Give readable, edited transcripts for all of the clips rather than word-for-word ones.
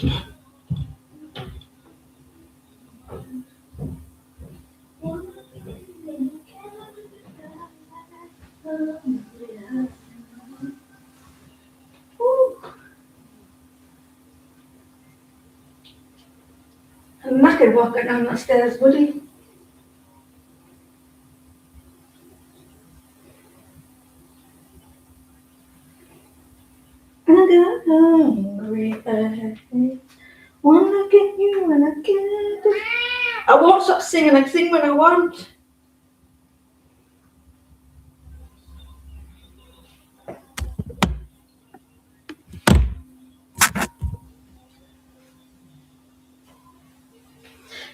I'm knackered walking down that stairs, buddy. I got hungry eyes. Wanna get you when I get it. I won't stop singing. I sing when I want.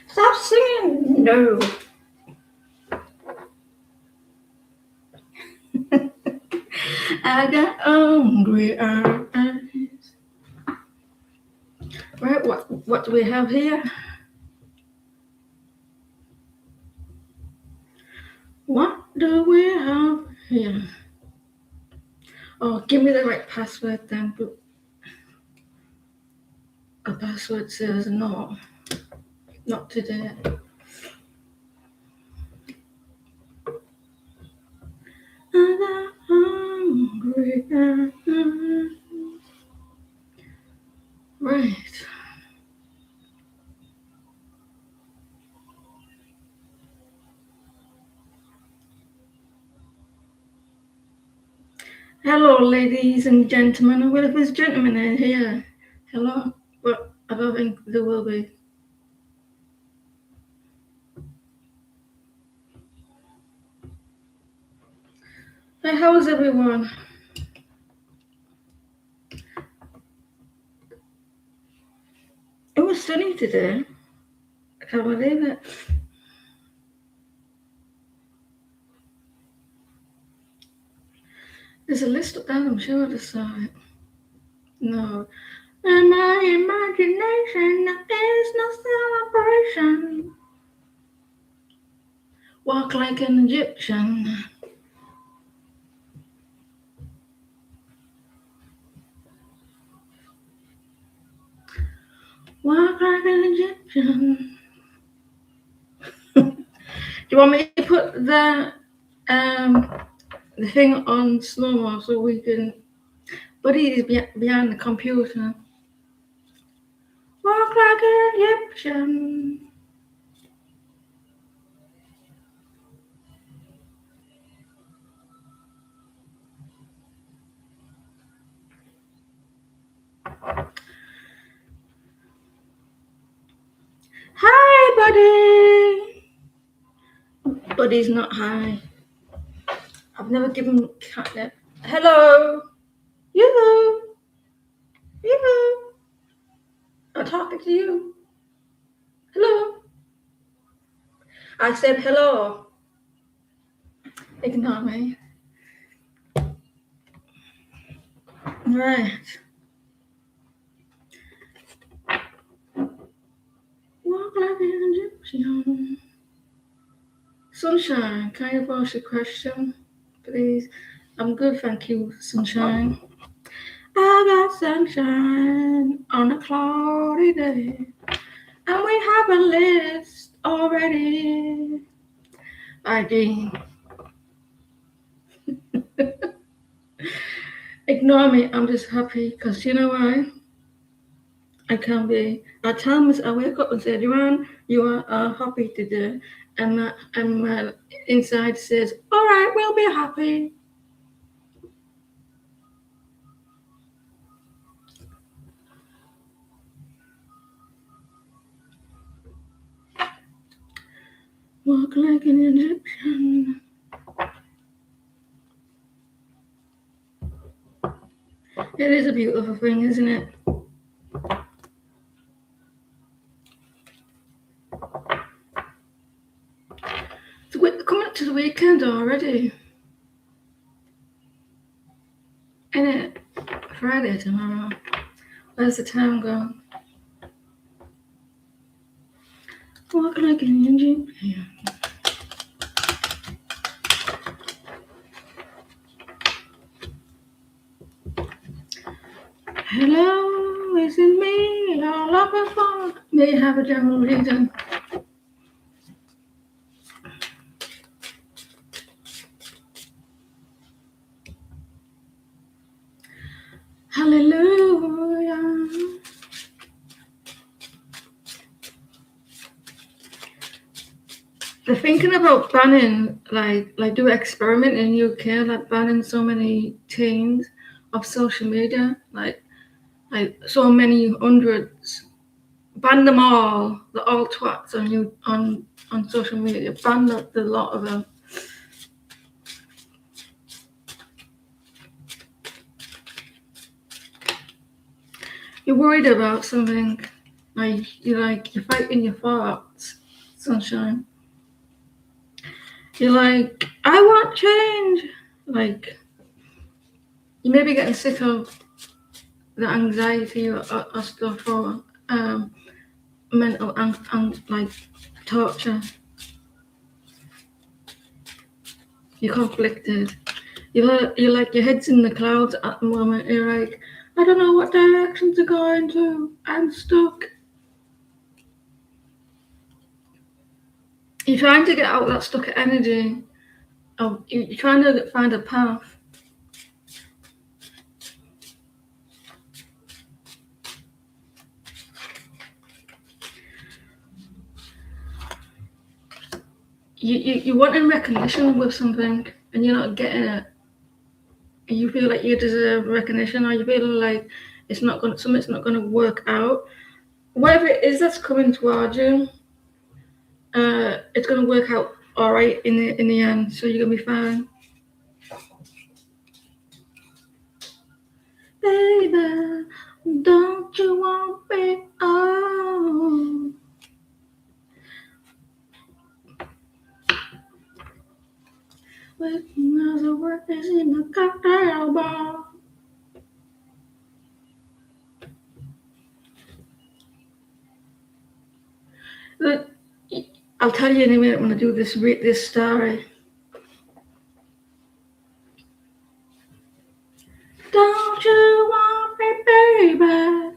Stop singing. No. I got hungry eyes. Right, what do we have here? What do we have here? Oh, give me the right password then. A password says no, not today. I got hungry eyes. Right. Hello, ladies and gentlemen. Well, if there's gentlemen in here, hello. But I don't think there will be. Hey, how's everyone? It was sunny today. I can't believe it. There's a list up there, I'm sure I just saw it. No. In my imagination, there is no celebration. Walk like an Egyptian. Walk like an Egyptian. Do you want me to put the thing on slow-mo so we can... Buddy is behind the computer. Walk like an Egyptian. Hi, buddy. Buddy's not high. I've never given catnip. Hello. Yoo-hoo. Yoo-hoo. I'm talking to you. Hello. I said hello. Ignore me. Right. Walk like an Egyptian. Sunshine, can you ask a question, please? I'm good, thank you, Sunshine. I got sunshine on a cloudy day, and we have a list already. I did. Ignore me, I'm just happy, because you know why? I can be. At times I wake up and say, Joanne, you are happy today. And my inside says, all right, we'll be happy. Walk like an Egyptian. It is a beautiful thing, isn't it? It's coming up to the weekend already. Isn't it? Friday tomorrow. Where's the time gone? Walk like an Egyptian. Hello, missing me, all of us want. May have a general reason. Hallelujah. They're thinking about banning, like do an experiment in UK, like banning so many teens of social media, like so many hundreds. Ban them all, the all twats on social media. Ban the lot of them. You're worried about something, you're fighting your thoughts, sunshine. You're like, I want change. Like, you may be getting sick of the anxiety or stuff, or mental like torture. You're conflicted. You're like, your head's in the clouds at the moment. You're like, I don't know what direction to go into. I'm stuck. You're trying to get out of that stuck energy. You're trying to find a path. You're wanting recognition with something, and you're not getting it. And you feel like you deserve recognition, or you feel like something's not gonna work out. Whatever it is that's coming towards you, it's gonna work out all right in the end. So you're gonna be fine, baby. Don't you want me? Oh, waiting as the work is in the cocktail bar. Look, I'll tell you in a minute when I do this story. Don't you want me, baby?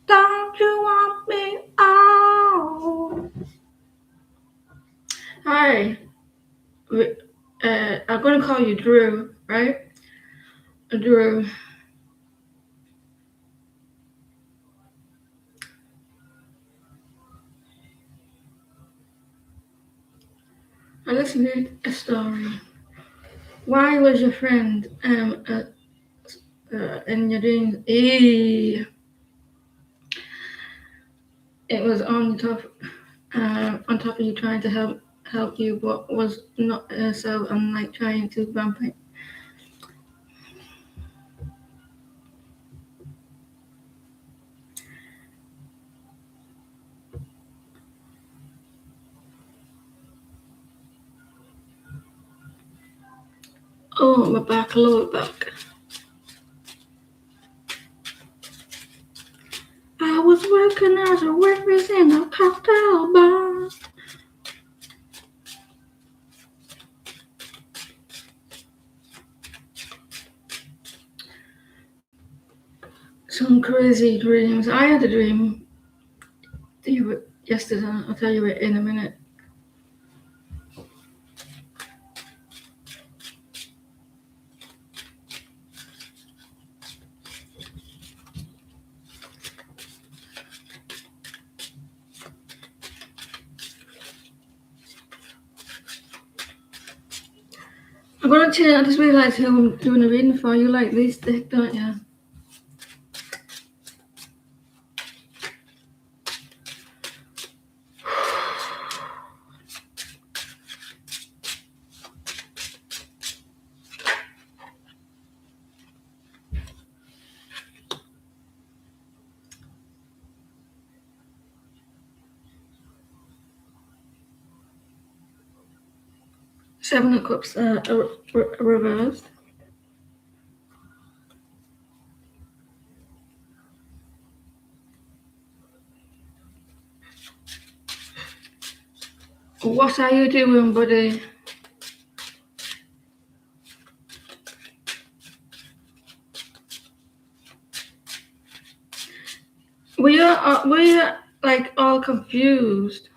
Don't you want me? Oh. Hi. I'm gonna call you Drew, right? Drew. I listened to a story. Why was your friend in your dreams? It was on top of you, trying to help you, but was not herself, and like trying to bump it. Oh, my back, lower back. I was working as a waitress in a cocktail bar. Some crazy dreams. I had a dream yesterday. I'll tell you it in a minute. I'm gonna change. I just realised who I'm doing a reading for. You like these thick, don't you? Seven of Cups reversed. What are you doing, buddy? we're like all confused.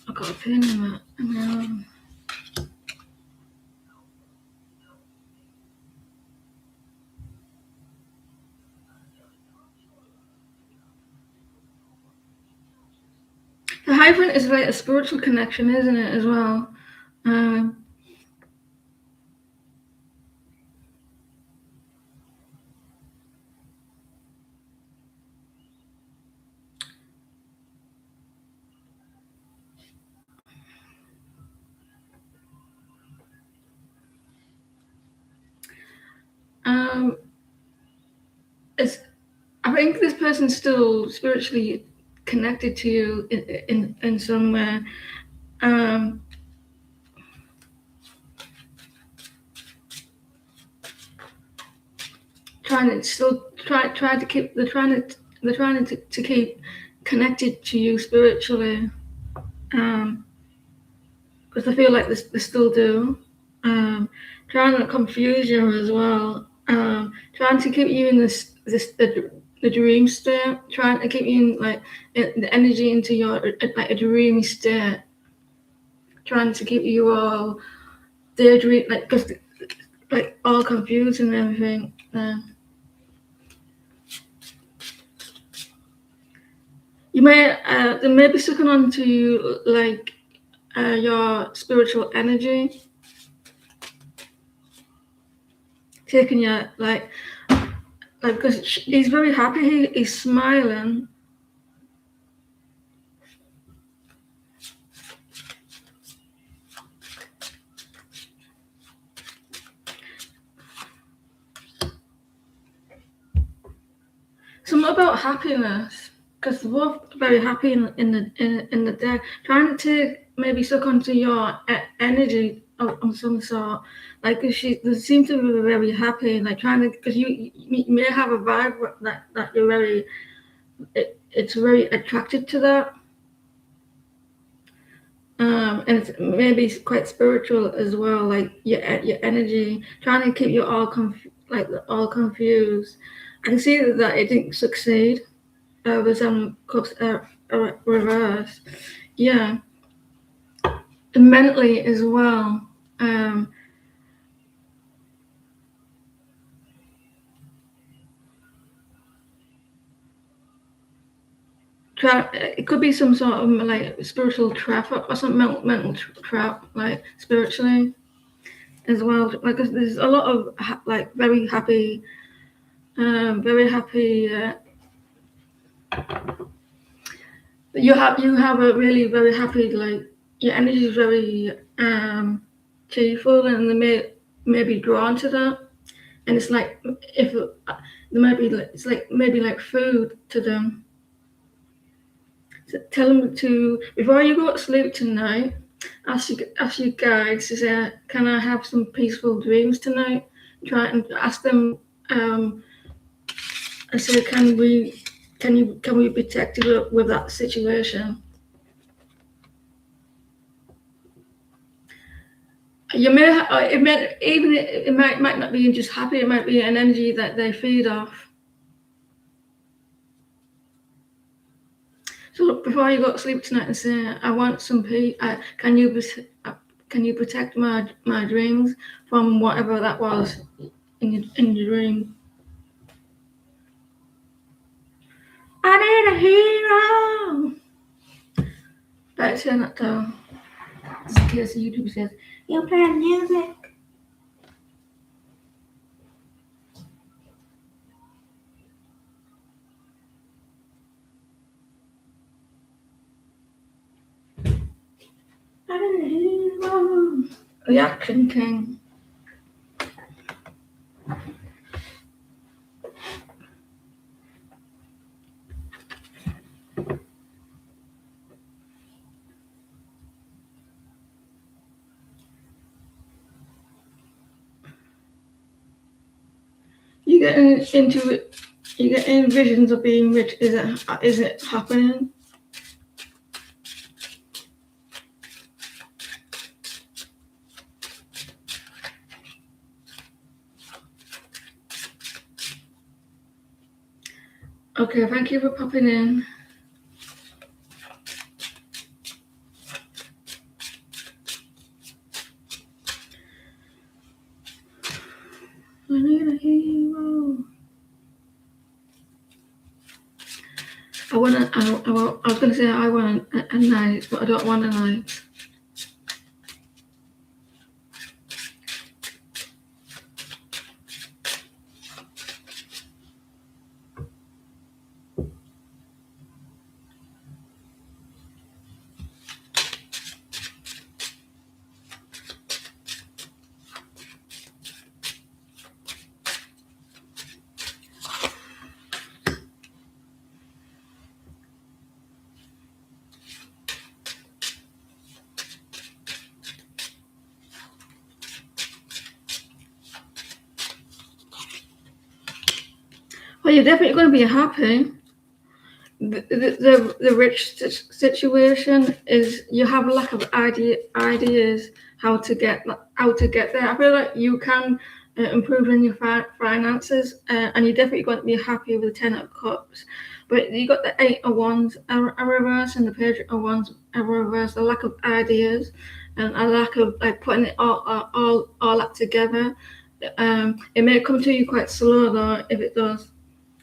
I got a pin in that. The hyphen is like a spiritual connection, isn't it, as well? It's I think this person's still spiritually connected to you in some way. Trying to still try to keep they're trying to keep connected to you spiritually. Because I feel like they still do. Trying to confuse you as well. Trying to keep you in the dream state. Trying to keep you in like the energy into your like a dreamy state. Trying to keep you all daydream like all confused and everything. You may they may be sucking onto you like your spiritual energy, taking your like because he's very happy, he's smiling. Something about happiness, because they're both very happy in the day, trying to maybe suck onto your energy of some sort. Like if they seem to be very happy, like trying to, because you may have a vibe that you're very, it's very attracted to that. And it's maybe quite spiritual as well, like your energy, trying to keep you all confused. I can see that it didn't succeed. With some cups reverse, yeah, and mentally as well. It could be some sort of like spiritual trap or some mental trap, like spiritually as well. Like there's a lot of like very happy. You have a really very happy, like your energy is very cheerful, and may be drawn to that. And it's like if there might be it's like maybe like food to them. So tell them to, before you go to sleep tonight, ask your guides to say, can I have some peaceful dreams tonight? Try and ask them and say, can we be protected with that situation? You may it might not be just happy. It might be an energy that they feed off. So before you go to sleep tonight, and say, I want some peace. Can you protect my dreams from whatever that was in your dream? I need a hero. Better turn that down. Just in case YouTube says you're playing music. I need a hero. Reaction King. You getting into it? You getting visions of being rich? Is it happening? Okay, thank you for popping in. I need a hero. I was gonna say I want a knight, but I don't want a knight. Well, you're definitely going to be happy. The rich situation is you have a lack of ideas how to get there. I feel like you can improve in your finances, and you're definitely going to be happy with the 10 of Cups. But you got the 8 of Wands a reverse and the Page of Wands a reverse. A lack of ideas and a lack of like putting it all that together. It may come to you quite slow though if it does.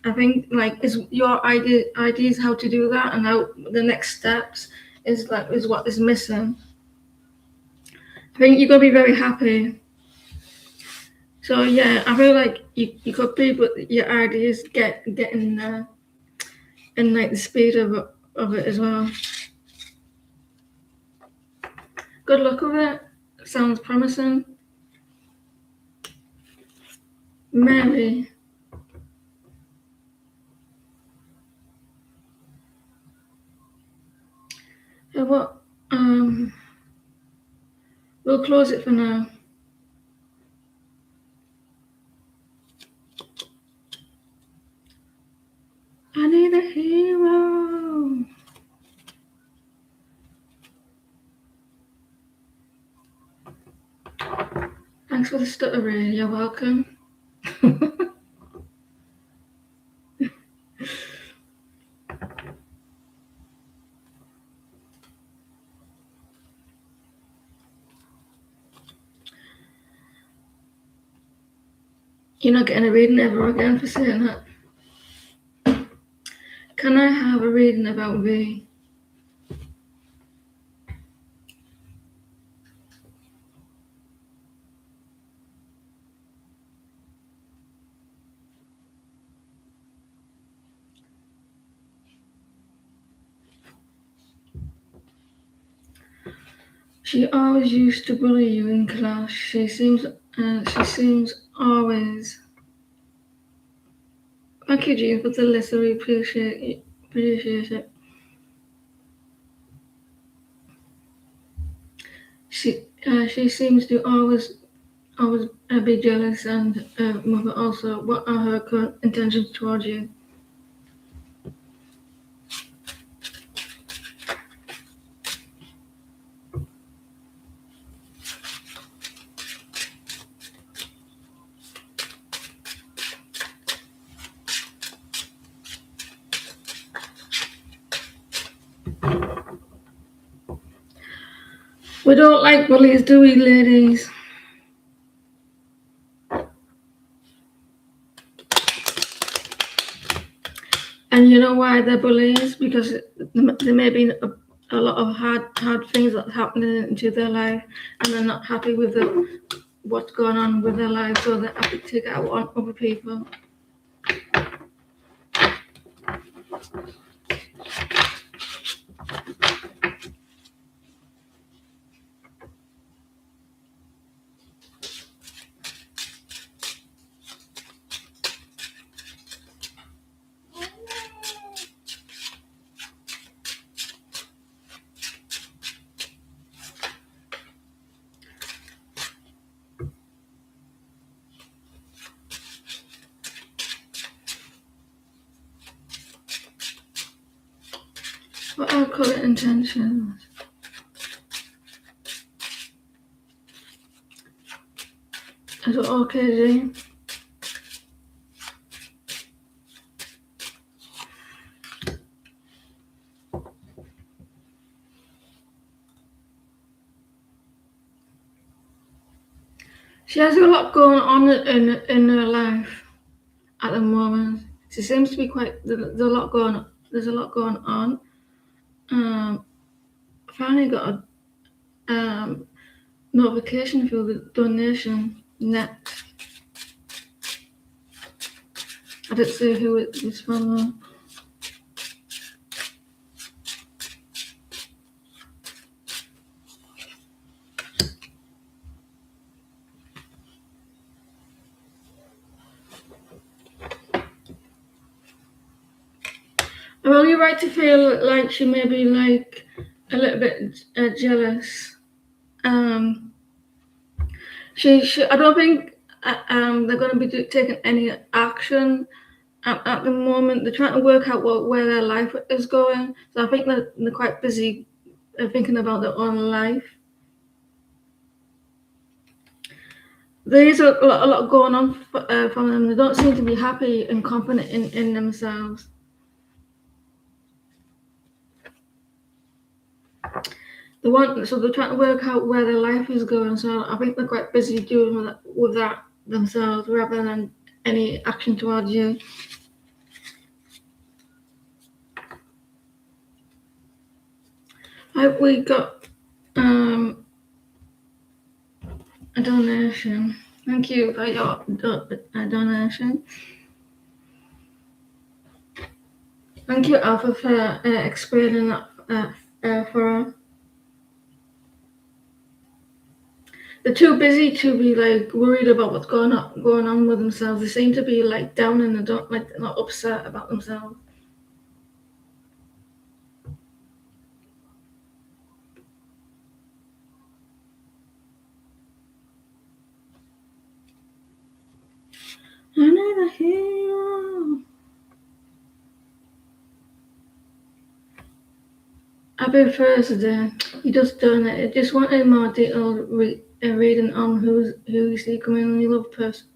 I think like is your ideas how to do that and how the next steps is what is missing. I think you're gonna be very happy. So yeah, I feel like you could be, but your ideas getting there and like the speed of it as well. Good luck with it. Sounds promising. Maybe. Yeah, what we'll close it for now. I need a hero. Thanks for the stuttery. You're welcome. You're not getting a reading ever again for saying that. Can I have a reading about V? She always used to bully you in class. She seems always. Thank you, Jean, for the list. I really appreciate it. She seems to always be jealous, and mother also. What are her current intentions towards you? We don't like bullies, do we, ladies? And you know why they're bullies? Because there may be a lot of hard things that's happening into their life, and they're not happy with what's going on with their life, so they have to take it out on other people. What are current intentions? Is it okay, Jane? She has a lot going on in her life at the moment. She seems to be quite. There's a lot going. There's a lot going on. Finally got a notification for the donation next. I didn't say who it was from though. I'm only right to feel like she may be like a little bit jealous. I don't think they're going to be taking any action at the moment. They're trying to work out where their life is going. So I think that they're quite busy thinking about their own life. There's a lot going on from them. They don't seem to be happy and confident in themselves. So they're trying to work out where their life is going. So I think they're quite busy doing with that themselves rather than any action towards you. We got a donation. Thank you for your donation. Thank you, Alpha, for explaining that for us. They're too busy to be like worried about what's going on with themselves. They seem to be like down in the dump, like they're not upset about themselves. I never hear you. Happy Thursday. You just done it. I just wanted more detailed reading on who you see coming in your love person.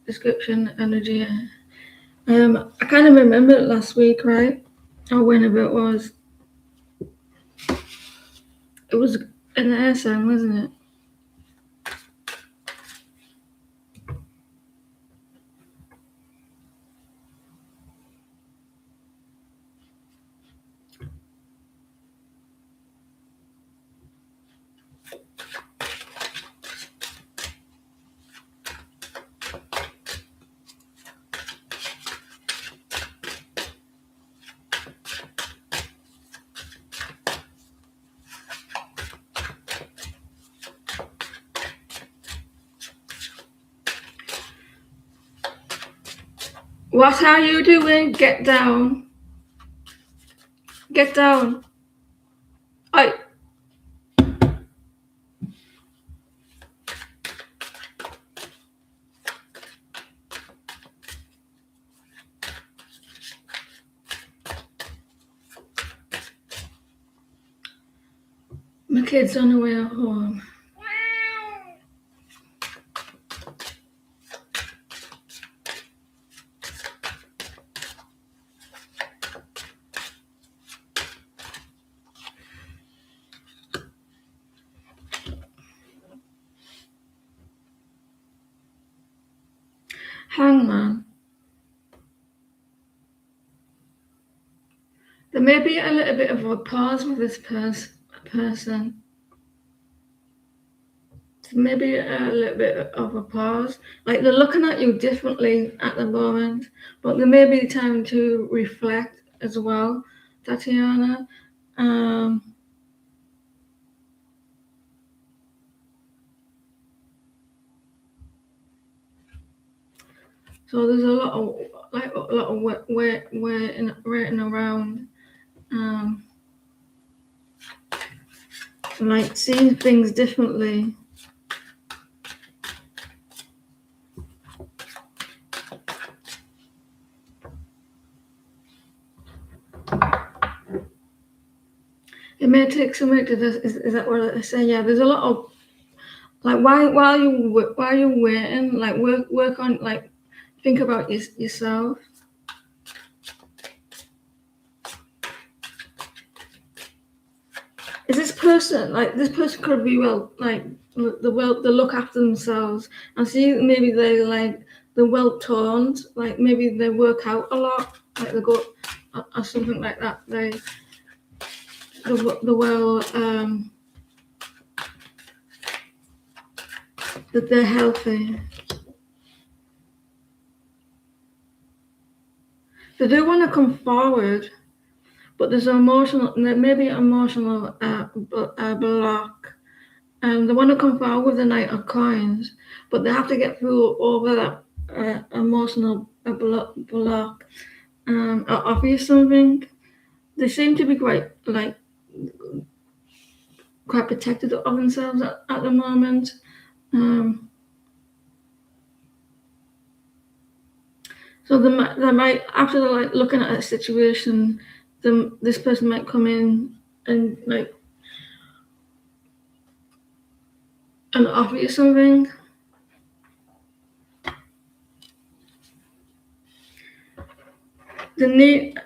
Description, energy. I kind of remember it last week, right? Or whenever it was. It was in the SM, wasn't it? What are you doing? Get down. Get down. I. My kid's on the way home. Hangman. There may be a little bit of a pause with this person. Maybe a little bit of a pause. Like they're looking at you differently at the moment, but there may be time to reflect as well, Tatiana. So there's a lot of waiting around, like seeing things differently. It may take some work to this. Is that what I say? Yeah, there's a lot of like while you're waiting, like work on like think about yourself. Is this person like this person could be well like they look after themselves and see maybe they're well toned, like maybe they work out a lot, like they go or something like that. The well that they're healthy. They do want to come forward, but there's maybe emotional block. They want to come forward with the Knight of Coins, but they have to get through over that emotional block. Offer something. They seem to be quite protected of themselves at the moment. So they might after like looking at a situation, this person might come in and offer you something. The need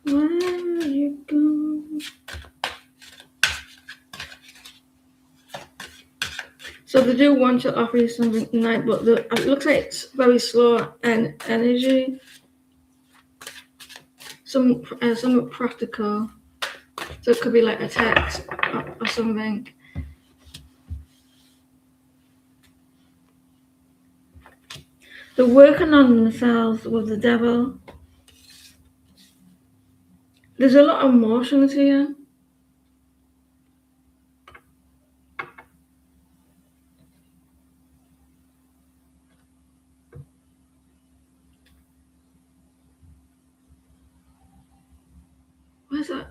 where you go. So they do want to offer you something tonight, but it looks like it's very slow and energy. Somewhat practical. So it could be like a text or something. They're working on themselves with the devil. There's a lot of emotions here. Where's that?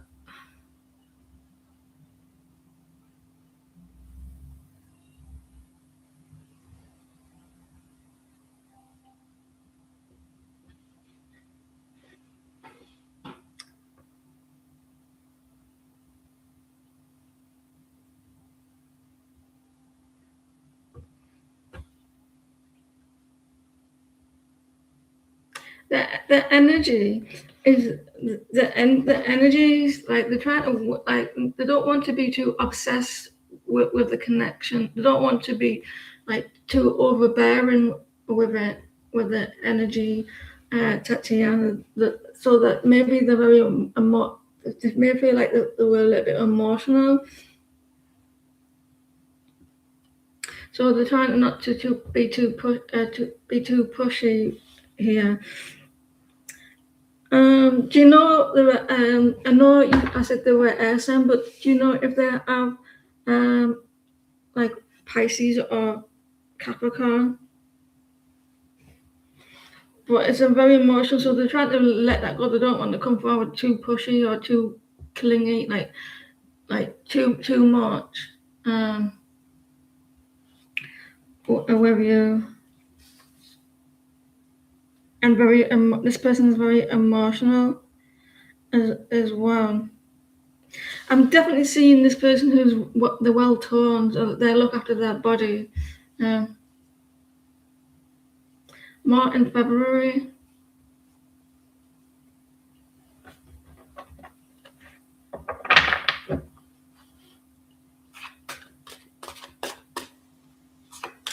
The energy is the energies like they're trying to like they don't want to be too obsessed with the connection. They don't want to be like too overbearing with it with the energy, Tatiana. So that maybe they're very they may feel like they were a little bit emotional. So they're trying not to be too pushy here. Do you know there were, I know I said there were air signs, but do you know if they have like Pisces or Capricorn? But it's a very emotional, so they're trying to let that go. They don't want to come forward too pushy or too clingy, like too much. With you, and very this person is very emotional as well. I'm definitely seeing this person who's they're well toned, or they look after their body. More in February.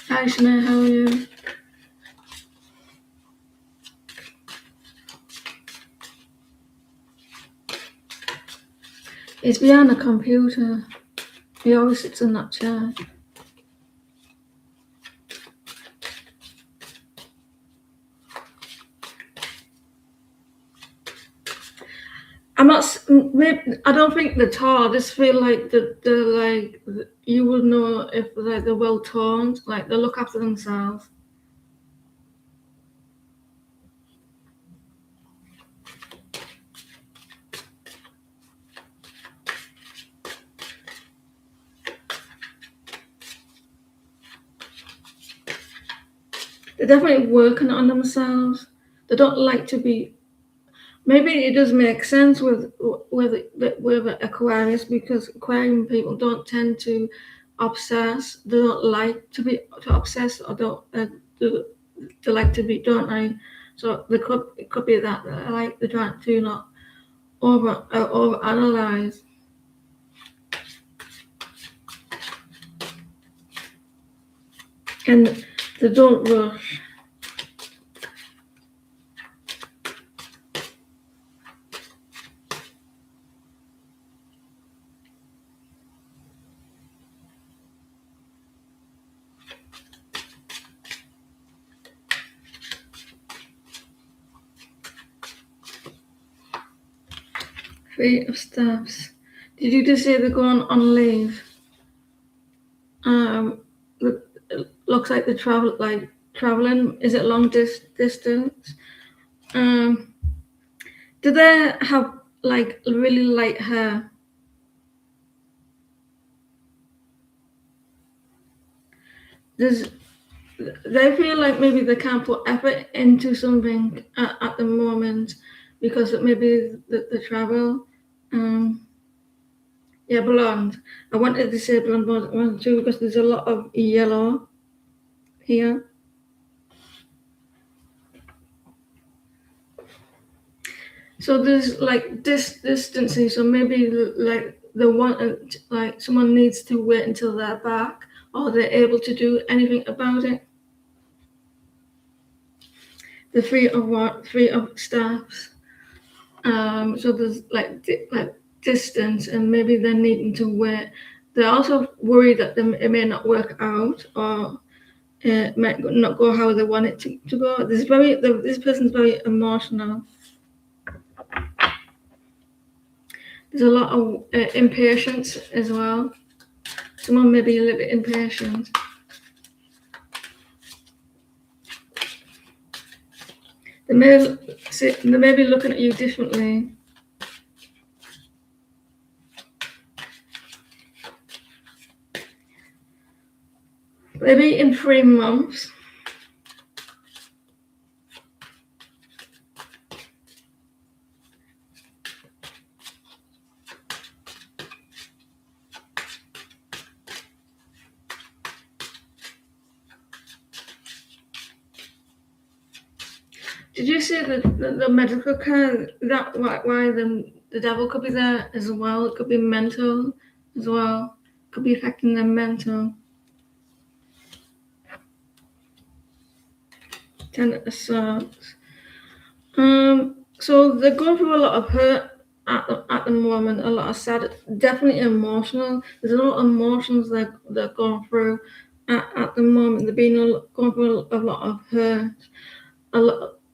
Hi Shanae, how are you? He's behind the computer. He always sits in that chair. I'm not. I don't think they're tall. I just feel like they're like you would know if they're well toned. Like they look after themselves. they're definitely working on themselves. They don't like to be. Maybe it does make sense with Aquarius, because Aquarian people don't tend to obsess. They don't like to obsess, or don't do, they like to be, don't they? So it could be that they like they try to not over analyze. And they don't rush. Three of Staffs. Did you just say they're going on leave? It looks like they traveling. Is it long distance? Do they have like really light hair? Does they feel like maybe they can't put effort into something at the moment because it maybe the travel? Um, yeah, blonde. I wanted to say blonde one too because there's a lot of yellow here. So there's like this distancing. So maybe like the one like someone needs to wait until they're back or they're able to do anything about it. The three of staffs. So there's like distance, and maybe they're needing to wait. They're also worried that it may not work out, or it might not go how they want it to go. This person's very emotional. There's a lot of impatience as well. Someone may be a little bit impatient. They may be looking at you differently. Maybe in 3 months. Did you see the medical care? That why the devil could be there as well? It could be mental as well. It could be affecting their mental. 10 of Swords. So they're going through a lot of hurt at the moment. A lot of sad, definitely emotional. There's a lot of emotions they're going through at the moment. They're going through a lot of hurt.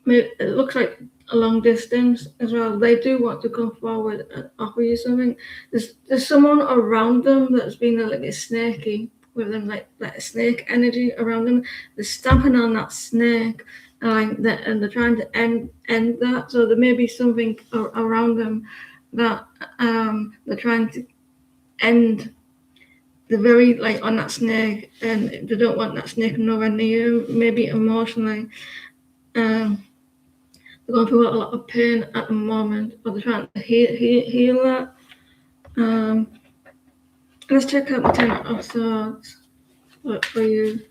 It looks like a long distance as well. They do want to come forward and offer you something. There's someone around them that's been a little bit snaky with them, like a snake energy around them. They're stamping on that snake, and they're trying to end that. So there may be something around them that they're trying to end. They're very like on that snake, and they don't want that snake nowhere near. Maybe emotionally. They're going through a lot of pain at the moment, but they're trying to heal that. Let's check out the Ten of Swords for you.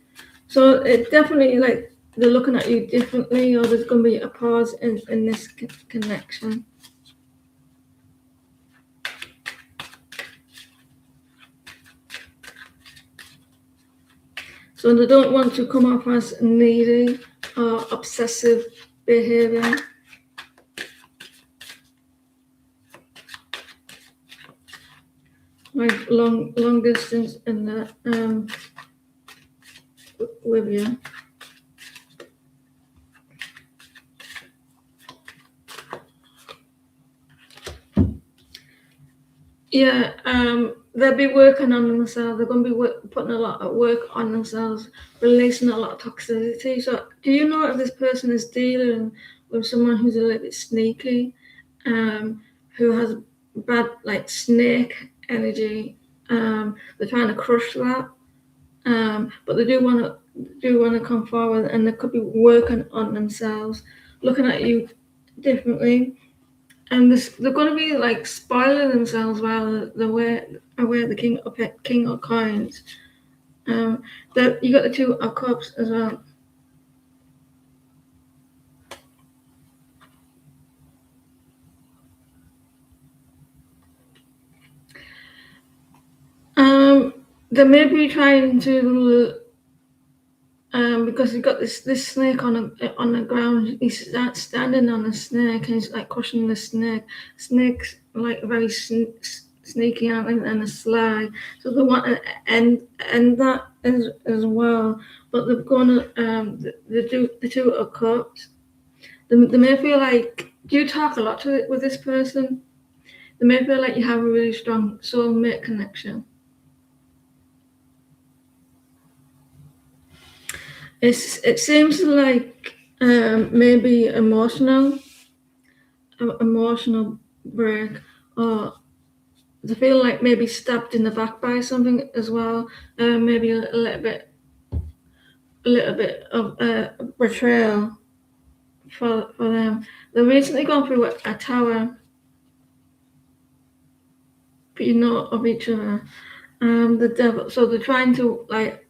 So it definitely like they're looking at you differently, or there's going to be a pause in this connection. So they don't want to come off as needy or obsessive behavior. Like long distance in the with you. Yeah, they'll be working on themselves. They're going to be putting a lot of work on themselves, releasing a lot of toxicity. So, do you know if this person is dealing with someone who's a little bit sneaky, who has bad like snake energy? They're trying to crush that. but they do want to come forward, and they could be working on themselves, looking at you differently, and they're going to be like spoiling themselves while they're aware the king of coins. That you got the two of cups as well. They may be trying to, because he's got this snake on the ground. He's standing on a snake, and he's like crushing the snake. Snake's like very sneaky and a sly, so they want to end that as well. But they're gonna the two of cups. They may feel like, do you talk a lot with this person? They may feel like you have a really strong soulmate connection. It seems like maybe emotional break, or they feel like maybe stabbed in the back by something as well. Maybe a little bit of betrayal for them. They're recently gone through a tower, but of each other. The devil. So they're trying to like.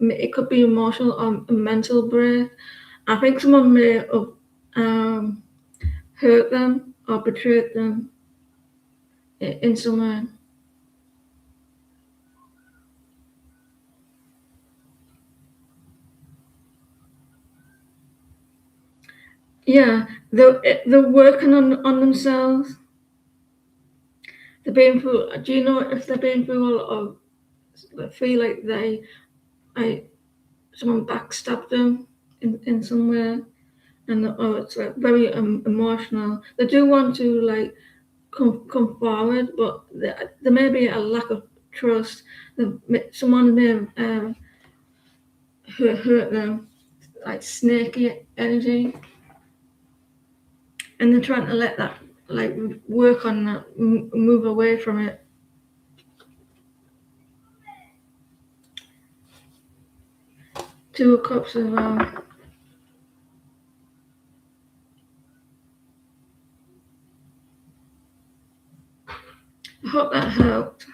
It could be emotional or a mental break. I think someone may have hurt them or betrayed them in some way. Yeah, they're working on themselves. They're being through. Do you know if they're being through or feel like someone backstabbed them in some way, and it's like very emotional. They do want to like come forward, but there may be a lack of trust. Someone may have hurt them, like snaky energy, and they're trying to let that like work on that, move away from it. Two of Cups as well. I hope that helped.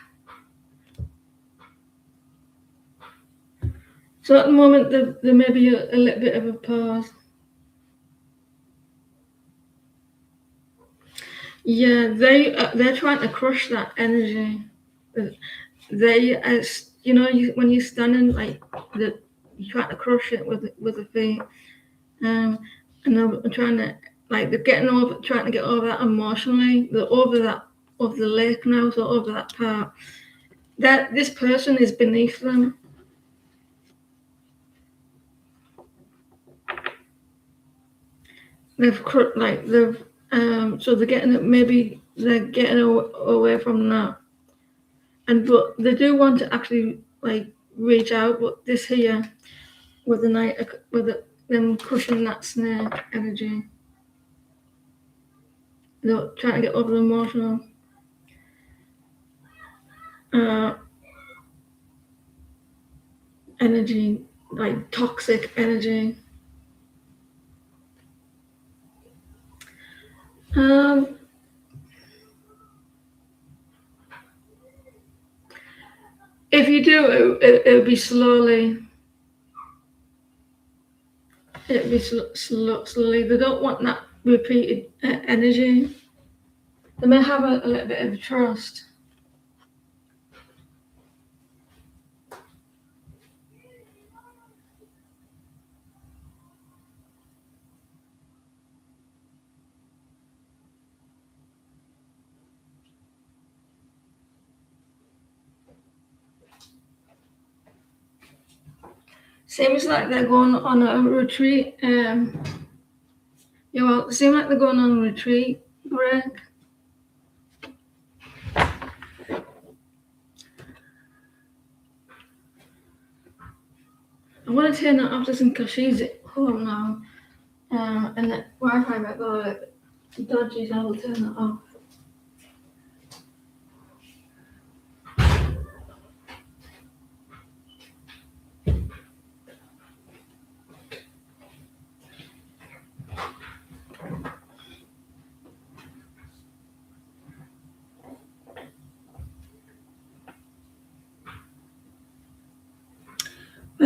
So at the moment, there may be a little bit of a pause. Yeah, they're trying to crush that energy. They, as when you're standing like you're trying to crush it with the feet, and they're trying to like trying to get over that emotionally. They're over that of the lake now, so over that part. That this person is beneath them. So they're getting it. Maybe they're getting away from that, but they do want to actually like reach out. But this here with the night them crushing that snake energy, they're trying to get over the emotional uh, energy, like toxic energy. Um, if you do, it'll be slowly. It'll be slowly. They don't want that repeated energy. They may have a little bit of trust. Seems like they're going on a retreat. It seems like they're going on a retreat break. I want to turn that off just in case she's at home now. And the Wi-Fi might go like dodgy, so I'll turn that off.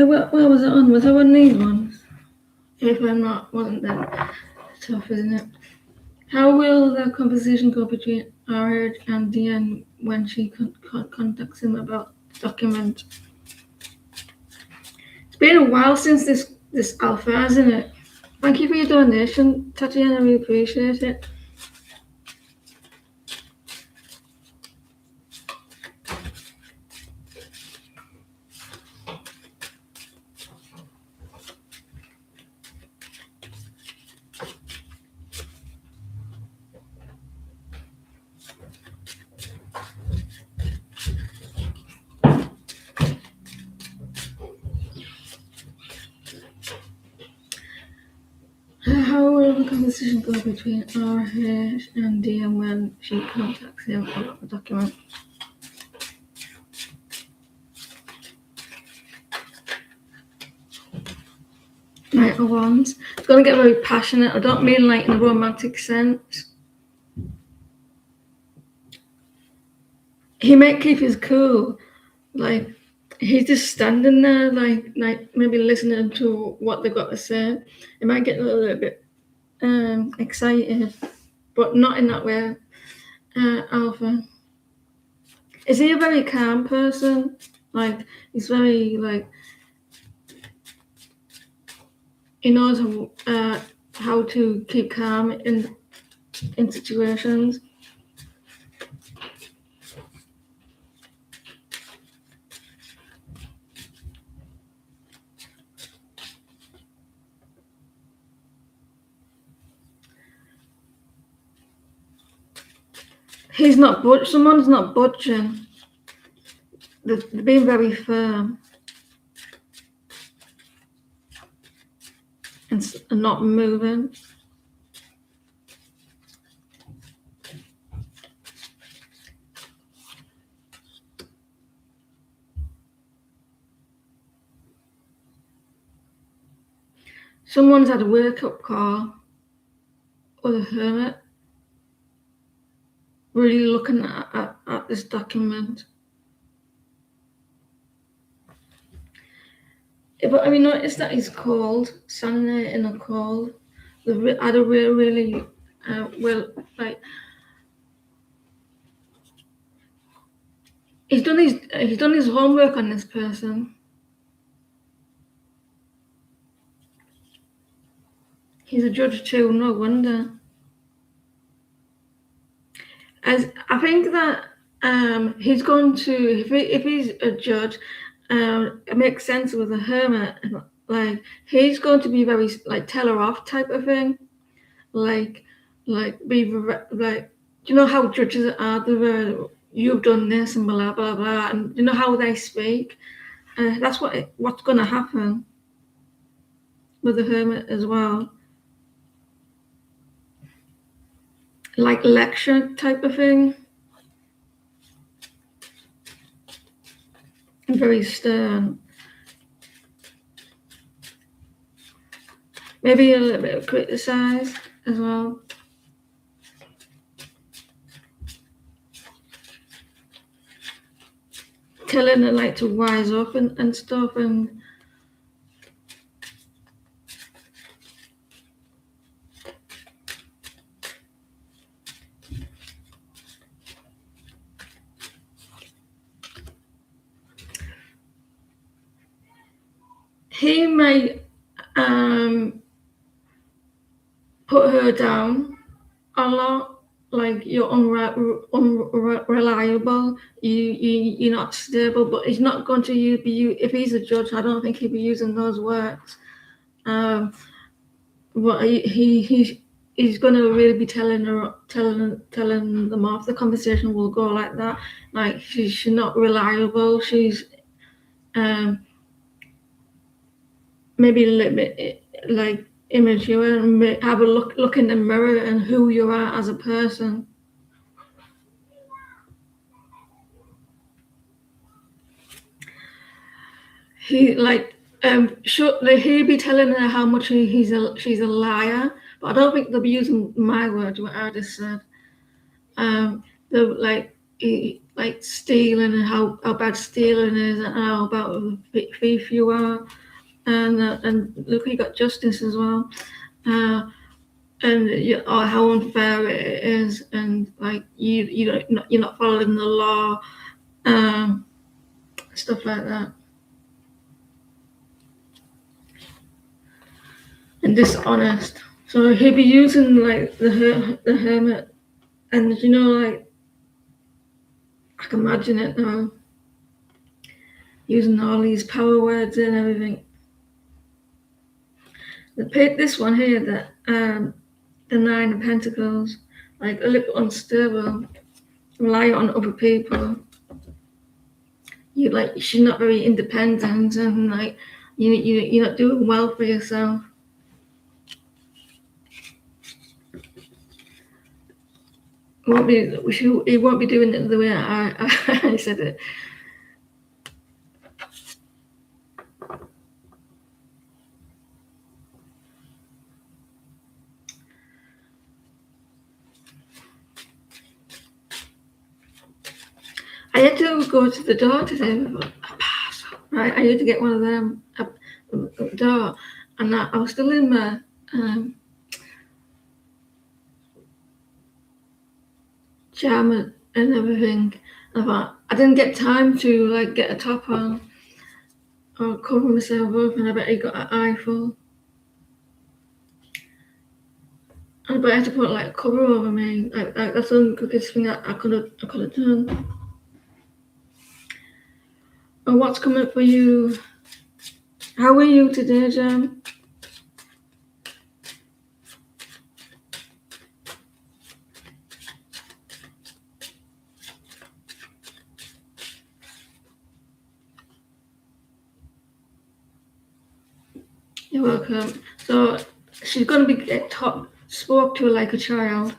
Where was it on? Was it on these ones? If I'm not, wasn't that tough, isn't it? How will the conversation go between RH and Diane when she contacts him about the document? It's been a while since this alpha, hasn't it? Thank you for your donation, Tatiana. We appreciate it. How will the conversation go between RH and Diane when she contacts him about the document? Knight of Wands. It's going to get very passionate. I don't mean like in a romantic sense. He might keep his cool. Like, he's just standing there, like maybe listening to what they've got to say. He might get a little bit excited, but not in that way. Alpha. Is he a very calm person? Like, he's very, like, he knows how to keep calm in situations. He's not someone's not budging. They're being very firm and not moving. Someone's had a wake-up call, or the Hermit, really looking at this document. But have you noticed that he's cold, standing there in a cold? They've had a really like, he's done his homework on this person. He's a judge too, no wonder. As I think that he's going to, if he's a judge, it makes sense with a Hermit. Like, he's going to be very like tell her off type of thing. Like be like, you know how judges are? They're you've done this and blah blah blah, and you know how they speak. That's what's going to happen with the Hermit as well. Like lecture type of thing. And very stern. Maybe a little bit of criticize as well. Telling her like to wise up and stuff, and he may put her down a lot, like you're unreliable, you're not stable, but he's not going to if he's a judge, I don't think he'd be using those words. But he's going to really be telling them off. The conversation will go like that. Like, she's not reliable. She's maybe a little bit like immature, and have a look in the mirror and who you are as a person. He like he'll be telling her how much she's a liar, but I don't think they'll be using my words, what I just said. Like, like stealing and how bad stealing is and how about a thief you are, and look, you got justice as well, and or how unfair it is, and like you're not following the law, stuff like that, and dishonest. So he'd be using like the hermit, and like I can imagine it now, using all these power words and everything. This one here, the Nine of Pentacles, like a little unstable, rely on other people. She's not very independent, and like you're not doing well for yourself. He won't be doing it the way I said it. I had to go to the door today with a parcel, right? I had to get one of them at the door, and I was still in my jam and everything. I thought I didn't get time to like get a top on or cover myself up, and I bet he got an eye full. And but I had to put like a cover over me. Like that's the quickest thing I could have done. And what's coming for you? How are you today, Jam? You're welcome. So she's gonna be spoke to like a child.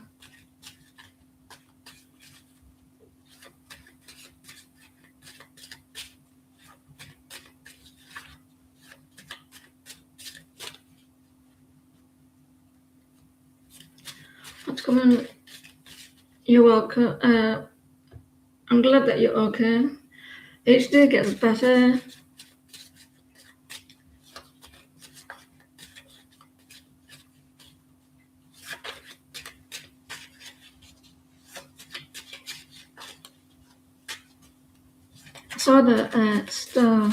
What's coming? You're welcome. I'm glad that you're okay. Each day gets better. I saw the star.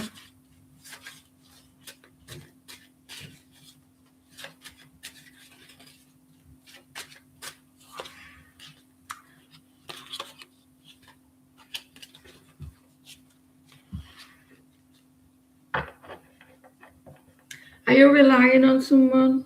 Are you relying on someone?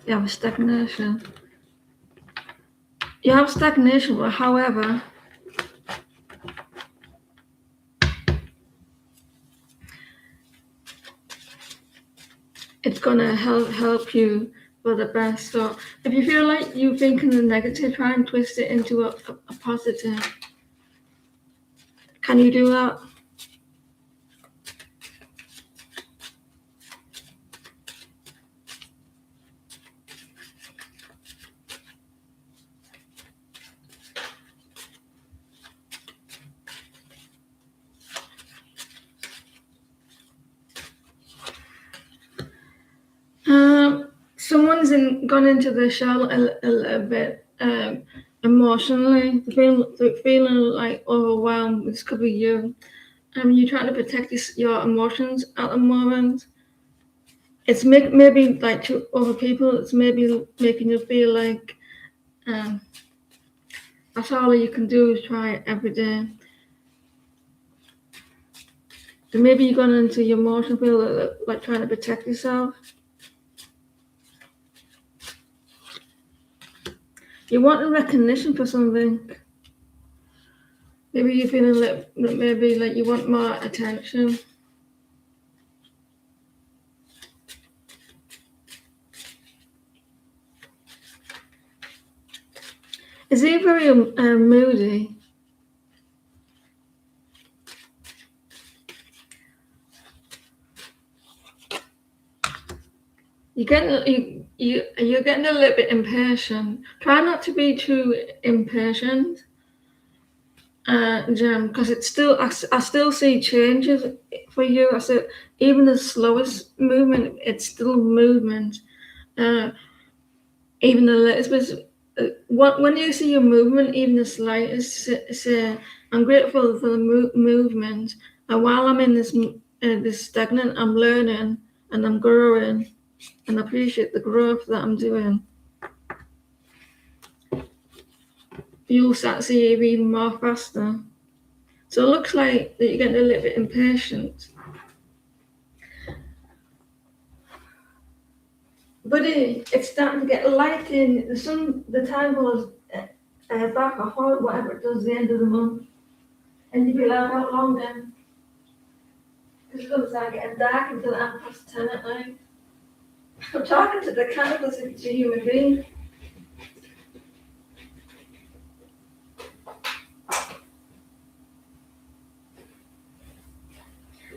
You have stagnation. You have stagnation, but however, it's gonna help you for the best. So if you feel like you're thinking the negative, try and twist it into a positive. Can you do that? Someone's gone into the shell a little bit emotionally. They're feeling like overwhelmed. This could be you. You're trying to protect your emotions at the moment. It's maybe like to other people. It's maybe making you feel like that's all you can do is try it every day. And maybe you're going into your emotion, feel like trying to protect yourself. You want recognition for something. Maybe you're feeling like you want more attention. Is he very moody? you're getting a little bit impatient. Try not to be too impatient, Jem, because it's still I still see changes for you. I said even the slowest movement, it's still movement. Uh, even the little bit. When you see your movement, even the slightest, say, I'm grateful for the movement. And while I'm in this stagnant, I'm learning and I'm growing, and I appreciate the growth that I'm doing. You'll start to see even more faster. So it looks like that you're getting a little bit impatient. But it's starting to get light in the time goes back or forward, whatever it does, the end of the month. And you'll be allowed out longer. Because it's going to start getting dark until 10 at night. I'm talking to the candle as if it's a human being.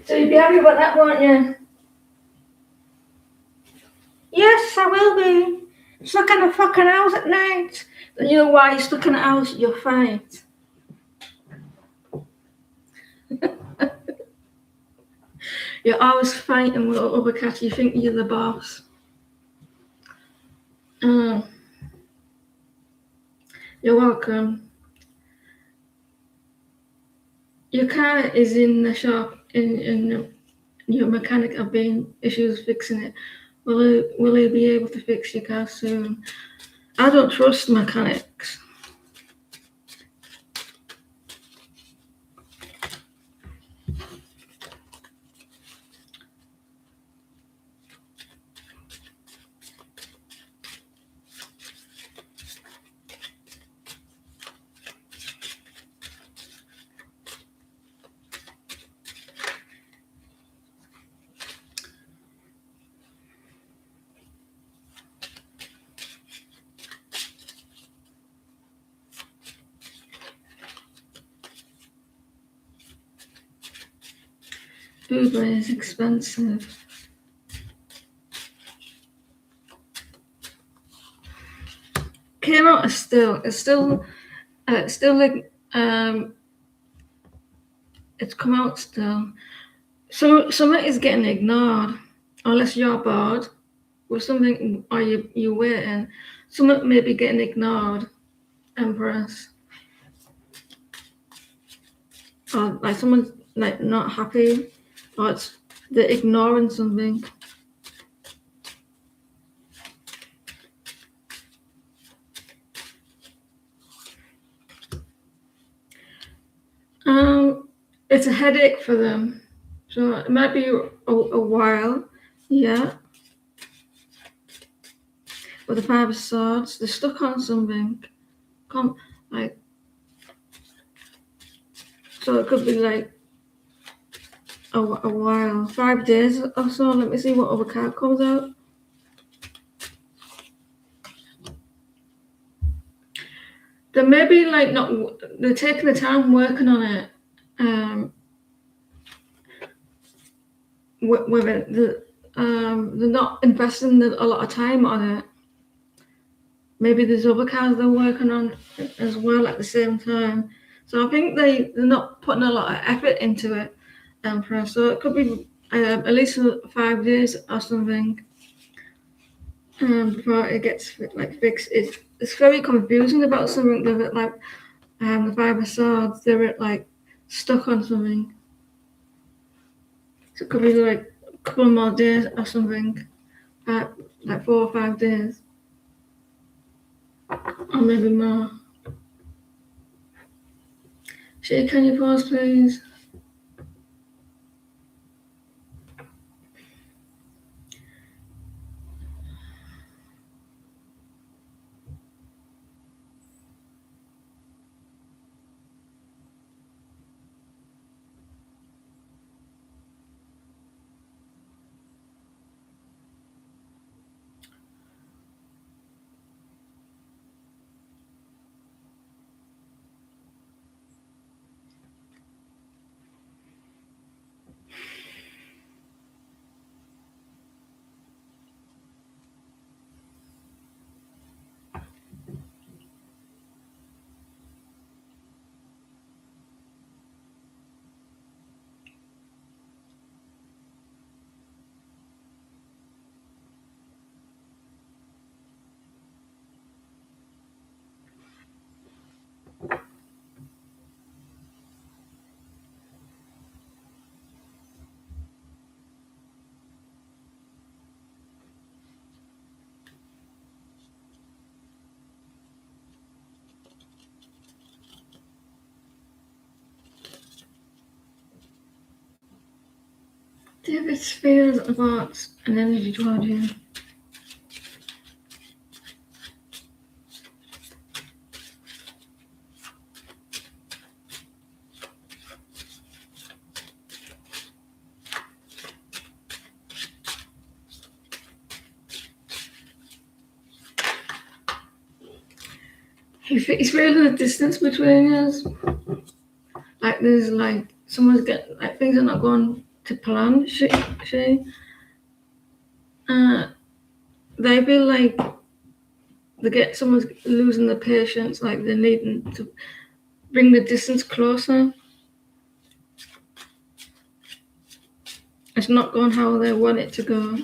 So you'll be happy about that, won't you? Yes, I will be. Stuck in a fucking house at night. And you know why you're stuck in a house? You'll fight. You're always fighting with other cats. You think you're the boss. You're welcome. Your car is in the shop, and your mechanic have been issues fixing it. Will he be able to fix your car soon? I don't trust mechanics. Uber is expensive. Kmart is still like it's come out still. So something is getting ignored, unless you're bored with something or you're waiting. Something may be getting ignored, Empress. Or like someone's like not happy, or they're ignoring something. It's a headache for them, so it might be a while. Yeah. With the Five of Swords, they're stuck on something. Like, so it could be like a while, 5 days or so. Let me see what other card comes out. They may be like not. They're taking the time working on it. With it, they're not investing a lot of time on it. Maybe there's other cards they're working on as well at the same time. So I think they're not putting a lot of effort into it. So it could be at least 5 days or something before it gets like fixed. It's very confusing about something that like the Five of Swords. They're like stuck on something. So it could be like a couple more days or something, like 4 or 5 days, or maybe more. Shay, can you pause, please? David feels about an energy toward you. He's feeling a distance between us. Like there's like someone's getting like things are not going to plan. They feel like someone's losing the patience. Like they're needing to bring the distance closer. It's not going how they want it to go.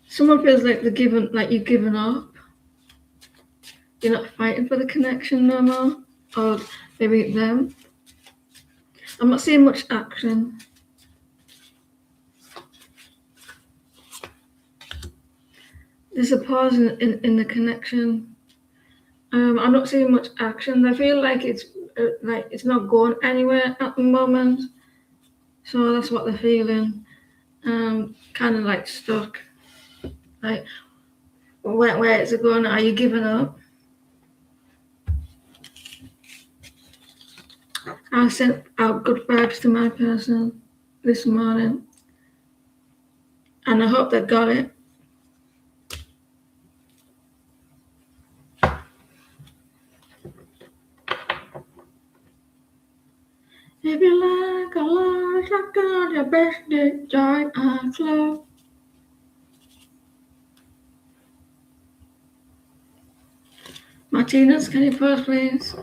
Someone feels like you've given up. You're not fighting for the connection no more, or maybe them. I'm not seeing much action. There's a pause in the connection. I'm not seeing much action. I feel like it's not going anywhere at the moment. So that's what they're feeling. Kind of like stuck. Like, where is it going? Are you giving up? I sent out good vibes to my person this morning, and I hope they got it. If you like a lot, I got your best day, joy and love. Martinez, can you pause, please?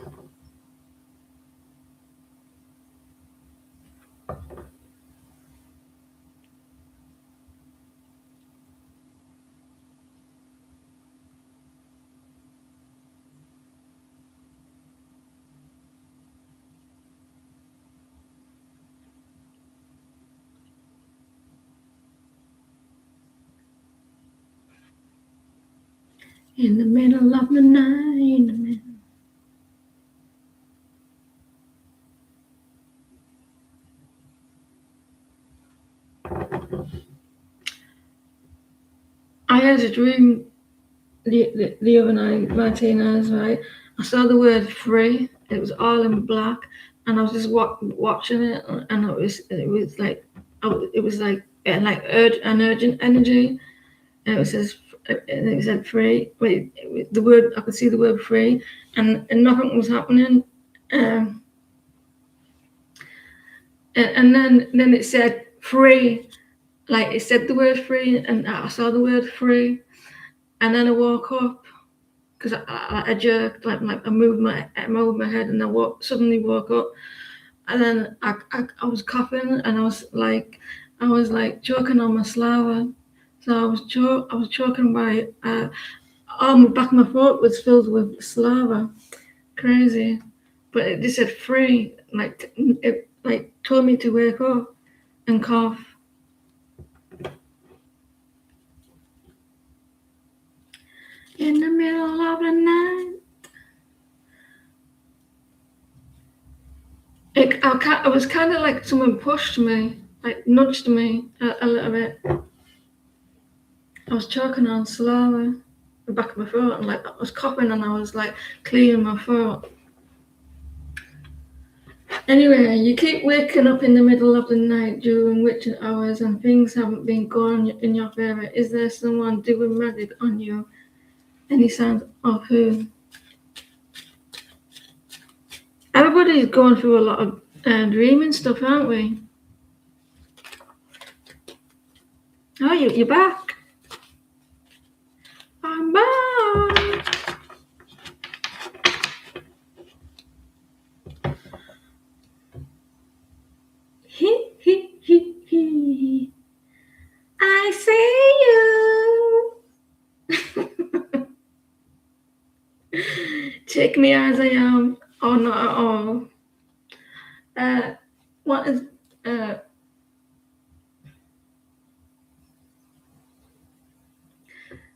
In the middle of the night, I had a dream the other night, Martinez, right? I saw the word free. It was all in black, and I was just watching it, and it was like an urgent energy, and it said free. Wait, the word I could see the word free, and nothing was happening. Um, and then it said free, like it said the word free, and I saw the word free, and then I woke up because I jerked, like I moved my head, and suddenly woke up, and then I was coughing, and I was like choking on my saliva, so I was choking by all my back of my throat was filled with saliva, crazy, but it just said free, like it like told me to wake up and cough. In the middle of the night. I was kind of like someone pushed me, like nudged me a little bit. I was choking on saliva, the back of my throat, and like I was coughing, and I was like clearing my throat. Anyway, you keep waking up in the middle of the night during witching hours, and things haven't been going in your favor. Is there someone doing magic on you? Any signs of who? Everybody's going through a lot of dreaming stuff, aren't we? Oh, you're back. I'm back. He. I see you. Take me as I am, or not at all. What is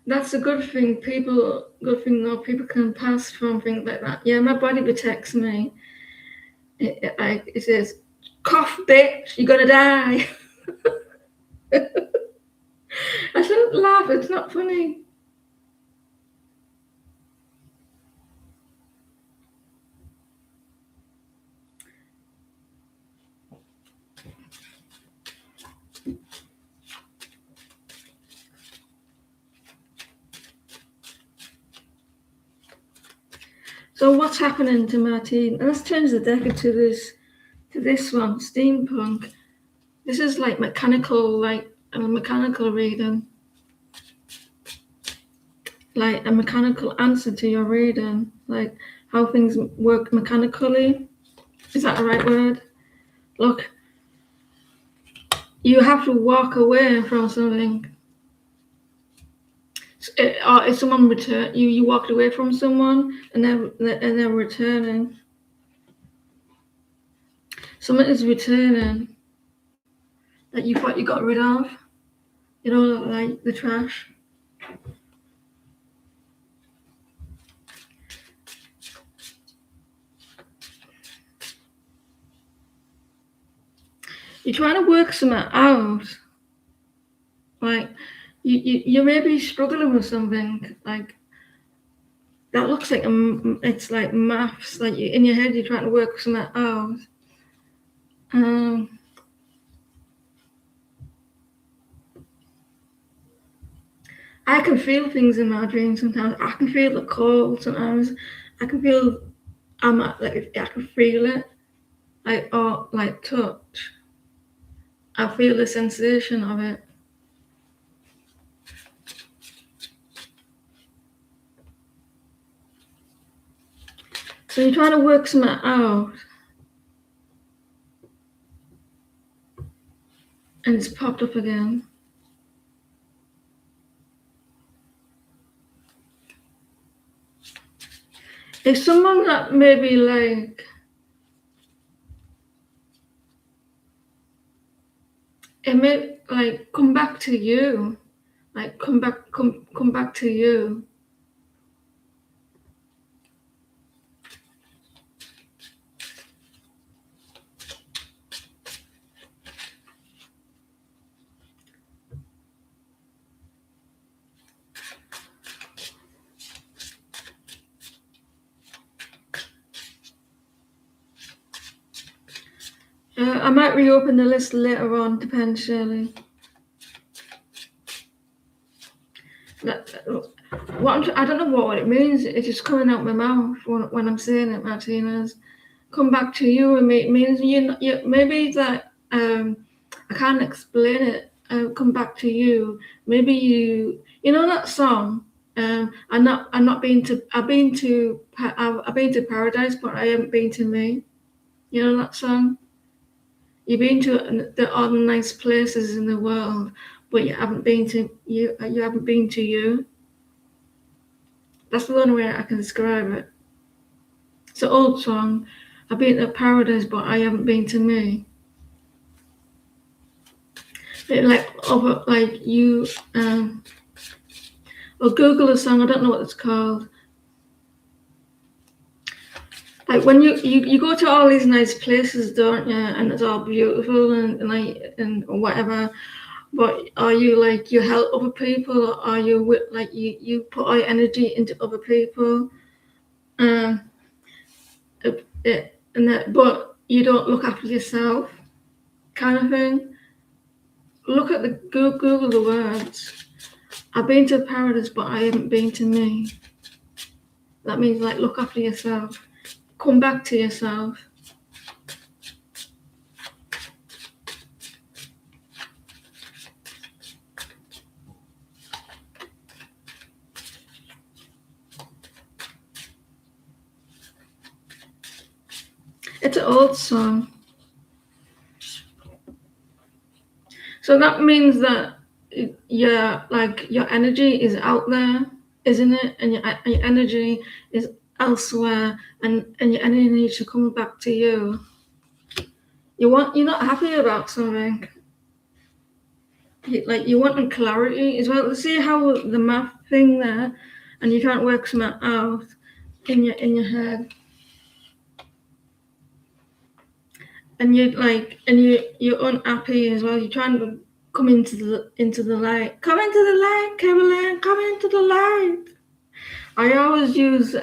That's a good thing. Good thing though. People can pass from things like that. Yeah, my body protects me. It says, "Cough, bitch, you're gonna die." I shouldn't laugh. It's not funny. So what's happening to Martine? Let's change the deck to this one, steampunk. This is like mechanical, like a mechanical reading, like a mechanical answer to your reading, like how things work mechanically. Is that the right word? Look, you have to walk away from something. Or if someone you walked away from someone and they're returning. Someone is returning that you thought you got rid of. You know, like the trash. You're trying to work something out. Like you may be struggling with something like that. Looks like it's like maths. Like in your head, you're trying to work something out. I can feel things in my dreams sometimes. I can feel the cold sometimes. I can feel like I can feel it, like touch. I feel the sensation of it. So you're trying to work something out, and it's popped up again. If someone that maybe like it may like come back to you, like come back to you. I might reopen the list later on, depends, Shirley. I don't know what it means. It's just coming out my mouth when I'm saying it, Martinez. Come back to you, and it means you maybe that I can't explain it. Come back to you. Maybe you know that song. I'm not been to. I've been to paradise, but I haven't been to me. You know that song. You've been to all the nice places in the world, but you haven't been to you. You haven't been to you. That's the only way I can describe it. It's an old song. I've been to paradise, but I haven't been to me. Like you, or Google a song. I don't know what it's called. Like when you go to all these nice places, don't you? And it's all beautiful and whatever. But are you like you help other people, or are you like you put all your energy into other people? But you don't look after yourself, kind of thing. Look at the Google the words. I've been to paradise, but I haven't been to me. That means like look after yourself. Come back to yourself. It's an old song. So that means that your energy is out there, isn't it? And your energy is elsewhere, and your energy needs to come back to you. You're not happy about something. You want clarity as well. See how the math thing there, and you're trying to work something out in your head, and you're unhappy as well. You're trying to come into the light. Come into the light, Caroline. Come into the light. I always use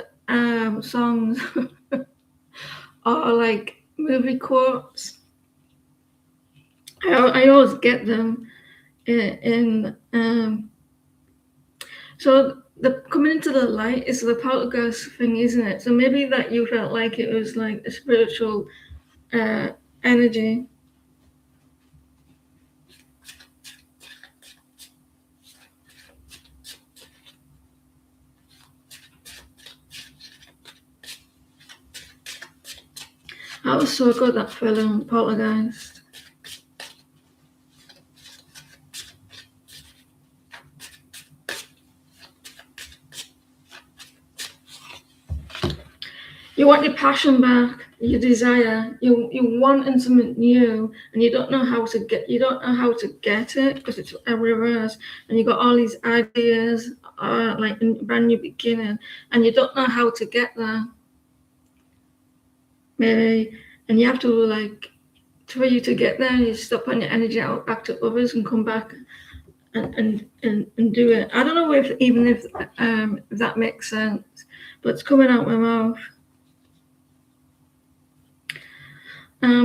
songs or like movie quotes. I always get them in so the coming into the light is the poltergeist thing, isn't it? So maybe that you felt like it was like a spiritual energy. That was so good, that film, Poltergeist. You want your passion back, your desire. You wanting something new, and you don't know how to get it because it's a reverse, and you got all these ideas, like in a brand new beginning, and you don't know how to get there. Maybe, and you have to like for you to get there, you stop putting your energy out back to others and come back and do it. I don't know if that makes sense, but it's coming out my mouth.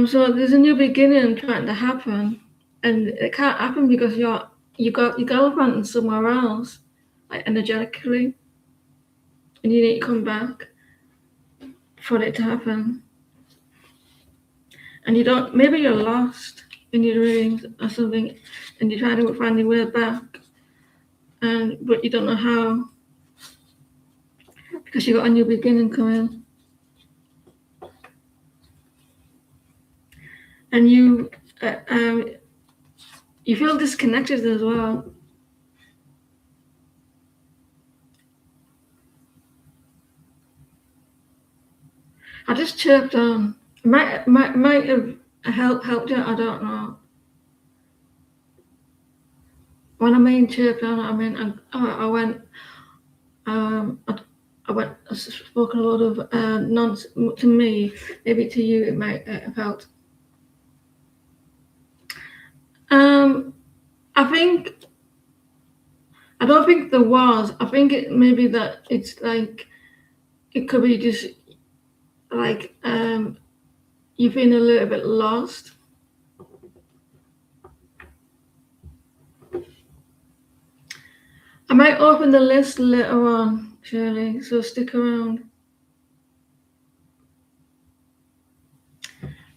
So there's a new beginning trying to happen, and it can't happen because you got your gallivanting somewhere else, like energetically, and you need to come back for it to happen. And you don't. Maybe you're lost in your dreams or something, and you're trying to find your way back, but you don't know how because you got a new beginning coming, and you feel disconnected as well. I just chirped on. Might have helped you. I don't know. When I mean chirped on, I mean I went. I spoke a lot of nonsense to me. Maybe to you it might have helped. I don't think there was. I think it maybe that it's like it could be just like you've been a little bit lost. I might open the list later on, Shirley, so stick around.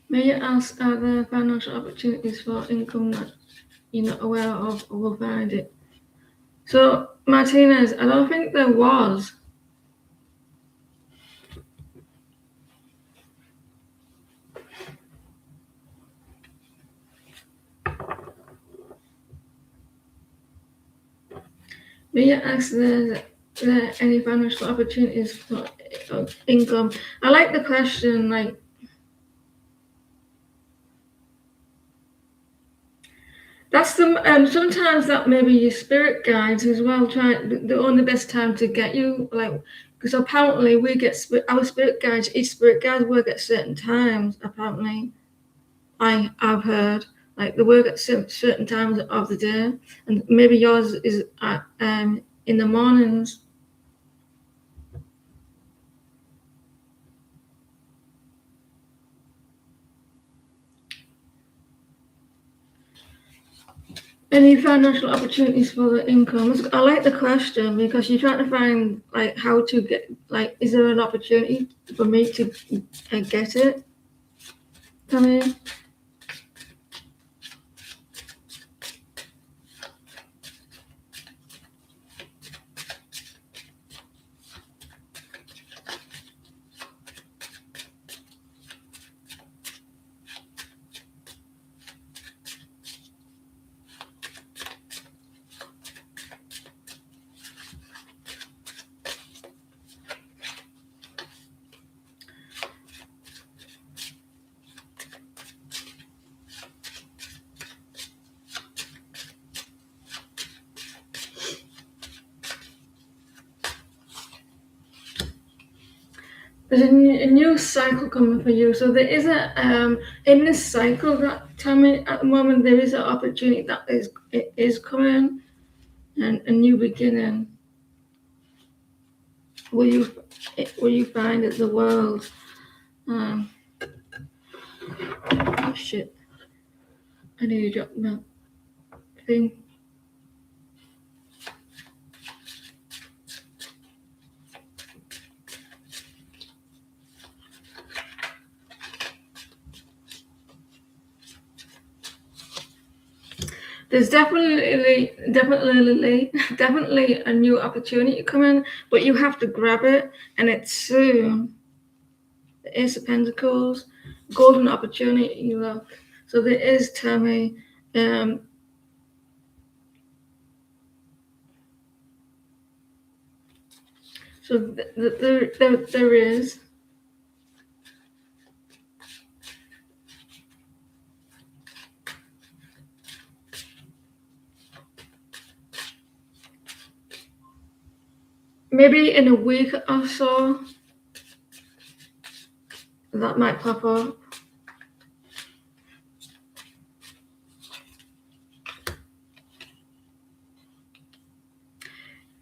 May you ask, are there financial opportunities for income that you're not aware of or will find it? So, Martinez, I don't think there was. May you ask, there any financial opportunities for income? I like the question, like, that's the sometimes that maybe your spirit guides as well. The only best time to get you, like, because apparently we get our spirit guides. Each spirit guide work at certain times. Apparently, I've heard like they work at certain times of the day, and maybe yours is at in the mornings. Any financial opportunities for the income? I like the question because you're trying to find like how to get like, is there an opportunity for me to get it? Come in. there's a new cycle coming for you. So there is a in this cycle that tell me at the moment there is an opportunity that is coming, and a new beginning. Will you find that the world oh shit, I need to drop that thing. There's definitely a new opportunity coming, but you have to grab it, and it's soon. The Ace of Pentacles, golden opportunity, look. So there is, tell me, so there is. Maybe in a week or so, that might pop up.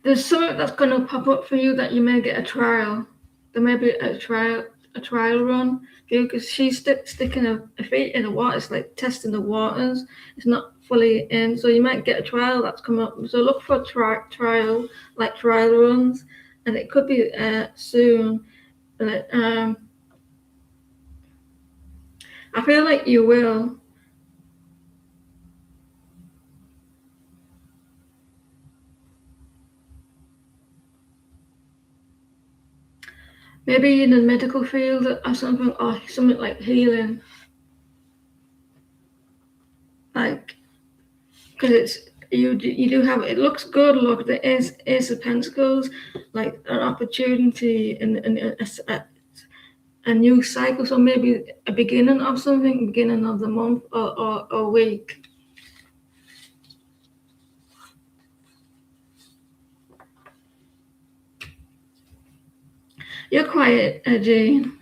There's something that's going to pop up for you that you may get a trial. There may be a trial run because she's sticking her feet in the water. It's like testing the waters. It's not fully in, so you might get a trial that's come up. So look for trial runs, and it could be soon. But I feel like you will. Maybe in the medical field or something, or something like healing. Like, because it's you do have, it looks good. Look, the Ace of Pentacles, like an opportunity and a new cycle. So maybe a beginning of something, beginning of the month or week. You're quiet, Jane.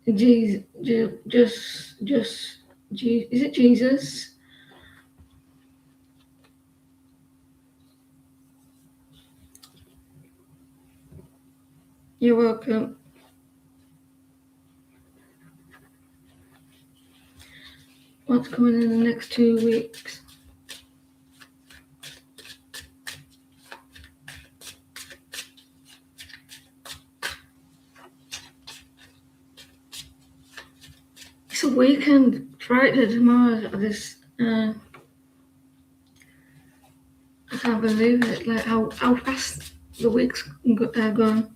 Jesus, is it Jesus? You're welcome. What's coming in the next 2 weeks? It's a weekend, Friday, tomorrow. This I can't believe it. Like how fast the weeks gone.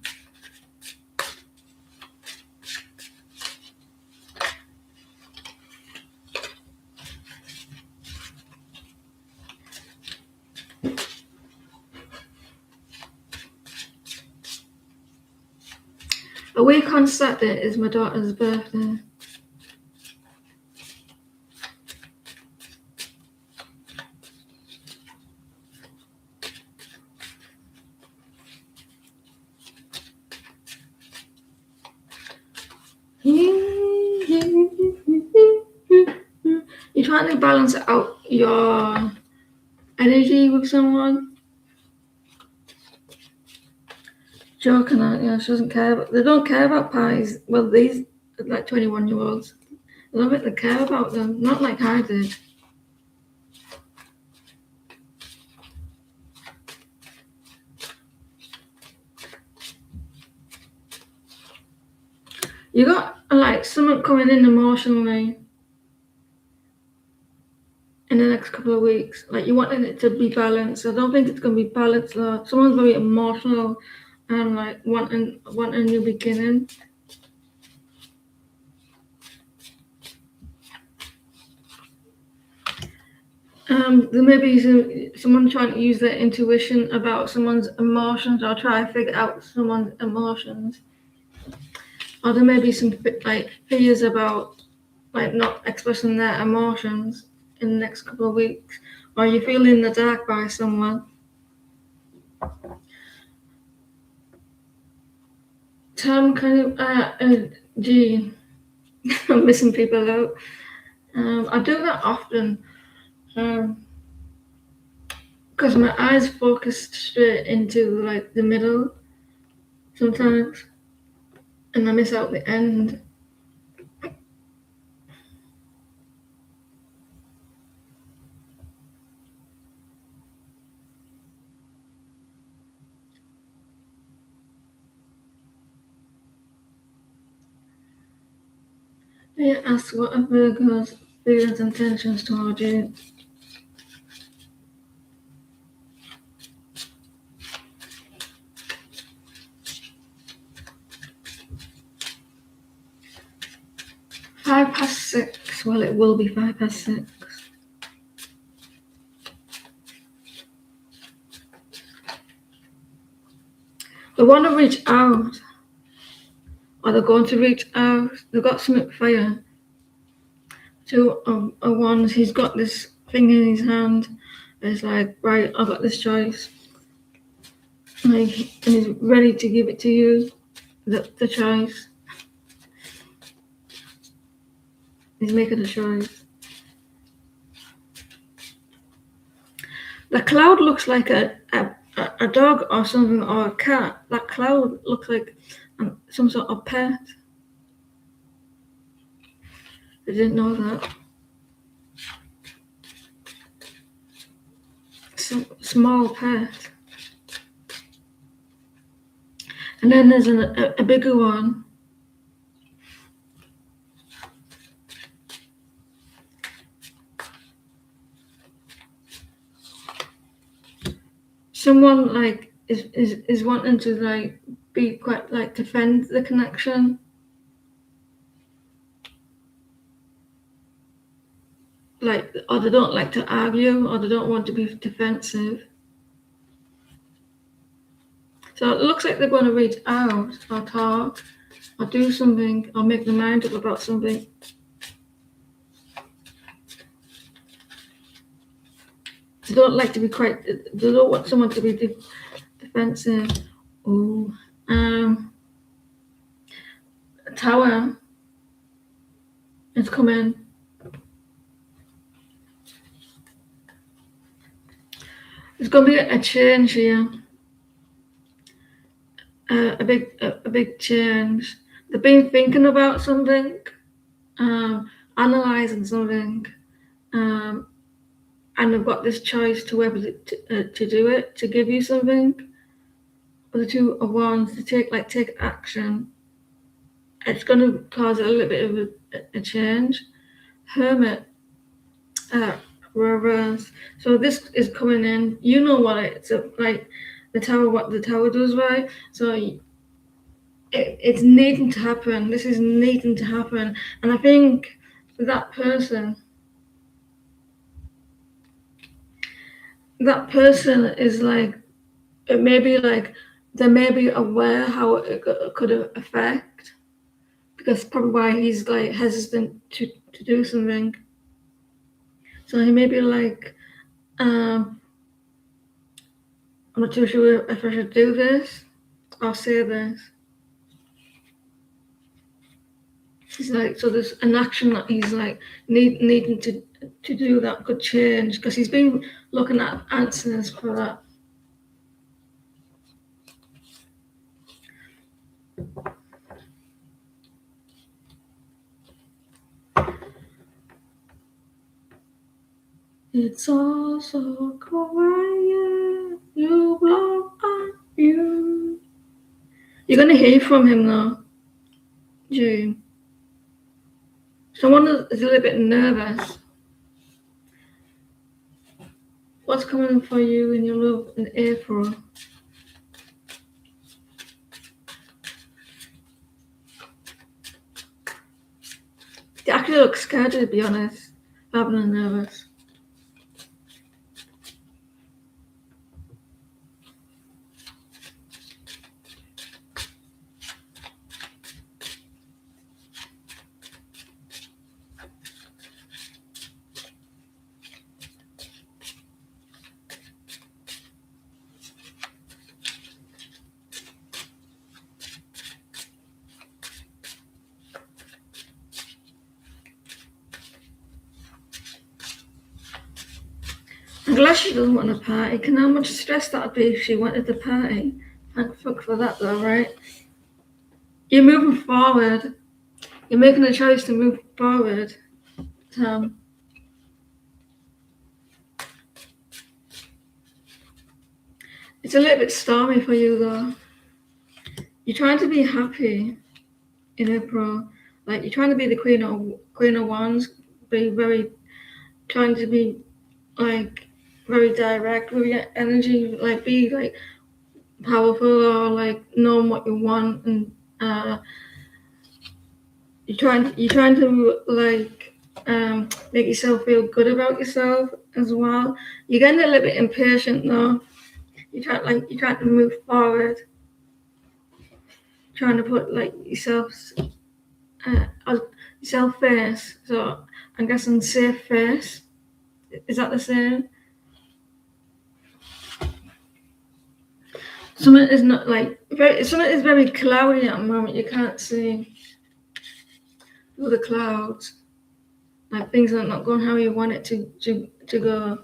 A week on Saturday is my daughter's birthday. You're trying to balance out your energy with someone. Joking, aren't you? She doesn't care. They don't care about pies. Well, these like 21-year-olds. I don't think they care about them. Not like I did. You got like something coming in emotionally in the next couple of weeks. Like you wanting it to be balanced. I don't think it's gonna be balanced though. Someone's very emotional and like wanting a new beginning. There may be someone trying to use their intuition about someone's emotions or try to figure out someone's emotions. Or there may be some like fears about like not expressing their emotions in the next couple of weeks. or you feel in the dark by someone. Tom, Gene, I'm missing people out. I do that often because my eyes focus straight into like the middle sometimes, and I miss out the end. They ask what are Virgo's feelings and intentions toward you. Five past six. Well, it will be 6:05. They want to reach out, or they're going to reach out. They've got something for you. Two of wands. He's got this thing in his hand. It's like, right, I've got this choice. Like, and he's ready to give it to you. The choice. He's making a choice. The cloud looks like a dog or something, or a cat. That cloud looks like some sort of pet. I didn't know that. Some small pet. And then there's a bigger one. Someone like is wanting to like be quite like defend the connection. Like, or they don't like to argue, or they don't want to be defensive. So it looks like they're going to reach out or talk or do something or make their mind up about something. They don't like to be quite, they don't want someone to be defensive. Oh, a tower is coming. There's going to be a change here. A big change. They've been thinking about something, analysing something, and they've got this choice to whether to do it, to give you something, or the two of wands to take action. It's going to cause a little bit of a change. Hermit, reverse. So this is coming in. You know what it's like. The tower, what the tower does, right? So it's needing to happen. This is needing to happen, and I think that person is like, it may be like they may be aware how it could affect, because probably why he's like hesitant to do something. So he may be like, I'm not too sure if I should do this or say this. He's like, so there's an action that he's like needing to do that could change, because he's been looking at answers for that. It's all so quiet, you blow on you. You're gonna hear from him now, June. Someone is a little bit nervous. What's coming for you in your love in April? They actually look scared, to be honest, rather than nervous. I'm glad she doesn't want a party. Can how much stress that'd be if she wanted the party? Thank fuck for that though, right? You're moving forward. You're making a choice to move forward. It's a little bit stormy for you though. You're trying to be happy in April. Like you're trying to be the queen of wands, be very trying to be like very direct with your energy, like be like powerful or like knowing what you want, and you're trying to like make yourself feel good about yourself as well. You're getting a little bit impatient though. You're trying to move forward, trying to put like yourself first. So I'm guessing safe first. Is that the same? Something is not like something is very cloudy at the moment. You can't see through the clouds. Like things are not going how you want it to go.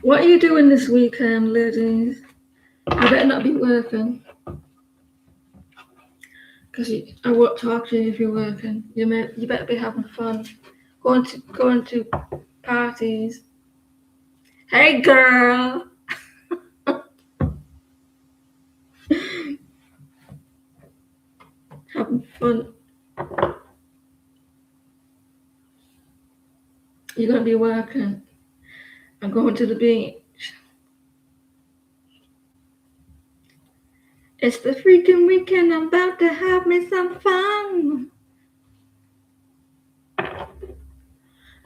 What are you doing this weekend, ladies? You better not be working, because I won't talk to you if you're working. You better be having fun, going to parties. Hey, girl. Having fun. You're gonna be working. I'm going to the beach. It's the freaking weekend. I'm about to have me some fun.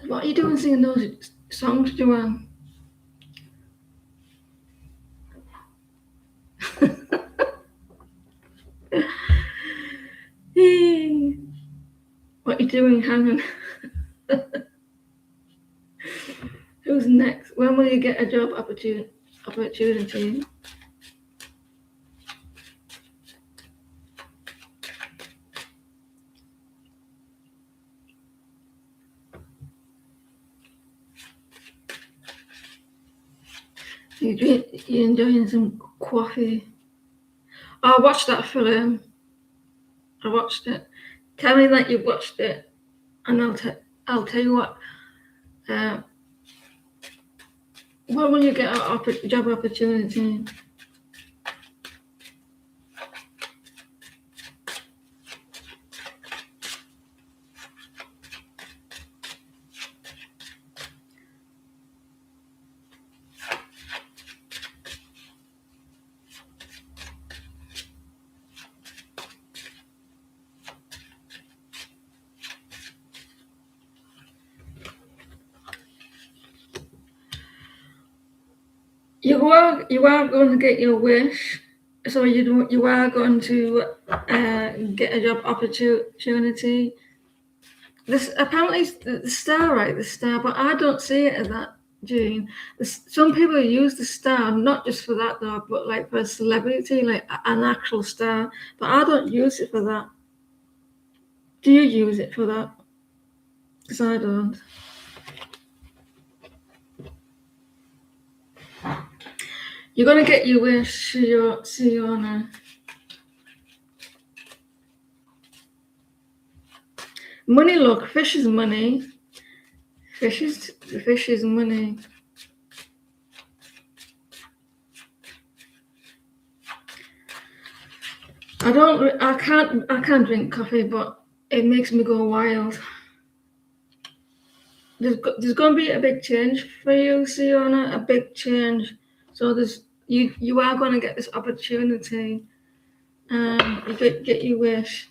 What are you doing singing those songs, Joanne? Hey, what are you doing hanging? Who's next? When will you get a job opportunity? You enjoying some coffee? I watched that film. I watched it. Tell me that you've watched it, and I'll tell you what. When will you get a job opportunity? You are going to get your wish. So you are going to get a job opportunity. This apparently is the star, right? The star, but I don't see it as that, June. Some people use the star not just for that though, but like for a celebrity, like an actual star. But I don't use it for that. Do you use it for that? Because I don't. You're gonna get your wish, Siona. Money, look, fish is money. Fish is money. I can't drink coffee, but it makes me go wild. There's going to be a big change for you, Siona, a big change. So you are going to get this opportunity, and you get your wish.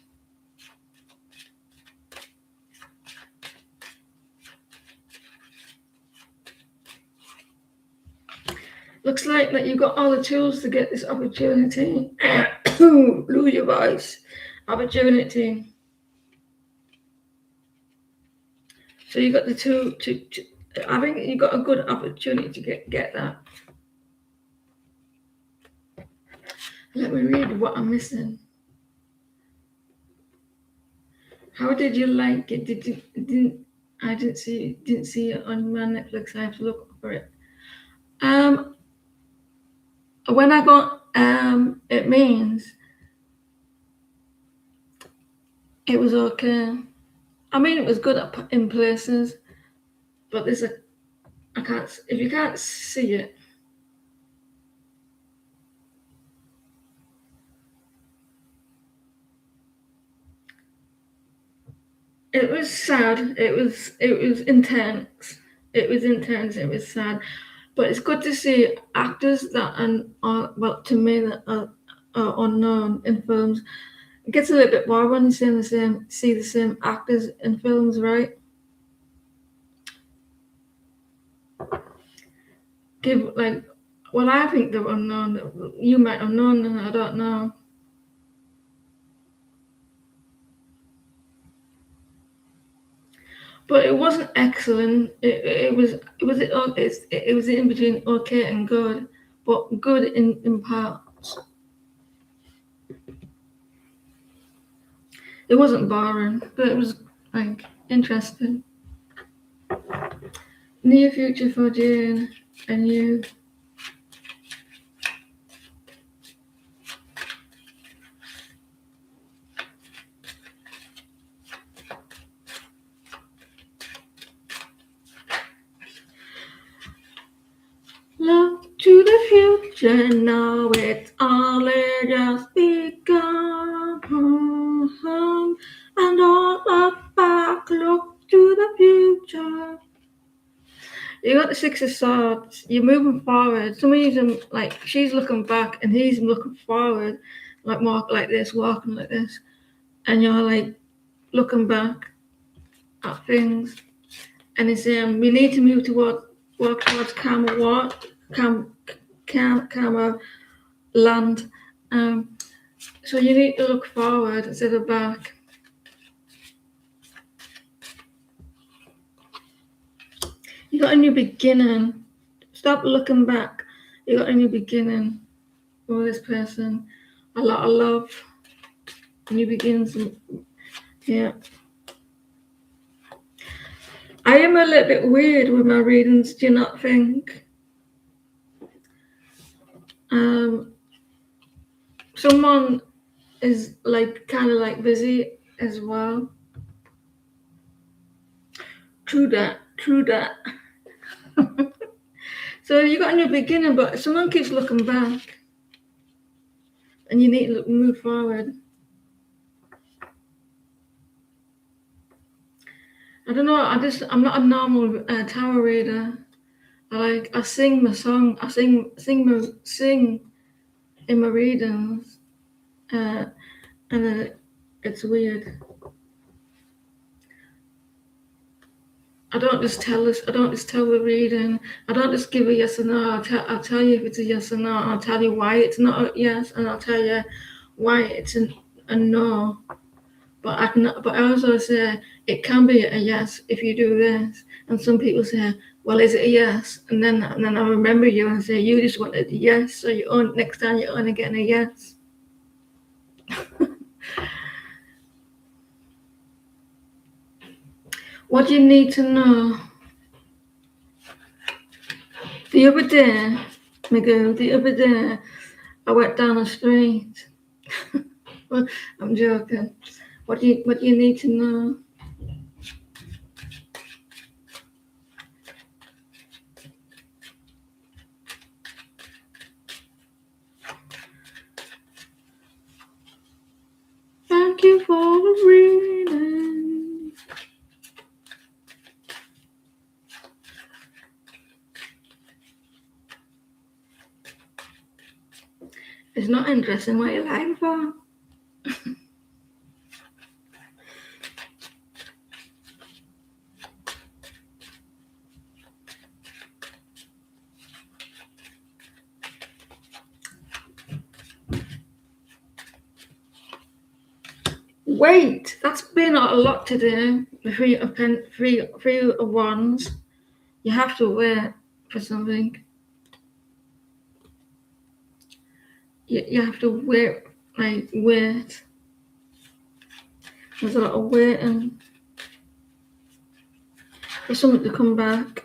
Looks like that you've got all the tools to get this opportunity. Lose your voice. Opportunity. So you got the two. I think you got a good opportunity to get that. Let me read what I'm missing. How did you like it? I didn't see it on my Netflix. I have to look for it. Um, when I got it means it was okay. I mean, it was good in places, but there's a I can't. If you can't see it, it was sad. It was intense. It was intense. It was sad, but it's good to see actors that are well to me that are unknown in films. It gets a little bit boring when you see the same actors in films, right? Give like, well, I think they're unknown. You might have known them. I don't know. But it wasn't excellent. It was in between okay and good, but good in parts. It wasn't boring, but it was like interesting. Near future for Jane and you. Look to the future now, it's only just begun. And all look back, look to the future. You got the Six of Swords, you're moving forward. Some of them, like, she's looking back and he's looking forward, like, walk like this, walking like this. And you're, like, looking back at things. And it's, we need to move walk towards calmer land. So you need to look forward instead of back. You got a new beginning. Stop looking back. You got a new beginning with this person. A lot of love. New beginnings. Yeah. I am a little bit weird with my readings, do you not think? Someone is like kind of like busy as well. True that. So you got a new beginning, but someone keeps looking back, and you need to move forward. I don't know. I'm not a normal tarot reader. I sing my song. I sing in my readings, and it's weird. I don't just tell this. I don't just tell the reading. I don't just give a yes or no. I'll tell you if it's a yes or no. I'll tell you why it's not a yes, and I'll tell you why it's a no. But I also say it can be a yes if you do this. And some people say, "Well, is it a yes?" And then I remember you and say, "You just wanted a yes, so next time you're only getting a yes." What do you need to know? The other day, Miguel, I went down the street. Well, I'm joking. What do you need to know? Thank you for the reading. It's not interesting what you're lying for. Wait, that's been a lot today. Three of wands. You have to wait for something. You have to wait. There's a lot of waiting for something to come back.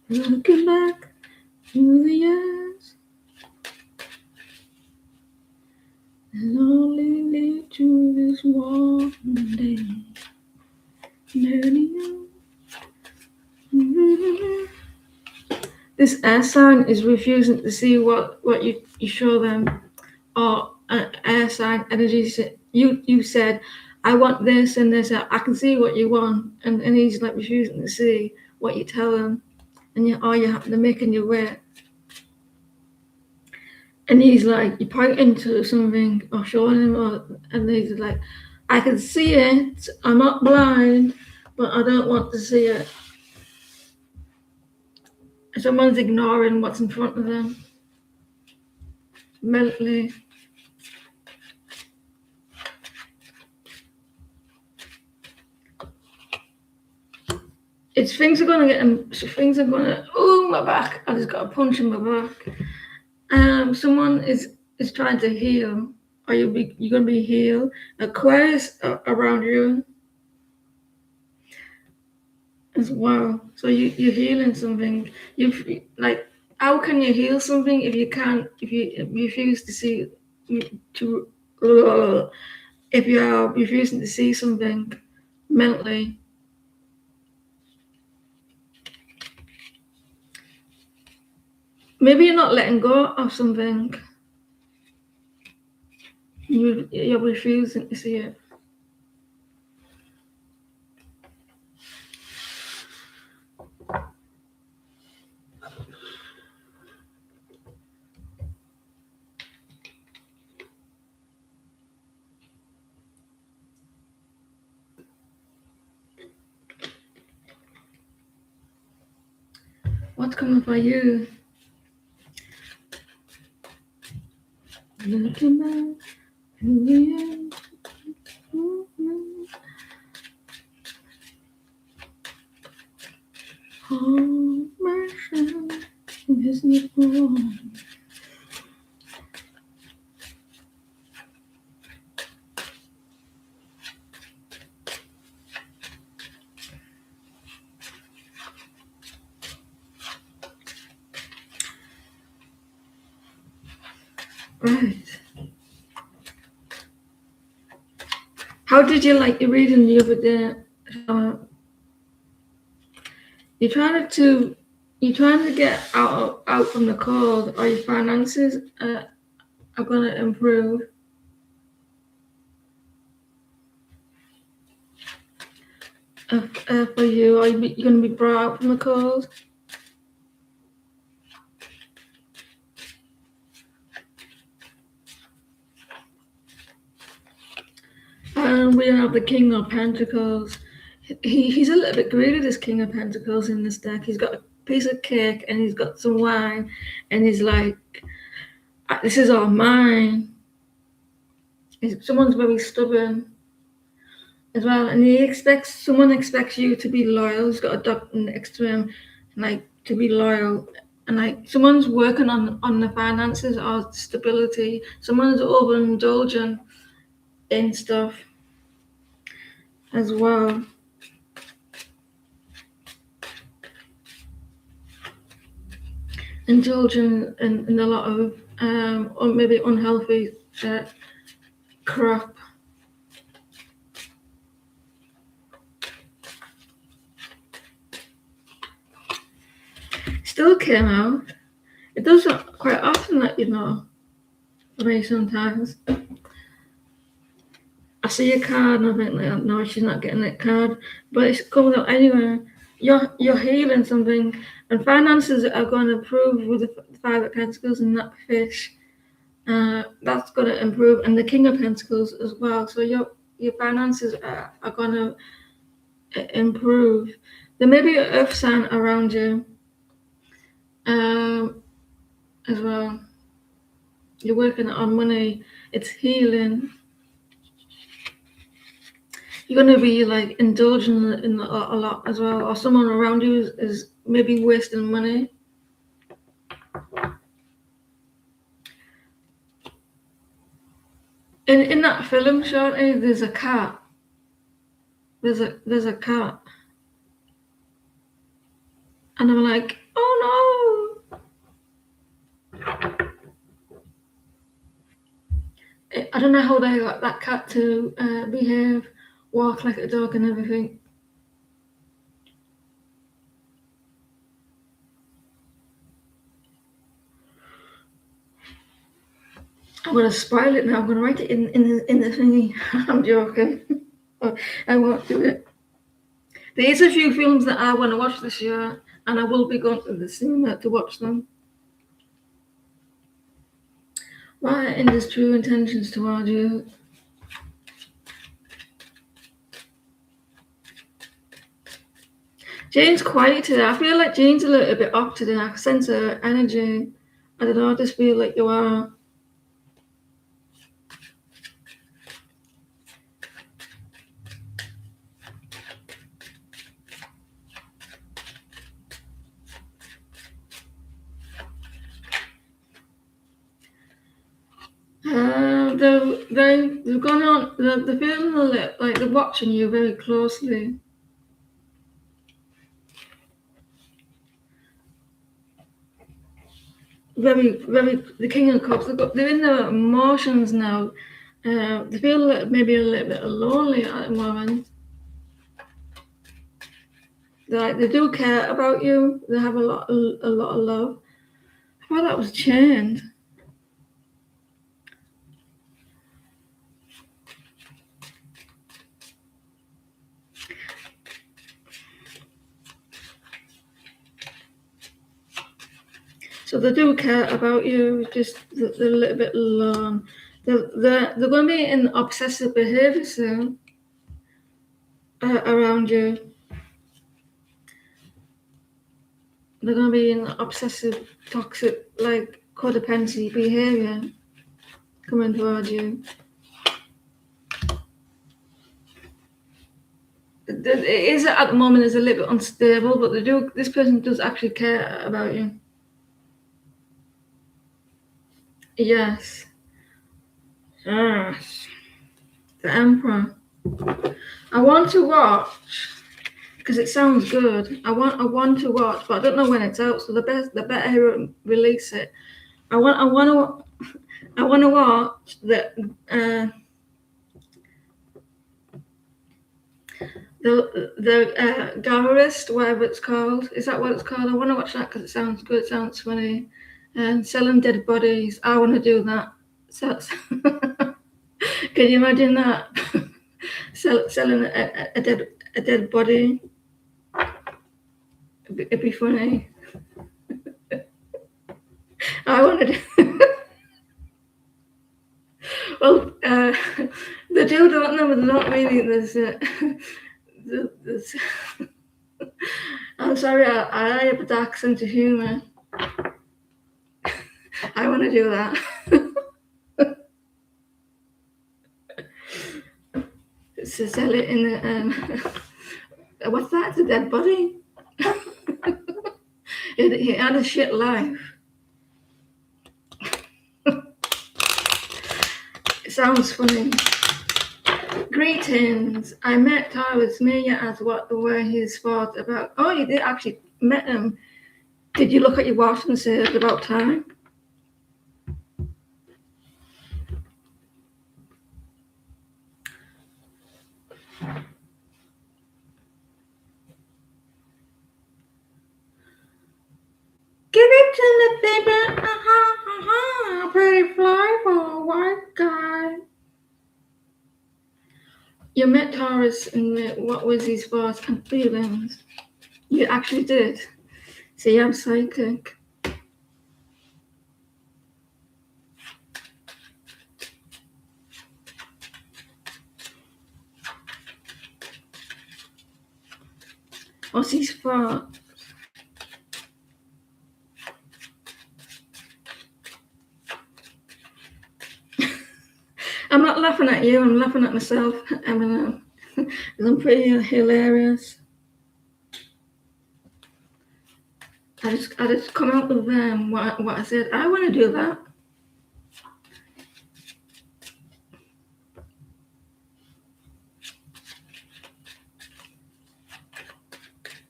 Looking back through the years, and only lead to this one day. This air sign is refusing to see what you show them, or air sign energy. You said, I want this and this. I can see what you want, and he's like refusing to see what you tell him, and they're making you wait. And he's like, you pointing to something or showing him, and he's like, I can see it. I'm not blind, but I don't want to see it. Someone's ignoring what's in front of them mentally. Things are gonna. Oh, my back! I just got a punch in my back. Someone is trying to heal, or you're gonna be healed. Aquarius around you as well. So you're healing something. How can you heal something if you can't? If you refuse to see if you are refusing to see something mentally. Maybe you're not letting go of something. You're refusing to see it. What's coming for you? Looking back in the end. Oh, my son, isn't it wrong? Right. How did you like your reading the other day? You're trying to get out from the cold, or your finances are going to improve. For you, or you're going to be brought out from the cold. And we have the King of Pentacles. He's a little bit greedy, this King of Pentacles in this deck. He's got a piece of cake and he's got some wine, and he's like, this is all mine. Someone's very stubborn as well, and someone expects you to be loyal. He's got a dog next to him, like, to be loyal. And like, someone's working on the finances or stability. Someone's overindulgent in stuff as well. Indulgent in a lot of or maybe unhealthy crap. Still came out. It does quite often, that for me sometimes. I see a card and I think, like, no, she's not getting that card, but it's coming up anyway. You're healing something, and finances are going to improve with the Five of Pentacles and that fish. That's going to improve, and the King of Pentacles as well. So your finances are going to improve. There may be an earth sign around you as well. You're working on money. It's healing. You're going to be like indulging in a lot as well, or someone around you is maybe wasting money. In that film, Shorty, there's a cat. There's a cat, and I'm like, oh no! I don't know how they got that cat to behave, walk like a dog, and everything. I'm gonna spoil it now. I'm gonna write it in the thingy. I'm joking. I won't do it. There's a few films that I want to watch this year, and I will be going to the cinema to watch them. What are Inda's true intentions toward you? Jane's quiet today. I feel like Jane's a little bit off today. I can sense her energy. I don't know. I just feel like you are. They've gone on. The film like they're watching you very closely. Very. The King of Cups. They're in their emotions now. They feel maybe a little bit lonely at the moment. They do care about you. They have a lot of love. I thought that was chained. So they do care about you. Just they're a little bit alone. They're going to be in obsessive behavior soon around you. They're going to be in obsessive, toxic, like codependency behavior coming towards you. It is at the moment is a little bit unstable, but this person does actually care about you. Yes. Yes. The Emperor. I want to watch because it sounds good. I want to watch, but I don't know when it's out. So the better release it. I want to watch the Garist, whatever it's called. Is that what it's called? I want to watch that because it sounds good. It sounds funny. And selling dead bodies. I want to do that. So, can you imagine that? Selling a dead body. It'd be funny. I wanted. Well, they do, don't they? But they're not really. There's I'm sorry, I have a dark sense of humour. I want to do that. So sell it in the what's that? It's a dead body. He had a shit life. It sounds funny. Greetings. I met Tyrus Mia as what were his thoughts about. Oh, you did actually met him. Did you look at your watch and say it's about time? Give it to me, baby. Pretty fly for a white guy. You met Taurus and what was his thoughts and feelings? You actually did. See, I'm psychic. What's his thoughts? I'm not laughing at you, I'm laughing at myself. I'm pretty hilarious. I just come out with what I said. I want to do that.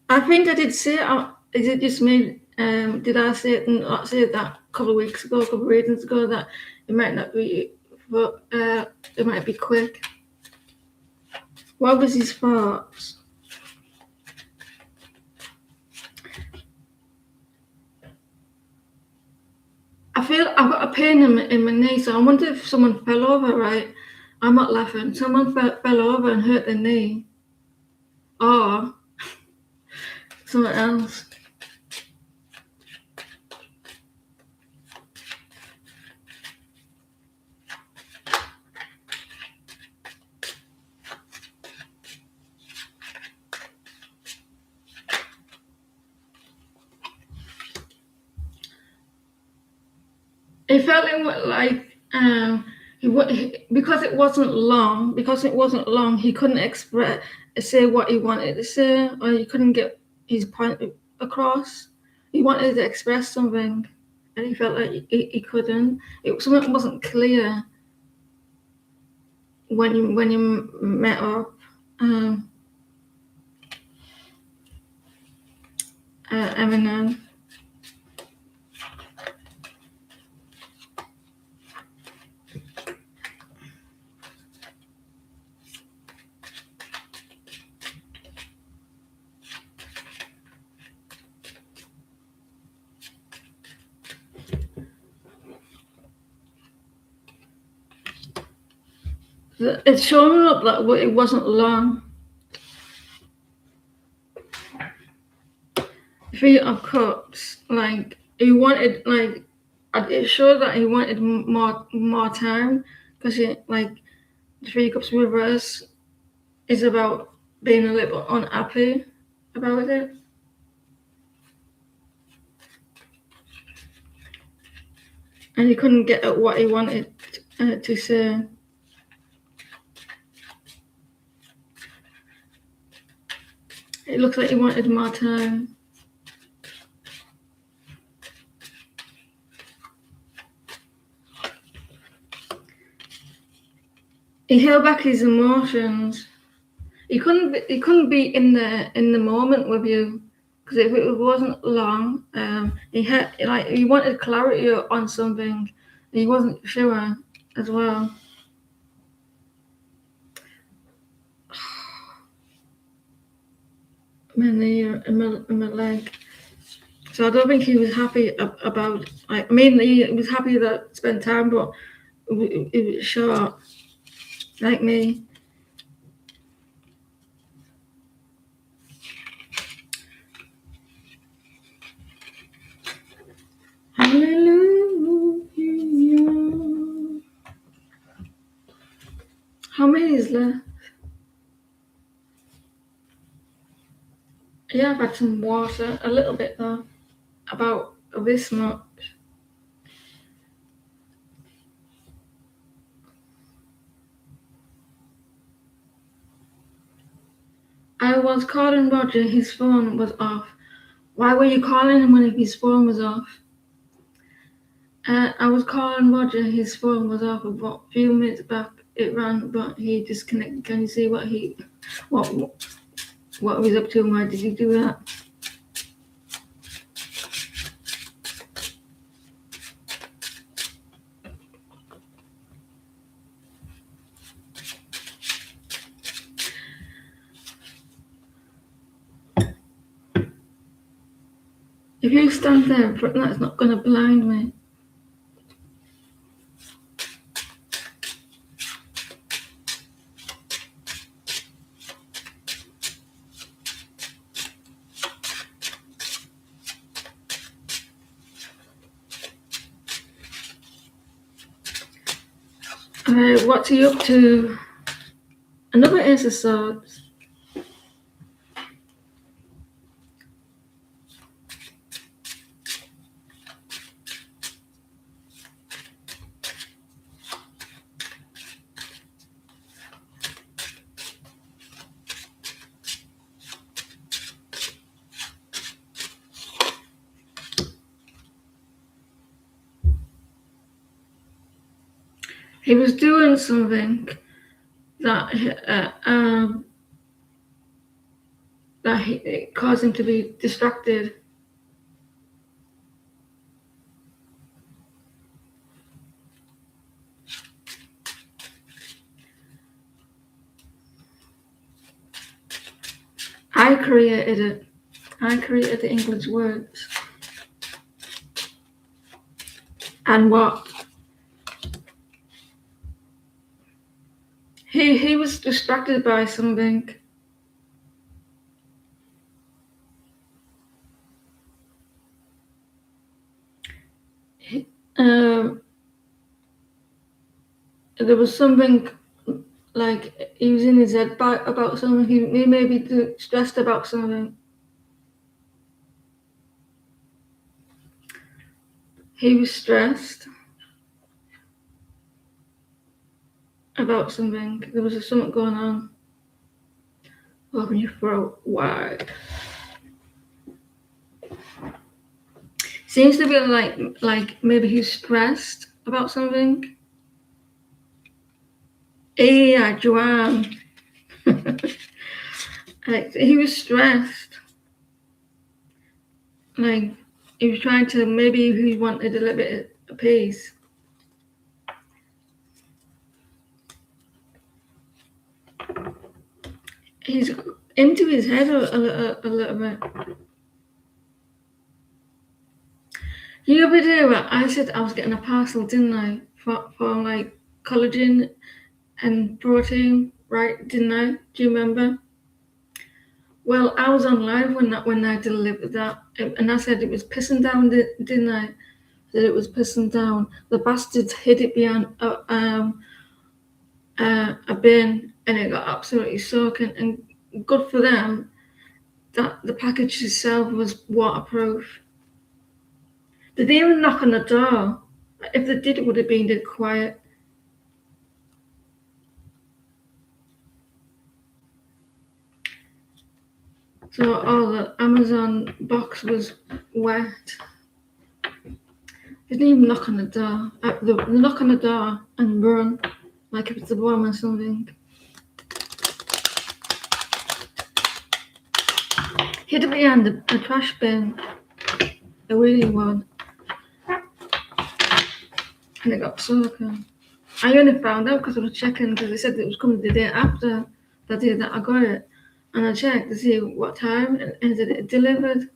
I think I did say it. Is it just me? Did I say it? Say it that a couple of weeks ago, a couple of readings ago, that it might not be, but it might be quick. What was his thoughts? I feel I've got a pain in my knee, so I wonder if someone fell over. Right, I'm not laughing. Someone fell over and hurt their knee, or something else. It felt like because it wasn't long. Because it wasn't long, he couldn't say what he wanted to say, or he couldn't get his point across. He wanted to express something, and he felt like he couldn't. Something wasn't clear when you met up. Eminem. It's showing up that it wasn't long. Three of Cups, like he wanted, like it showed that he wanted more time, because like the Three Cups reverse is about being a little unhappy about it, and he couldn't get at what he wanted to say. It looks like he wanted more time. He held back his emotions. He couldn't be in the moment with you, because if it wasn't long, he wanted clarity on something. He wasn't sure as well. My knee and my leg. So I don't think he was happy about. I mean, he was happy that spent time, but it was short, like me. Hallelujah. How many is left? Yeah, I've had some water, a little bit though, about this much. I was calling Roger, his phone was off. Why were you calling him when his phone was off? I was calling Roger, his phone was off about a few minutes back. It rang, but he disconnected. Can you see what he was up to and why did he do that? If you stand there, that's not going to blind me. Alright, what's he up to? Another Ace of Swords. He was doing something that like it caused him to be distracted. I created it. I created the English words. And what? He was distracted by something. There was something like he was in his head about something. He may be stressed about something. He was stressed about something. There was something going on. Open your throat wide. Seems to be like maybe he's stressed about something. Yeah, Joanne. Like he was stressed. Like he was trying to, maybe he wanted a little bit of peace. He's into his head a little bit. You ever do? I said I was getting a parcel, didn't I? For like collagen and protein, right? Didn't I? Do you remember? Well, I was on live when I delivered that, and I said it was pissing down, didn't I? That it was pissing down. The bastards hid it behind a bin, and it got absolutely soaking. And good for them that the package itself was waterproof. Did they even knock on the door? If they did, it would have been dead quiet. So all the Amazon box was wet. They didn't even knock on the door. They knock on the door and run, like if it's a bomb or something. Hid it behind a trash bin, a wheelie one, and it got soaking. I only found out because I was checking, because they said it was coming the day after the day that I got it. And I checked to see what time and it delivered.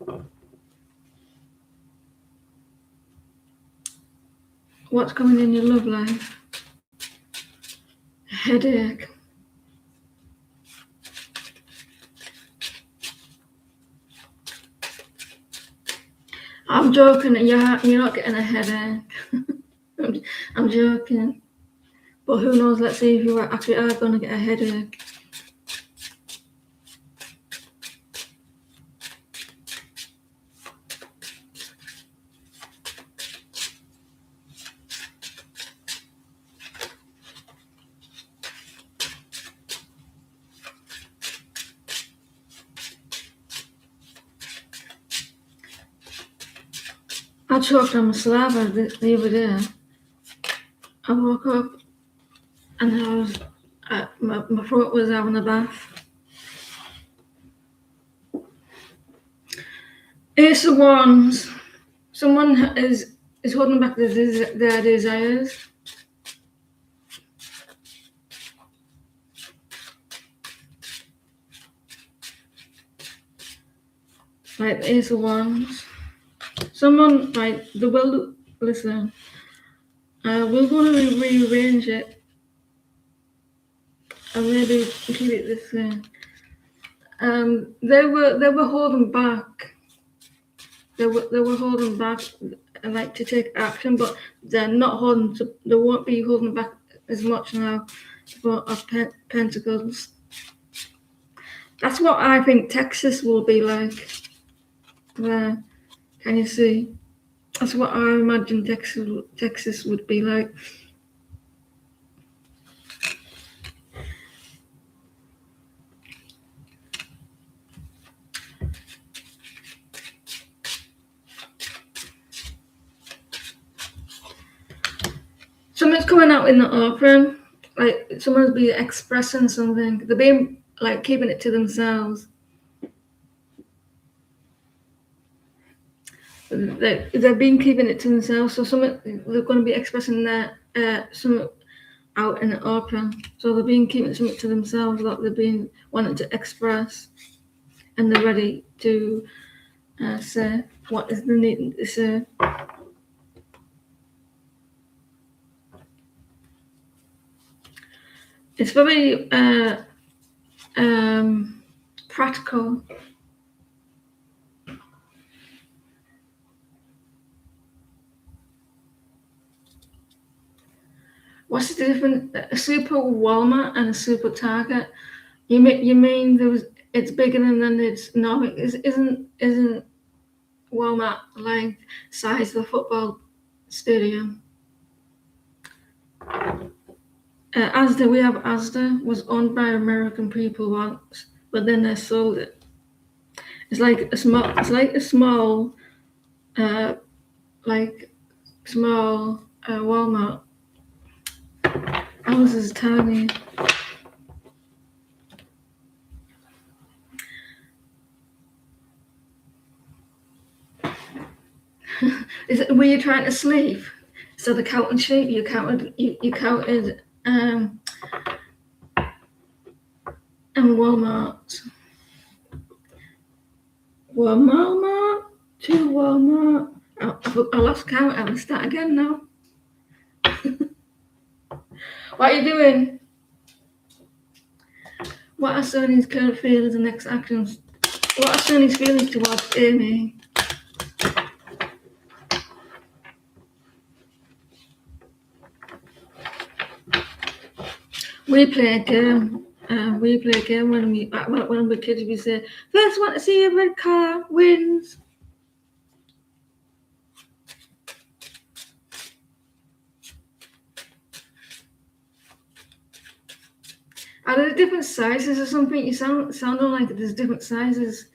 What's coming in your love life? A headache. I'm joking, you're not getting a headache. I'm joking. But who knows, let's see if you actually are going to get a headache. I choked on my saliva the other day. I woke up and I was, my throat was having a bath. Ace of Wands. Someone is holding back their desires. Like the Ace of Wands. Someone, like, the will, listen, we're going to rearrange it and maybe keep it this way. They were holding back. They were holding back, like, to take action, but they're not holding. They won't be holding back as much now for Pentacles. That's what I think Texas will be like. There, can you see? That's what I imagine Texas would be like. Someone's coming out in the open, like someone's be expressing something. They're being, like, keeping it to themselves. they've been keeping it to themselves. So some they're going to be expressing their some out in the open. So they've been keeping something to themselves that they've been wanting to express, and they're ready to say what is the need to say. It's very practical. What's the difference? A super Walmart and a super Target. You mean it's bigger than it's no? Isn't Walmart like size of the football stadium? Asda, we have Asda, was owned by American people once, but then they sold it. It's like a small Walmart. Ours is tiny. Were you trying to sleep? So the counting sheep you counted and Walmart. Walmart to Walmart. I lost count. I'm gonna start again now. What are you doing? What are Sony's current feelings and next actions? What are Sony's feelings towards Amy? We play a game. When we're kids. We say, "First one to see a red car wins." Are there different sizes or something? You sounding like there's different sizes.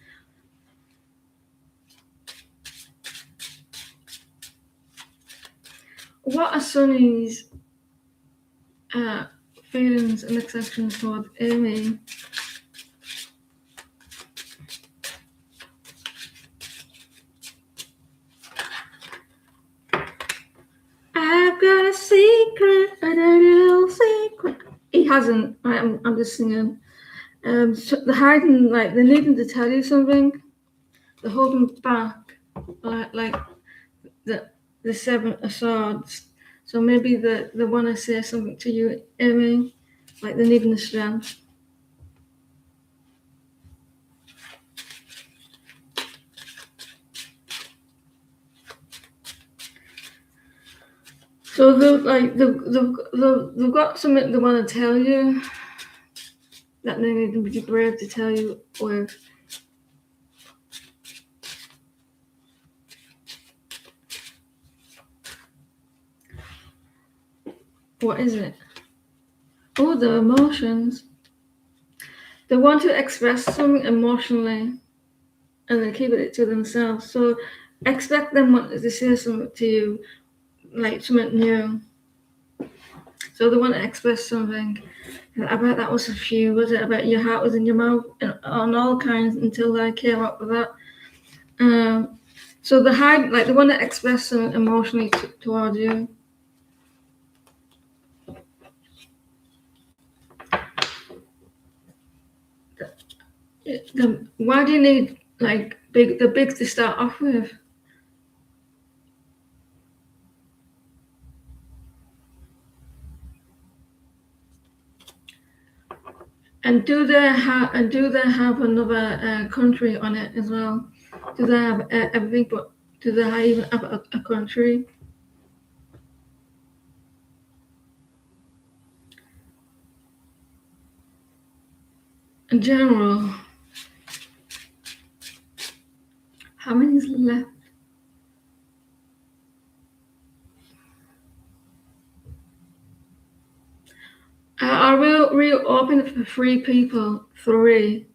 What are Sonny's feelings and acceptance towards Amy? I've got a secret, a dirty little secret. He hasn't. I'm just singing. So they're hiding, like they're needing to tell you something. They're holding back, like the Seven of Swords. So maybe they want to say something to you, Amy, like they're needing the strength. So they've got something they want to tell you that they need to be brave to tell you with. What is it? Oh, the emotions. They want to express something emotionally, and they keep it to themselves. So expect them to say something to you, like something new. So they want to express something. I bet that was a few, was it? I bet your heart was in your mouth and on all kinds until they came up with that. So they want to express something emotionally towards you. Why do you need the big to start off with? And do they have another country on it as well? Do they have everything? But do they even have a country? In general, how many is left? I will open it for 3 people. 3.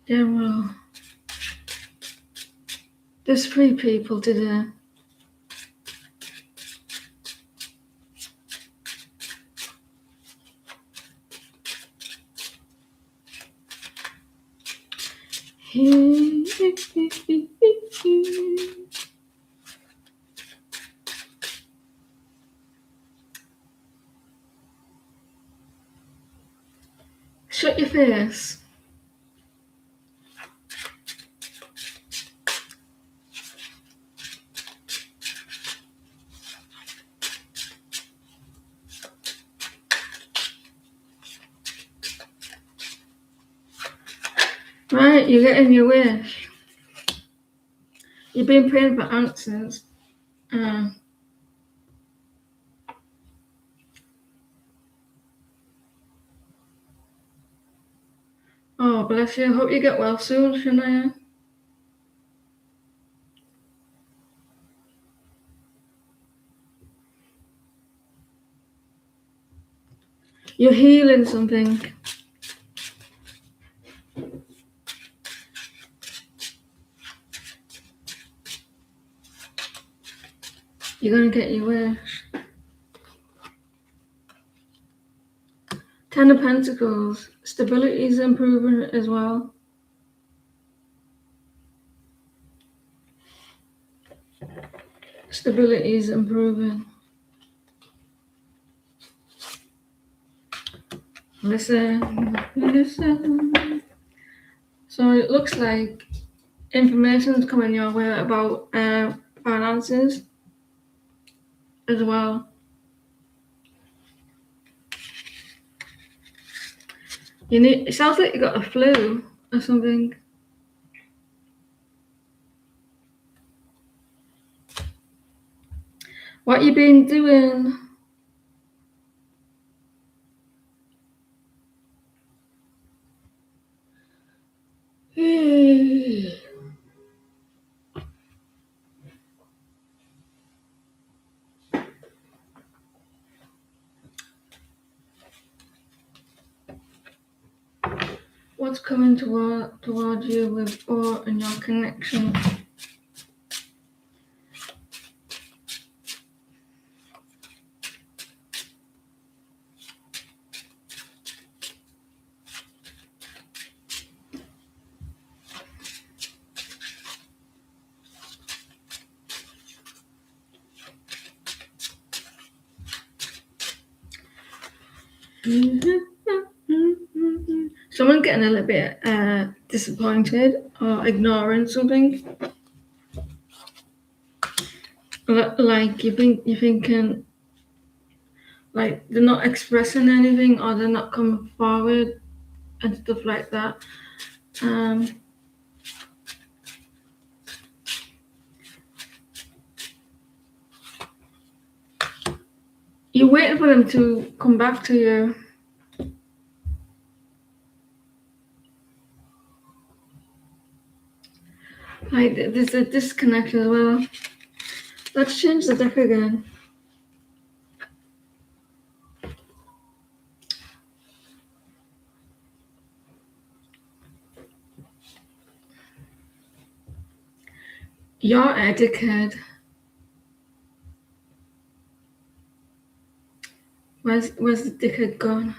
General. There's 3 people today. Shut your face. Right, you're getting your wish. You've been praying for answers. Oh, bless you. I hope you get well soon, Shania. You're healing something. You're going to get your wish. Ten of Pentacles. Stability is improving as well. Stability is improving. Listen. So it looks like information is coming your way about finances as well. It sounds like you got a flu or something. What you been doing? What's coming toward you with awe and your connection? Someone getting a little bit disappointed or ignoring something. Like you're thinking like they're not expressing anything or they're not coming forward and stuff like that. You're waiting for them to come back to you. Like there's a disconnect as well. Let's change the deck again. You're a dickhead. Where's the dickhead gone?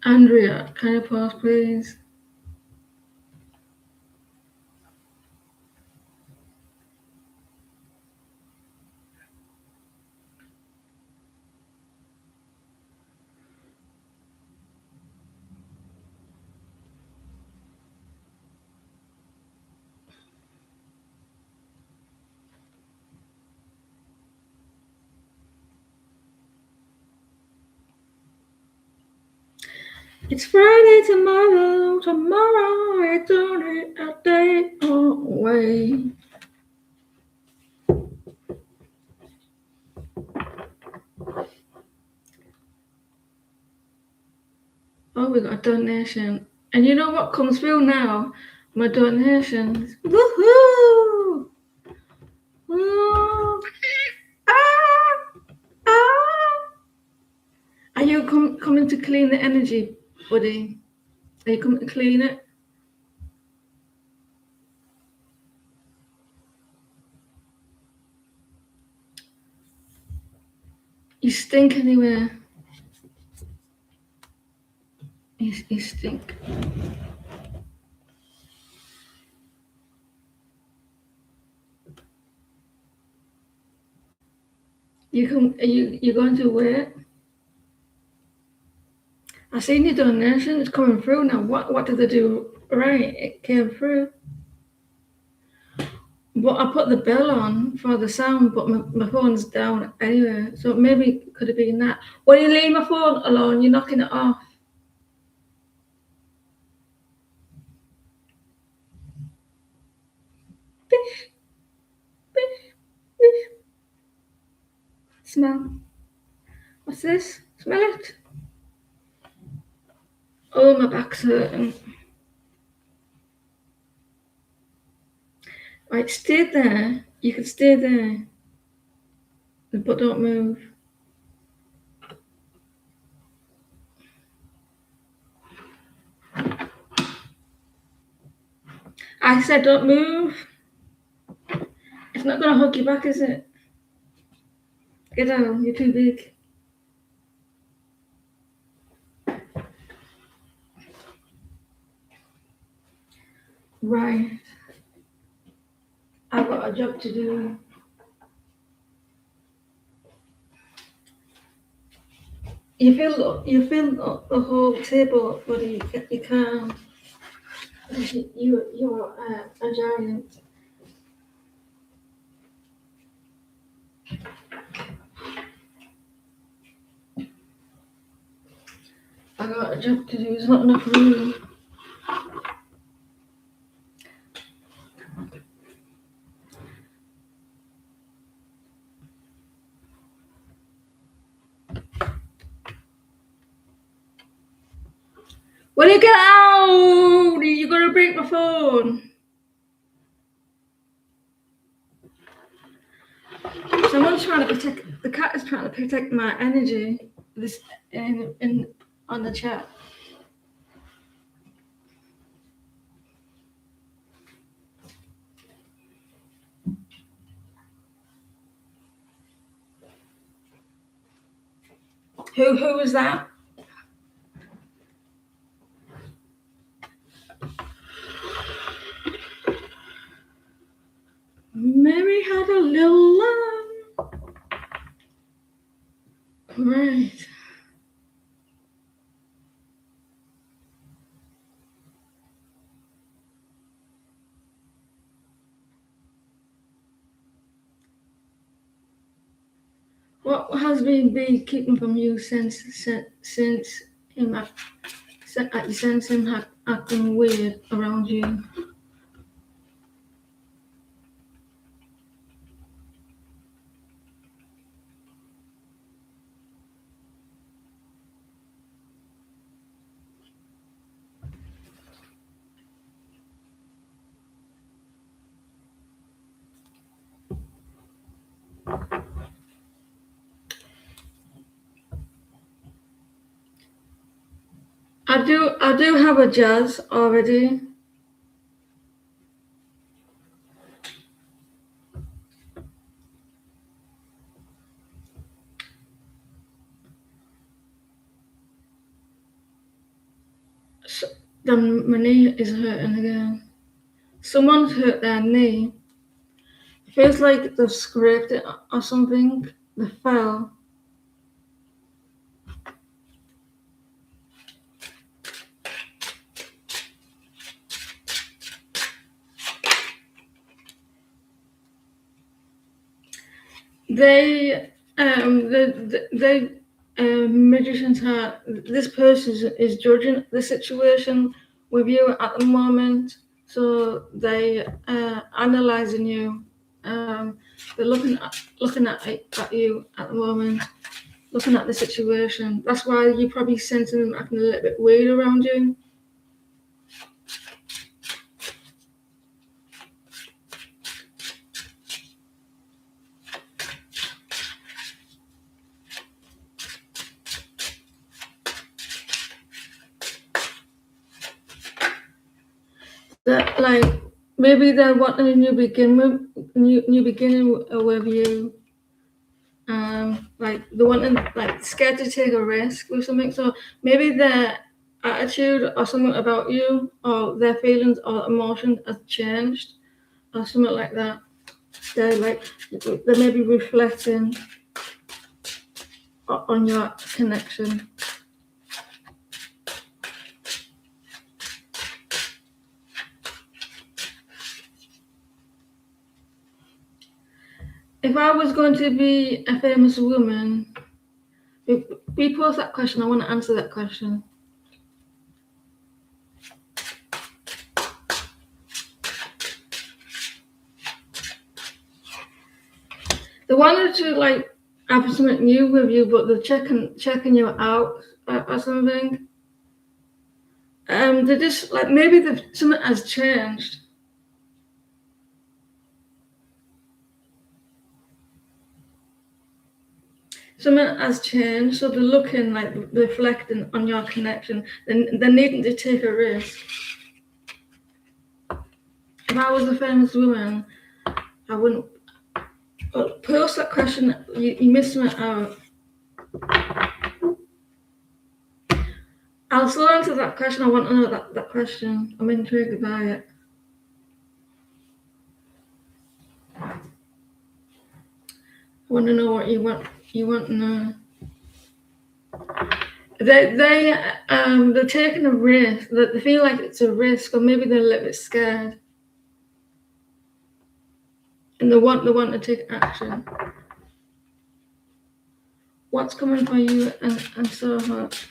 Andrea, can you pause, please? It's Friday tomorrow it's only a day away. Oh, we got a donation. And you know what comes through now? My donations. Woohoo! Woo! Ah! Are you coming to clean the energy, buddy? Are you coming to clean it? You stink anyway. You stink. You're going to wait. I seen your donation. It's coming through now. What did they do? Right, it came through. But I put the bell on for the sound, but my phone's down anyway. So maybe it could have been that. When you leave my phone alone, you're knocking it off. Bish, bish, bish. Smell. What's this? Smell it. Oh, my back's hurting. Right, stay there. You can stay there, but don't move. I said don't move. It's not gonna hug you back, is it? Get out, you're too big. Right. I've got a job to do. You feel the whole table, but you can't. You're a giant. I got a job to do. There's not enough room. When you get out, you're gonna break my phone. Someone's trying to protect. The cat is trying to protect my energy. This in on the chat. Who was that? Mary had a little lamb. Right. What has been keeping from you since him since him acting weird around you? I do have a jazz already. So, then my knee is hurting again. Someone's hurt their knee. It feels like they've scraped it or something. They fell. They magicians are. This person is judging the situation with you at the moment, so they analyzing you. They're looking at you at the moment, looking at the situation. That's why you're probably sensing them acting a little bit weird around you. That like maybe they're wanting a new beginning with you. like the one like scared to take a risk with something. So maybe their attitude or something about you or their feelings or emotions has changed or something like that. They're like they may be reflecting on your connection. If I was going to be a famous woman, if we pose that question, I want to answer that question. They wanted to like have something new with you, but they're checking you out or something. They just like maybe something has changed. Something has changed, so they're looking like reflecting on your connection. They're needing to take a risk. If I was a famous woman, I wouldn't post that question. You missed me out. I'll still answer that question. I want to know that question. I'm intrigued by it. I want to know what you want. You want to know. They're taking a risk. They feel like it's a risk, or maybe they're a little bit scared, and they want to take action. What's coming for you and so hot?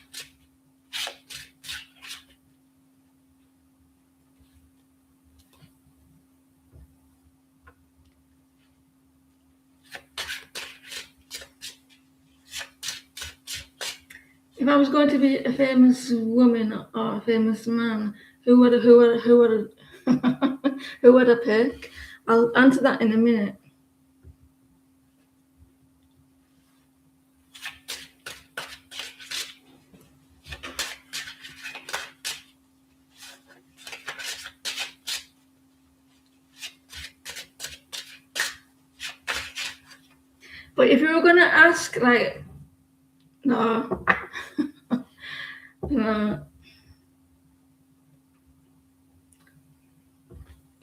If I was going to be a famous woman or a famous man, who would I pick? I'll answer that in a minute. But if you were gonna ask, like, no, no,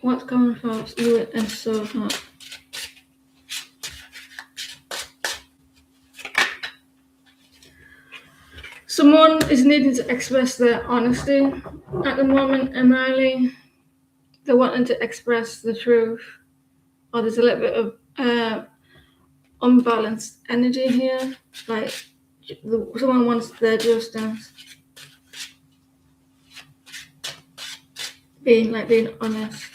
what's coming for you and so hot? Someone is needing to express their honesty at the moment, Emily. They're wanting to express the truth, or there's a little bit of unbalanced energy here. Like someone wants their justice, being honest.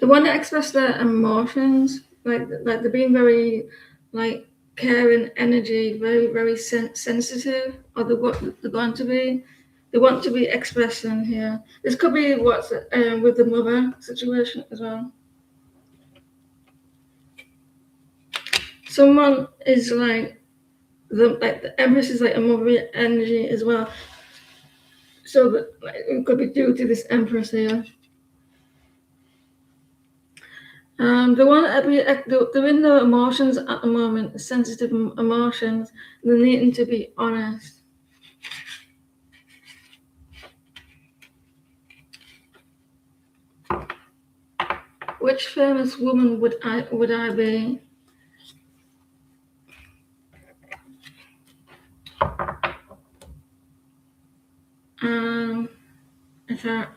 They want to express their emotions, like they're being very like caring energy, very sensitive, or they're going to be. They want to be expressing here. This could be what's with the mother situation as well. Someone is like the Empress is like a mother energy as well. So that like, it could be due to this Empress here. The one they're in their emotions at the moment, sensitive emotions. They're needing to be honest. Which famous woman would I be? Is that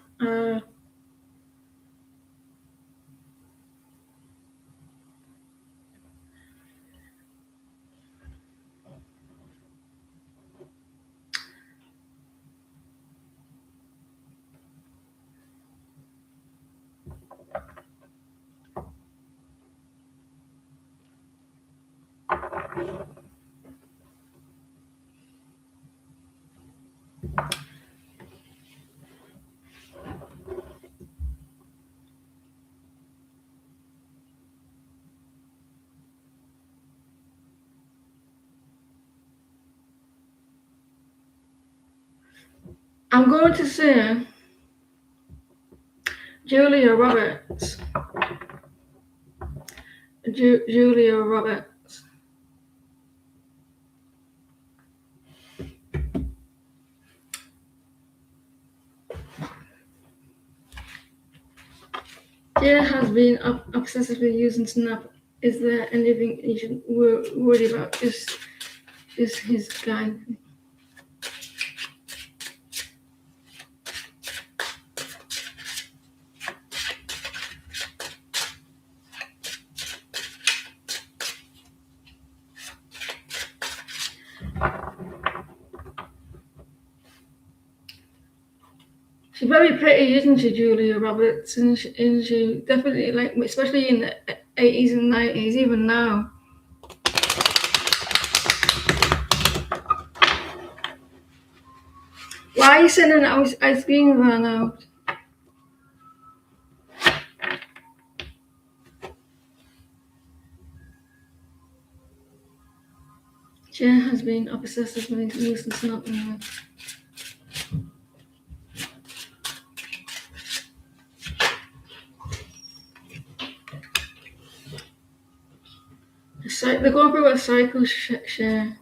I'm going to say Julia Roberts. Julia Roberts. Jay has been obsessively using Snap. Is there anything you should worry about? Just his guy. She's very pretty, isn't she, Julia Roberts? And she definitely, like, especially in the 80s and 90s, even now. Why are you sending ice cream van out? Jay has been obsessively using Snap now. They're going through a cycle share.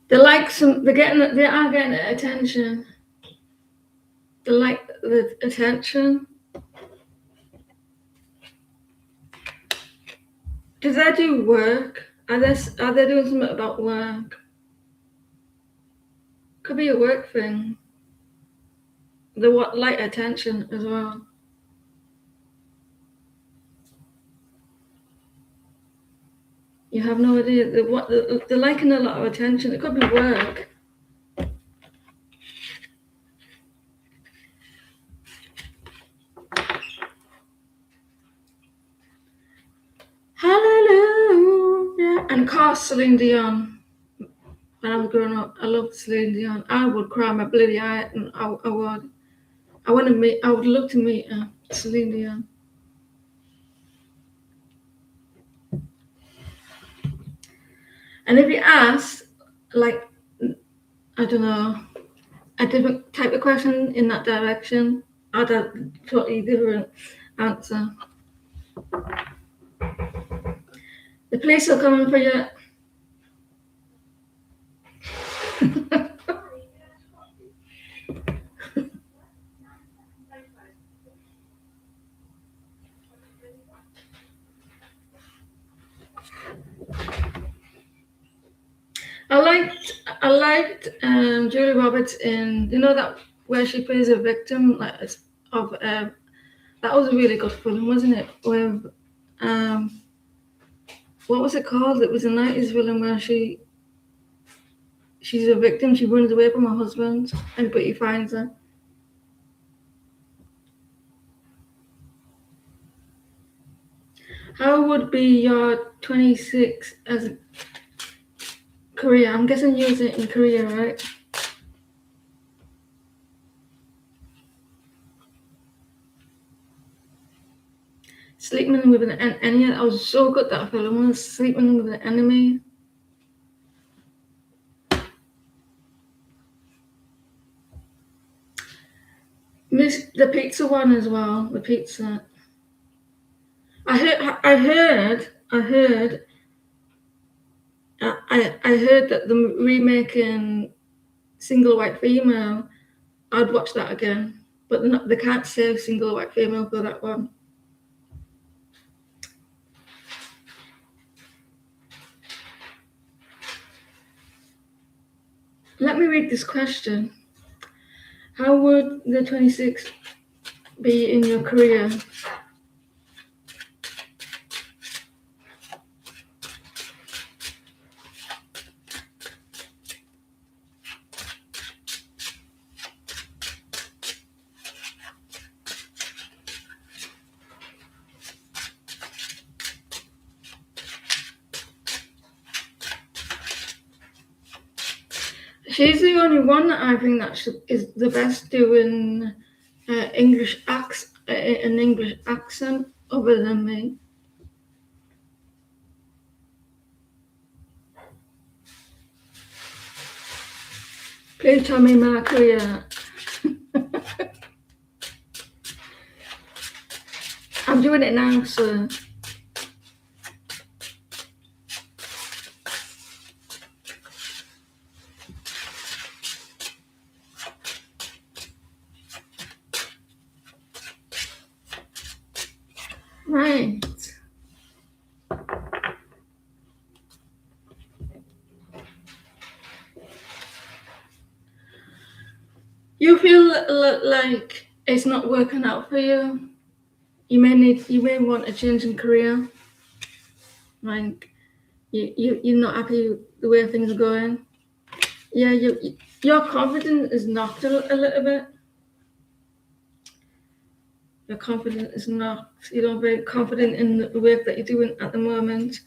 They are getting attention. They like the attention. Do they do work? Are they doing something about work? Could be a work thing. They like attention as well. You have no idea. They're liking a lot of attention. It could be work. Hallelujah. And cast Celine Dion. When I was growing up, I loved Celine Dion. I would cry my bloody eye, and I would. I would love to meet her, Celine Dion. And if you ask, like, I don't know, a different type of question in that direction, I'd have a totally different answer. The police are coming for you. I liked Julie Roberts in, you know, that where she plays a victim, like of that was a really good film, wasn't it? With what was it called? It was a 90s film where she's a victim. She runs away from her husband, but he finds her. How would be your 26 as Korea? I'm guessing you was in Korea, right? Sleeping with an enemy. That was so good, that film was. Sleeping with an enemy. Miss the pizza one as well. The pizza. I heard that the remaking Single White Female. I'd watch that again, but they can't save Single White Female for that one. Let me read this question. How would the 26 be in your career? She's the only one that I think that is the best doing an English accent other than me. Please tell me my career. I'm doing it now, so. Right. You feel like it's not working out for you. You may want a change in career. Like you're not happy the way things are going. Yeah, your confidence is knocked a little bit. Your confidence is knocked. You're not very confident in the work that you're doing at the moment.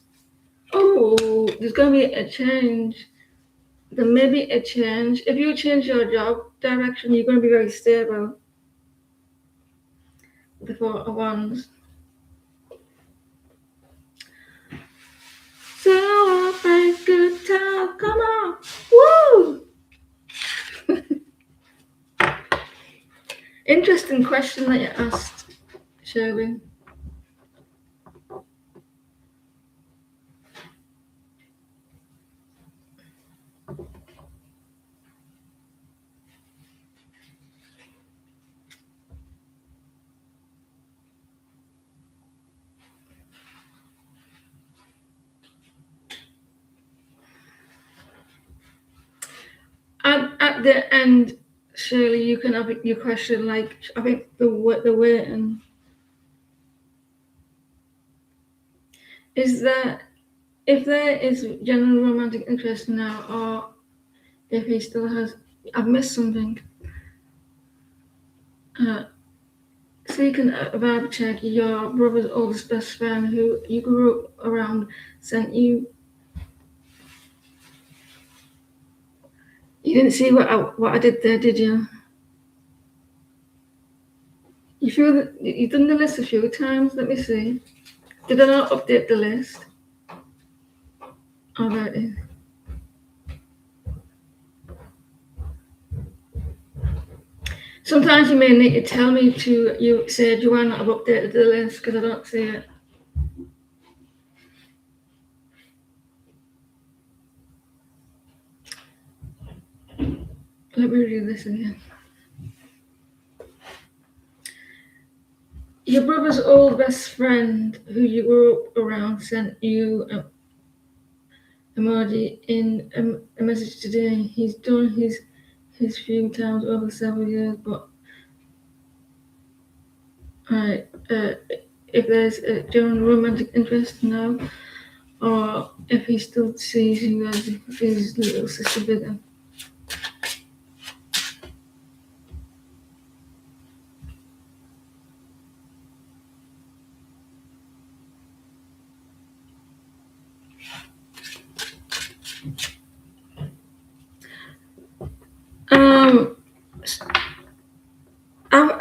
Oh, there's gonna be a change. There may be a change. If you change your job direction, you're gonna be very stable. The Four of Wands. Celebrate good time, come on, woo! Interesting question that you asked, Shirley. At the end, Shirley, you can have your question. Like I think the waiting is that if there is general romantic interest now, or if he still has. I've missed something. So you can vibe check your brother's oldest best friend who you grew up around sent you. You didn't see what I did there, did you? You feel that you've done the list a few times. Let me see. Did I not update the list? Oh, there it is. Sometimes you may need to tell me to you say, Joanna, I've updated the list because I don't see it. Let me read this again. Your brother's old best friend, who you grew up around, sent you an emoji in a message today. He's done his few times over several years, but if there's a general romantic interest now, or if he still sees you as his little sister bigger.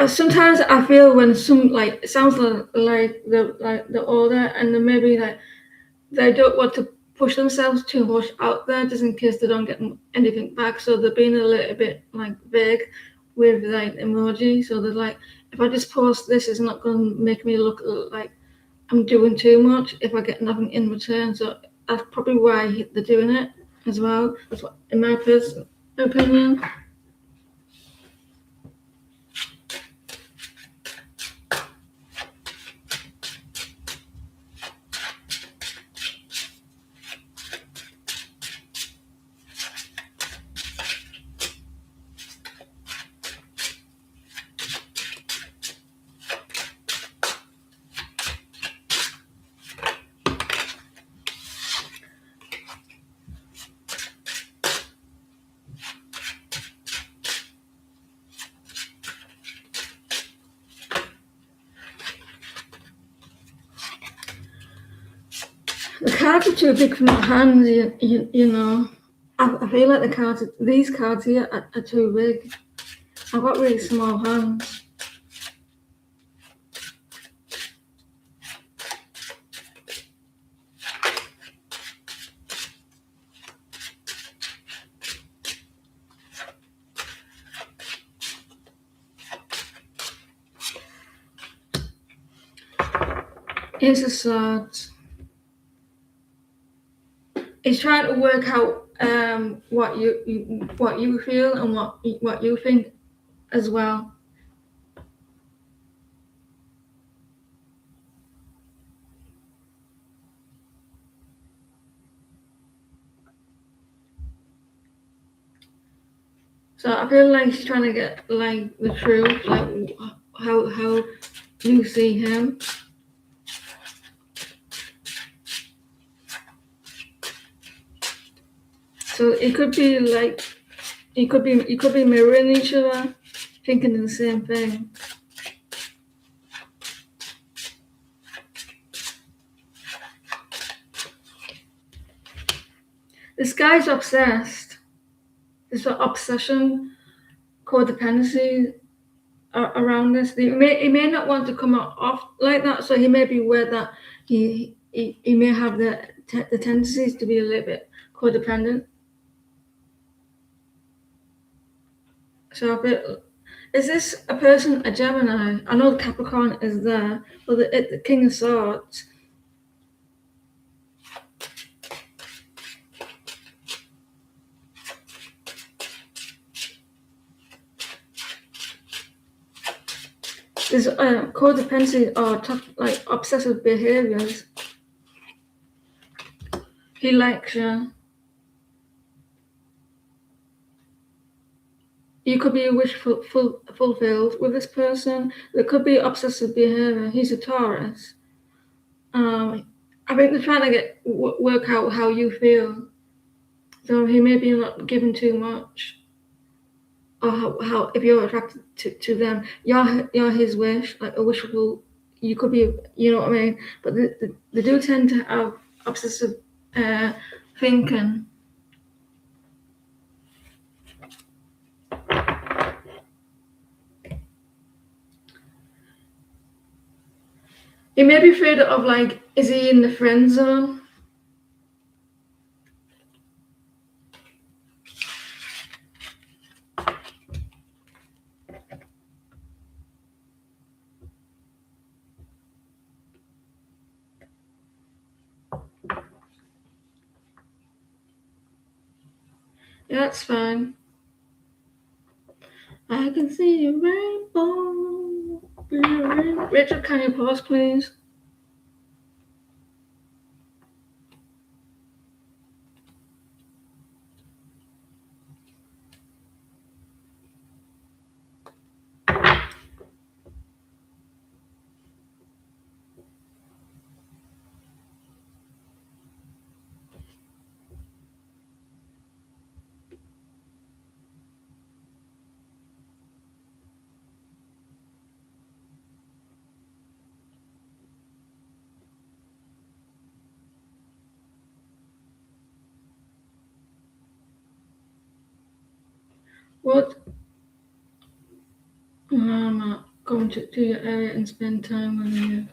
Sometimes I feel when it sounds like the older, and then maybe like they don't want to push themselves too much out there just in case they don't get anything back, so they're being a little bit like vague with like emoji. So they're like, if I just post this, it's not going to make me look like I'm doing too much if I get nothing in return. So that's probably why they're doing it as well. That's what, in my personal opinion. The cards are too big for my hands, you know. I feel like these cards here are too big. I've got really small hands. Here's a Swords. He's trying to work out what you feel and what you think as well. So I feel like he's trying to get like the truth, like how you see him. So it could be like you could be mirroring each other, thinking the same thing. This guy's obsessed. There's an obsession, codependency around this. He may not want to come off like that, so he may be aware that he may have the tendencies to be a little bit codependent. So is this a person, a Gemini? I know the Capricorn is there, but the King of Swords. There's codependency or like obsessive behaviors. He likes you. You could be wish fulfilled with this person. There could be obsessive behavior. He's a Taurus. I think they're trying to work out how you feel. So he may be not giving too much, or how if you're attracted to them, you're his wish, like a wishful. You could be, you know what I mean. But they do tend to have obsessive thinking. You may be afraid of like, is he in the friend zone? Yeah, that's fine. I can see a rainbow. Rachel, can you pause, please? What? No, I'm not going to your area and spend time with you.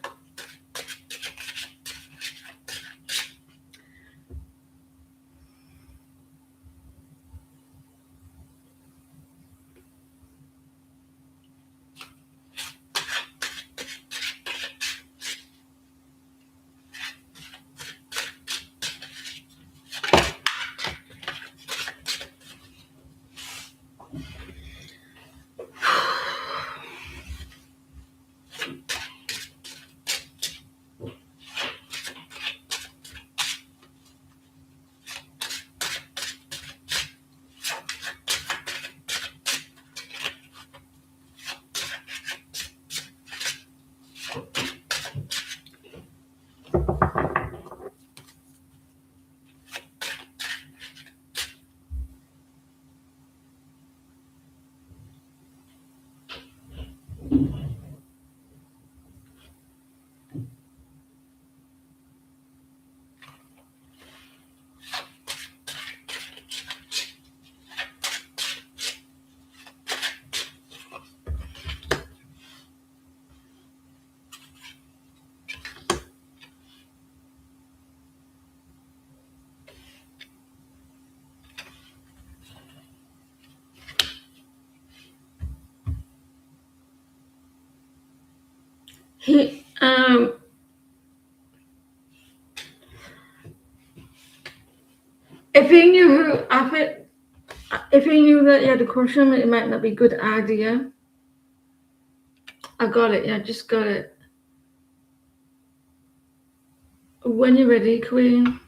He if he knew who if he knew that you had a crush on him, it might not be a good idea. I got it. Yeah, just got it. When you're ready, Queen.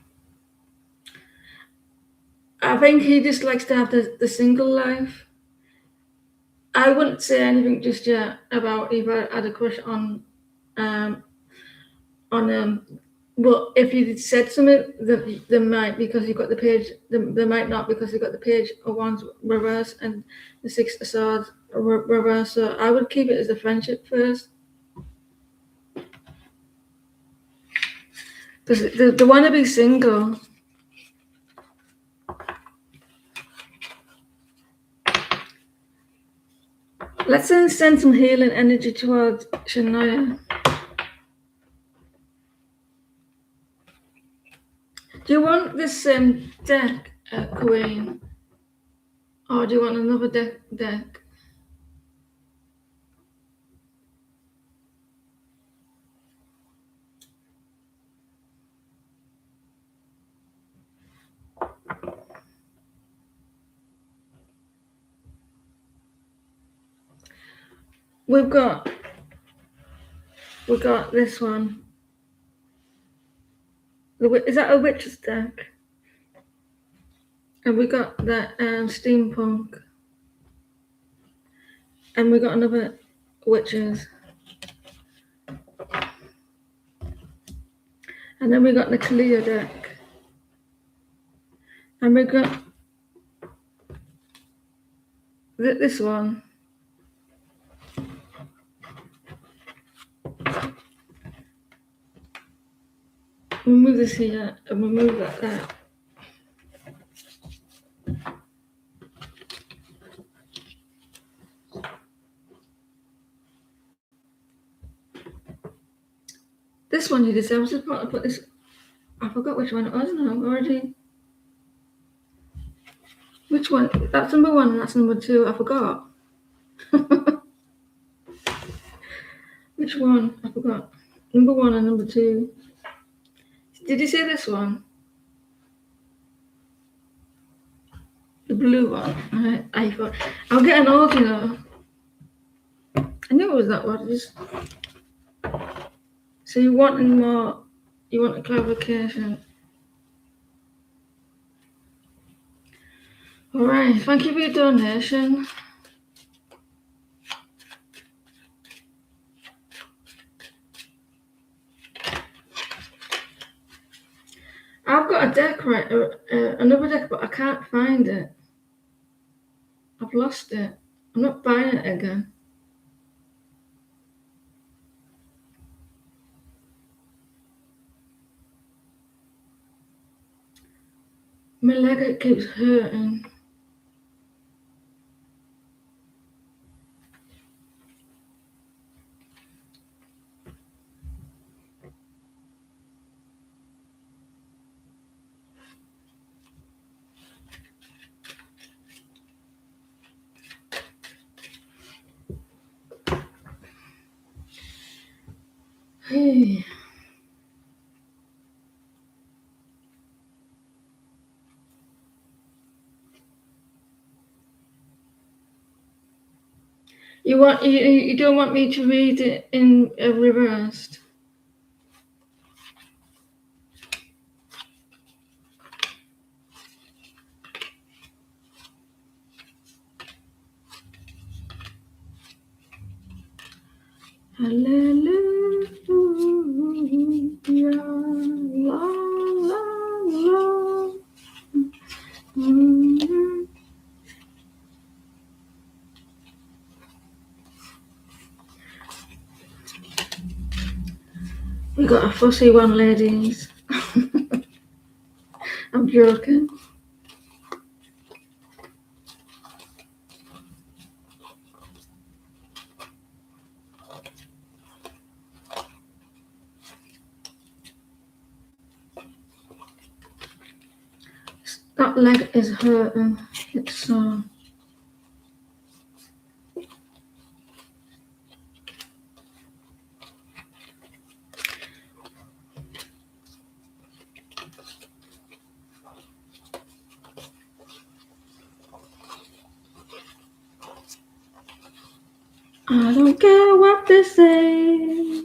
I think he just likes to have the single life. I wouldn't say anything just yet about if I had a crush on but if you said something, there might because you got the page. There might not because you got the page of wands reverse and the six of swords reverse. So I would keep it as a friendship first, because they want to be single. Let's send some healing energy towards Shania. Do you want this deck, Queen, or do you want another deck? We've got this one. Is that a witch's deck? And we got that steampunk. And we got another witches. And then we got the Kalia deck. And we got this one. We'll move this here and we'll move that there. This one you deserve. I was just about to put this. I forgot which one it was now already. Which one? That's number one and that's number two. I forgot. Which one? I forgot. Number one and number two. Did you say this one? The blue one. I thought I'm getting old, you know. I knew it was that one. So you wanting more? You want a clarification? All right. Thank you for your donation. I've got a deck, right? Another deck, but I can't find it. I've lost it. I'm not buying it again. My leg keeps hurting. Hey. You don't want me to read it in reversed? Hallelujah, la, la, la. Mm-hmm. We got a fussy one, ladies. I'm joking. That leg is hurting. It's sore. I don't care what they say.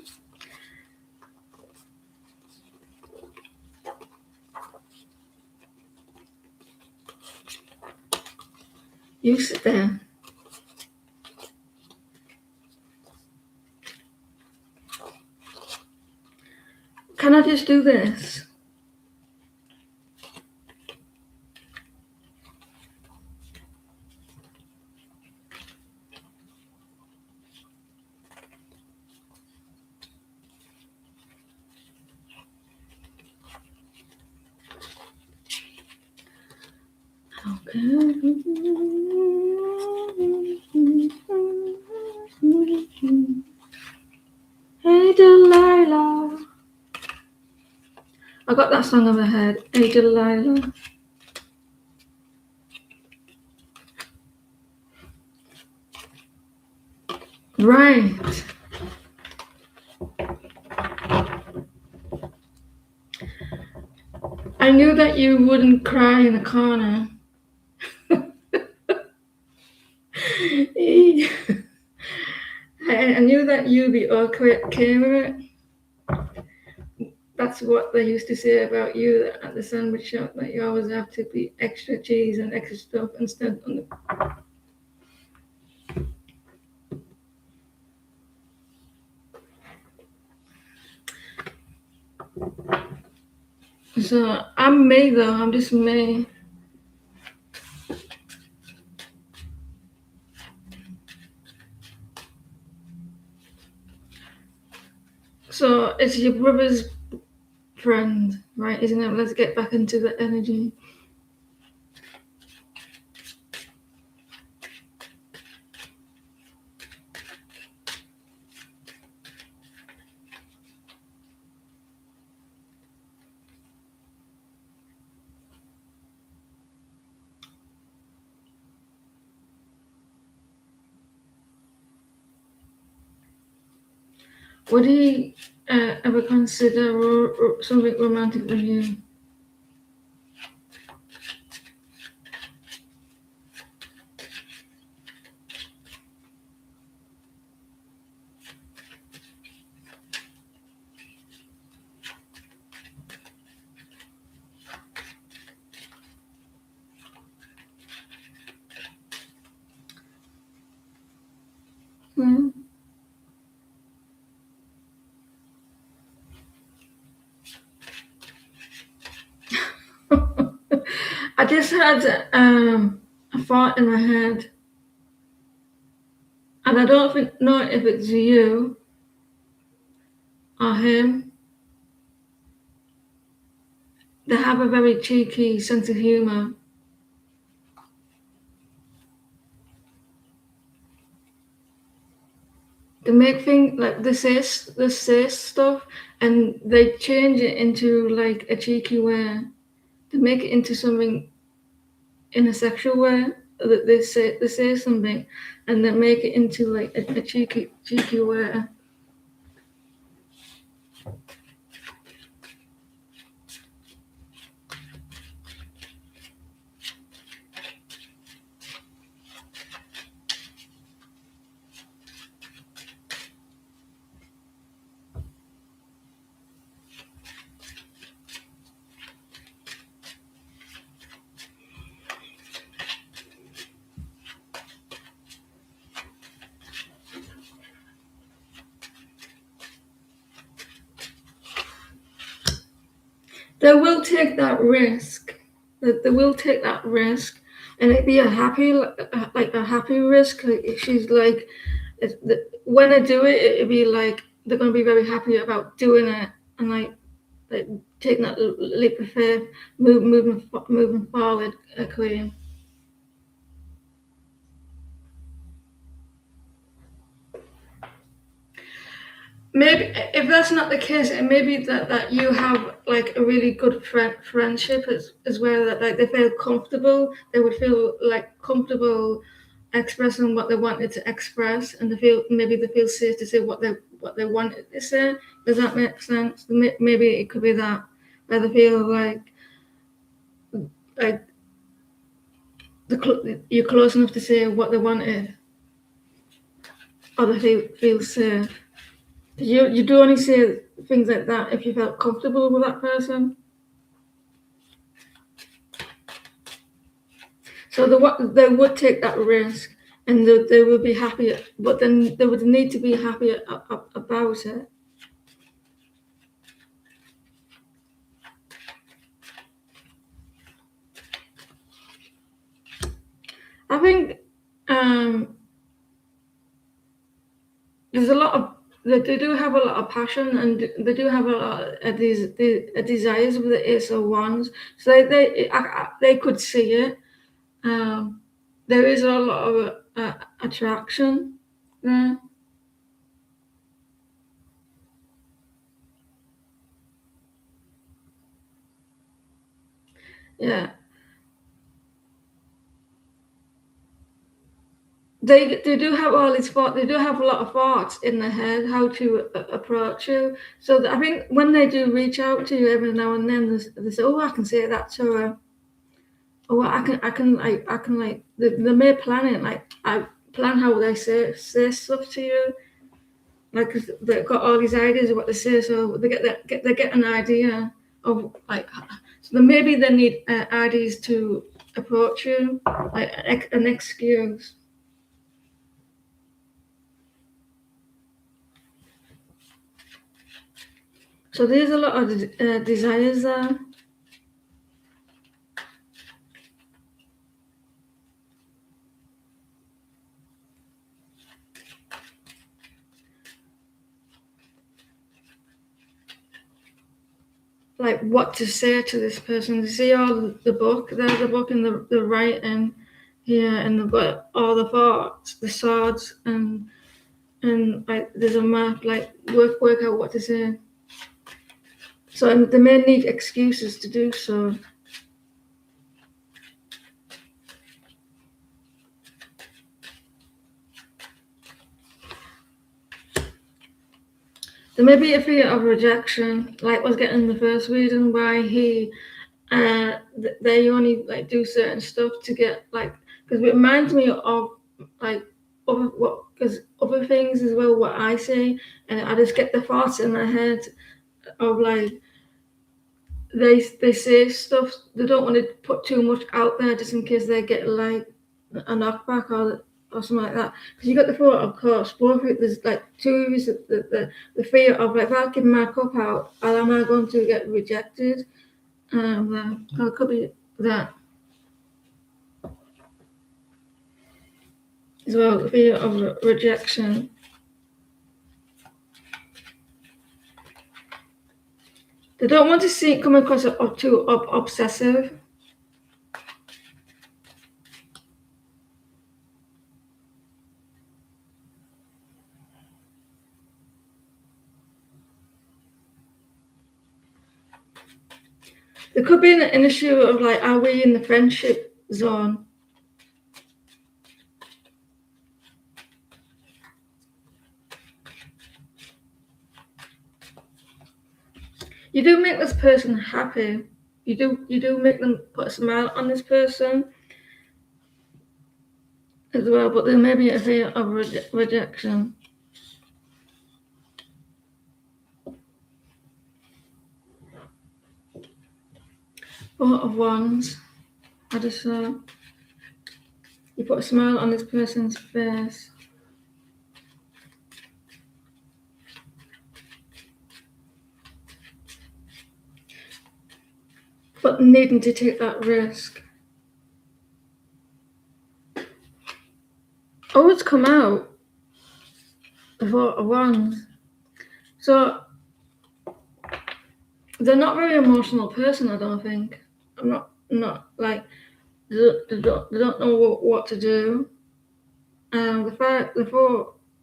You sit there. Can I just do this? Hey Delilah. I got that song in my head. Hey Delilah. Right. I knew that you wouldn't cry in a corner. I knew that you'd be okay with it. That's what they used to say about you at the sandwich shop, that you always have to be extra cheese and extra stuff instead on the... So I'm me though, I'm just me. So it's your brother's friend, right? Isn't it? Let's get back into the energy. Would he ever consider something romantic with you? Hmm? I just had a thought in my head, and I don't know if it's you or him. They have a very cheeky sense of humor. They make things like they say stuff, and they change it into like a cheeky way. They make it into something in a sexual way. That they say something, and they make it into like a cheeky way. They will take that risk. That they will take that risk, and it'd be a happy, like a happy risk. Like she's like, when I do it, it'd be like they're gonna be very happy about doing it, and like taking that leap of faith, moving forward, Queen. Maybe if that's not the case, it may be that you have like a really good friendship as well. That like they feel comfortable, they would feel like comfortable expressing what they wanted to express, and they feel safe to say what they wanted to say. Does that make sense? Maybe it could be that where they feel like you're close enough to say what they wanted. or they feel safe. You do only say things like that if you felt comfortable with that person. So they would take that risk, and they would be happy, but then they would need to be happy about it. I think there's a lot of they do have a lot of passion, and they do have a lot of these desires with the Ace of Wands. So they could see it. There is a lot of attraction there. Yeah, they do have all these thoughts. They do have a lot of thoughts in their head how to approach you. So I think when they do reach out to you every now and then, they say, "Oh, I can say that to her." Oh, I can like they may plan it like I plan how they say stuff to you. Like 'cause they've got all these ideas of what they say, so they get an idea of like. So then maybe they need ideas to approach you, like an excuse. So there's a lot of desires there. Like what to say to this person. You see all the book, there's the book and the writing here, and they've got all the thoughts, the swords, and like there's a map, like work out what to say. So they may need excuses to do so. There may be a fear of rejection, like was getting in the first reading, why they only like do certain stuff to get like, because it reminds me of like other things as well what I say, and I just get the thoughts in my head of like they say stuff, they don't want to put too much out there just in case they get like a knockback or something like that. Because you got the thought, of course, both there's like two reasons, the fear of like if I give my cup out, am I going to get rejected? It could be that as well, the fear of rejection. They don't want to see it come across as too obsessive. There could be an issue of like, are we in the friendship zone? You do make this person happy. You do make them put a smile on this person as well, but there may be a fear of rejection. Four of Wands. I just saw you put a smile on this person's face. But needing to take that risk. Oh, it's come out. The Four of Wands. So they're not a very emotional person, I don't think. I'm not like they don't know what to do. The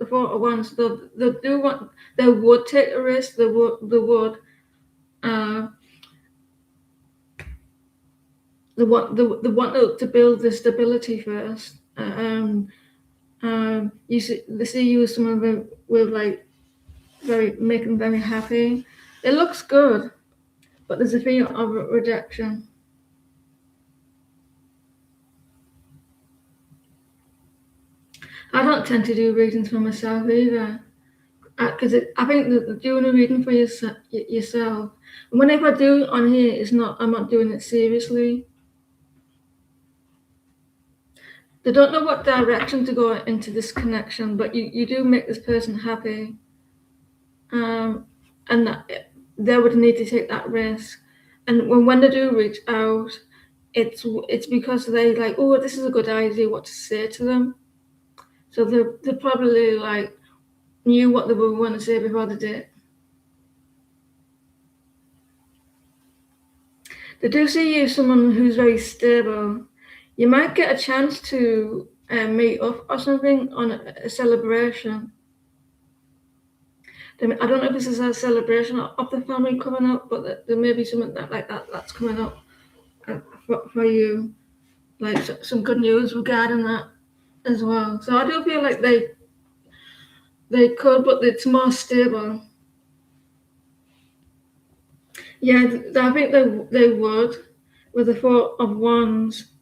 four of Wands, they would take a risk. They would. Uh, they want to build the stability first. They see you as someone with like make them very happy. It looks good, but there's a fear of rejection. I don't tend to do readings for myself either, because I think that doing a reading for yourself, and whenever I do it on here, I'm not doing it seriously. They don't know what direction to go into this connection, but you do make this person happy, and that they would need to take that risk. And when they do reach out, it's because they like, oh, this is a good idea, what to say to them. So they probably like knew what they were going to say before they did. They do see you as someone who's very stable. You might get a chance to meet up or something on a celebration. I don't know if this is a celebration of the family coming up, but there may be something that's coming up for you, like some good news regarding that as well. So I do feel like they could, but it's more stable. Yeah, I think they would with the Four of Wands.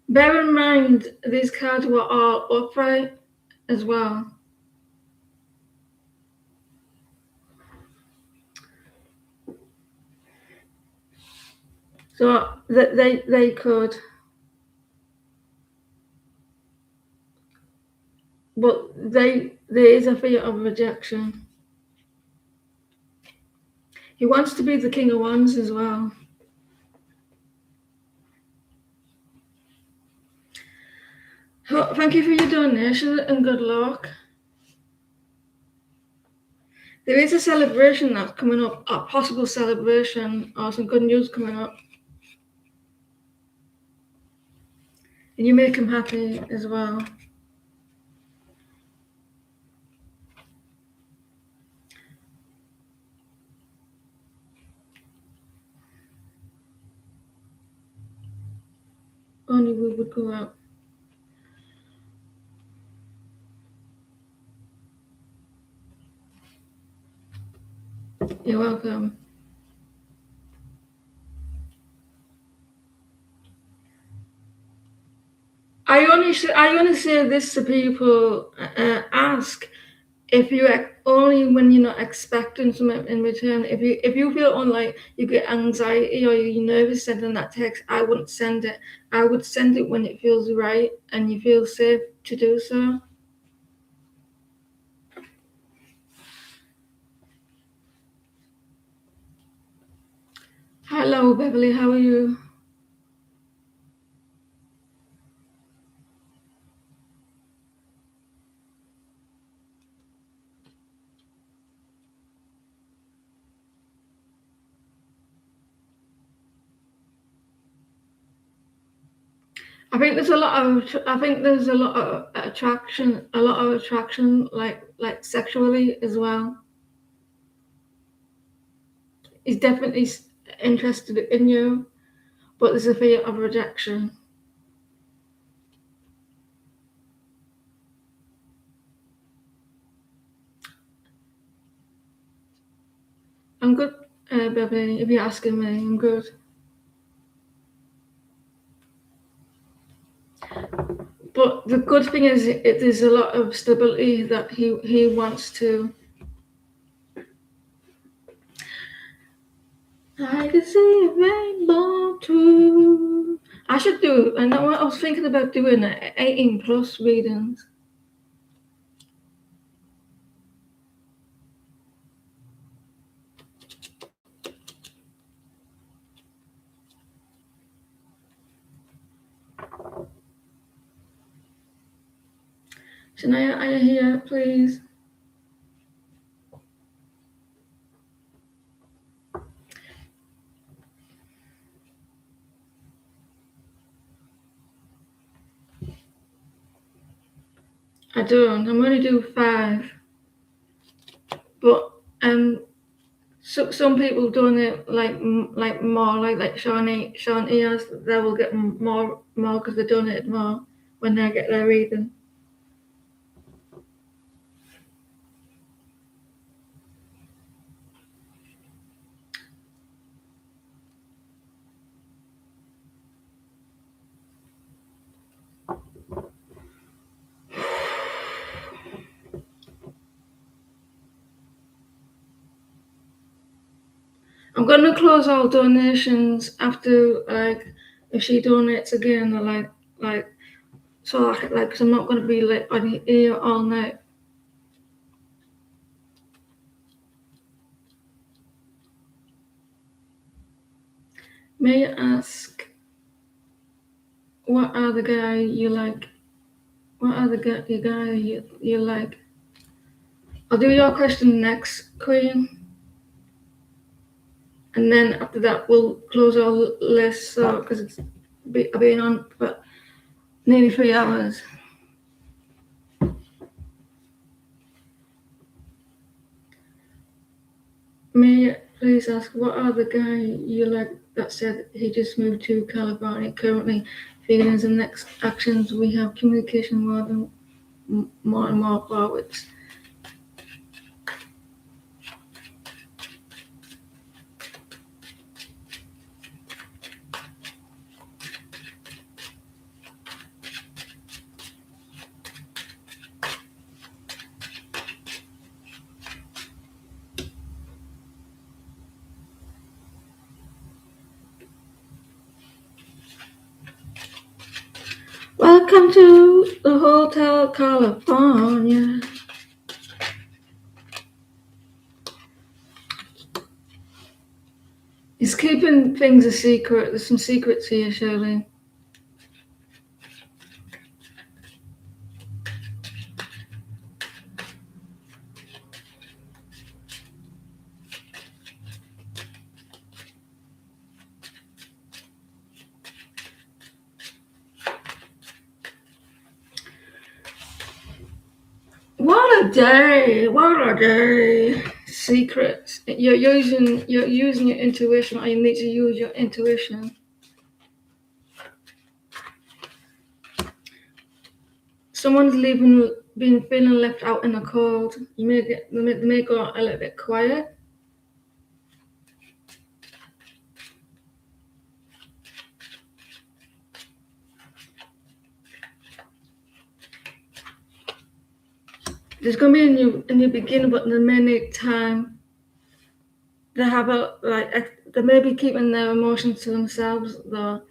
Bear in mind these cards were all upright as well. So they could, but there is a fear of rejection. He wants to be the King of Wands as well. Thank you for your donation and good luck. There is a celebration that's coming up, a possible celebration or some good news coming up. And you make him happy as well. Only we would go out. You're welcome. I only say this to people. Ask if you only when you're not expecting something in return. If you feel like you get anxiety or you're nervous sending that text, I wouldn't send it. I would send it when it feels right and you feel safe to do so. Hello, Beverly. How are you? I think there's a lot of attraction, like sexually as well. He's definitely interested in you, but there's a fear of rejection. I'm good, Beverly. If you're asking me, I'm good. But the good thing is, there's a lot of stability that he wants to. I can see a rainbow too. I should do. I know. I was thinking about doing 18 plus readings. Shania, are you here, please? I don't. I'm only do 5. But so some people doing it like more like Sean Ears, they will get more because they donate more when they get their reading. I'm gonna close all donations after, like, if she donates again, or like so like, cause I'm not gonna be like on here all night. May I ask, what are the guy you like? What are the guy you like? I'll do your question next, Queen, and then after that we'll close our list. So, because I've been on for nearly 3 hours. May I please ask, what are the guy you like that said he just moved to California, currently feelings and next actions? We have communication more and more forwards. Welcome to the Hotel California. He's keeping things a secret. There's some secrets here, Shirley. What a day! What a day! Secrets. You're using your intuition, or you need to use your intuition. Someone's been feeling left out in the cold. They may go a little bit quiet. There's gonna be a new beginning, but they may need time. They have they may be keeping their emotions to themselves though.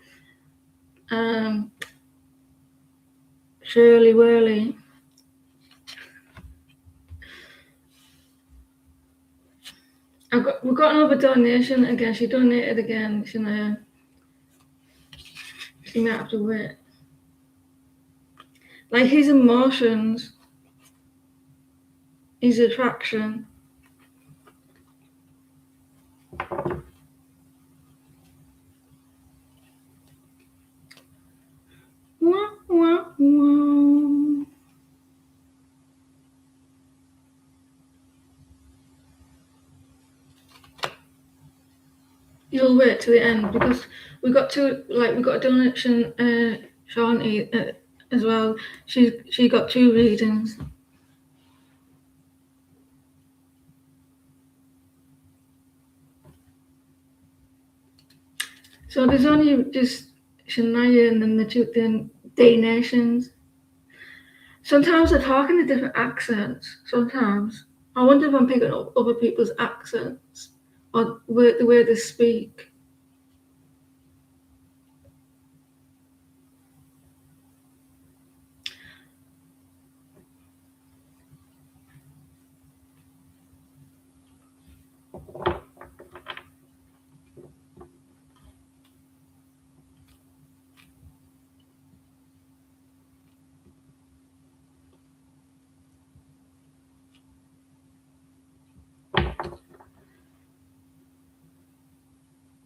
Shirley Whirly. We've got another donation again. She donated again. She might have to wait. Like his emotions, his attraction. Wah, wah, wah. You'll wait to the end because we got a donation, Shawnee, as well. She got 2 readings. So there's only just Shania and then the 2 donations. Sometimes they're talking in different accents. Sometimes I wonder if I'm picking up other people's accents or the way they speak.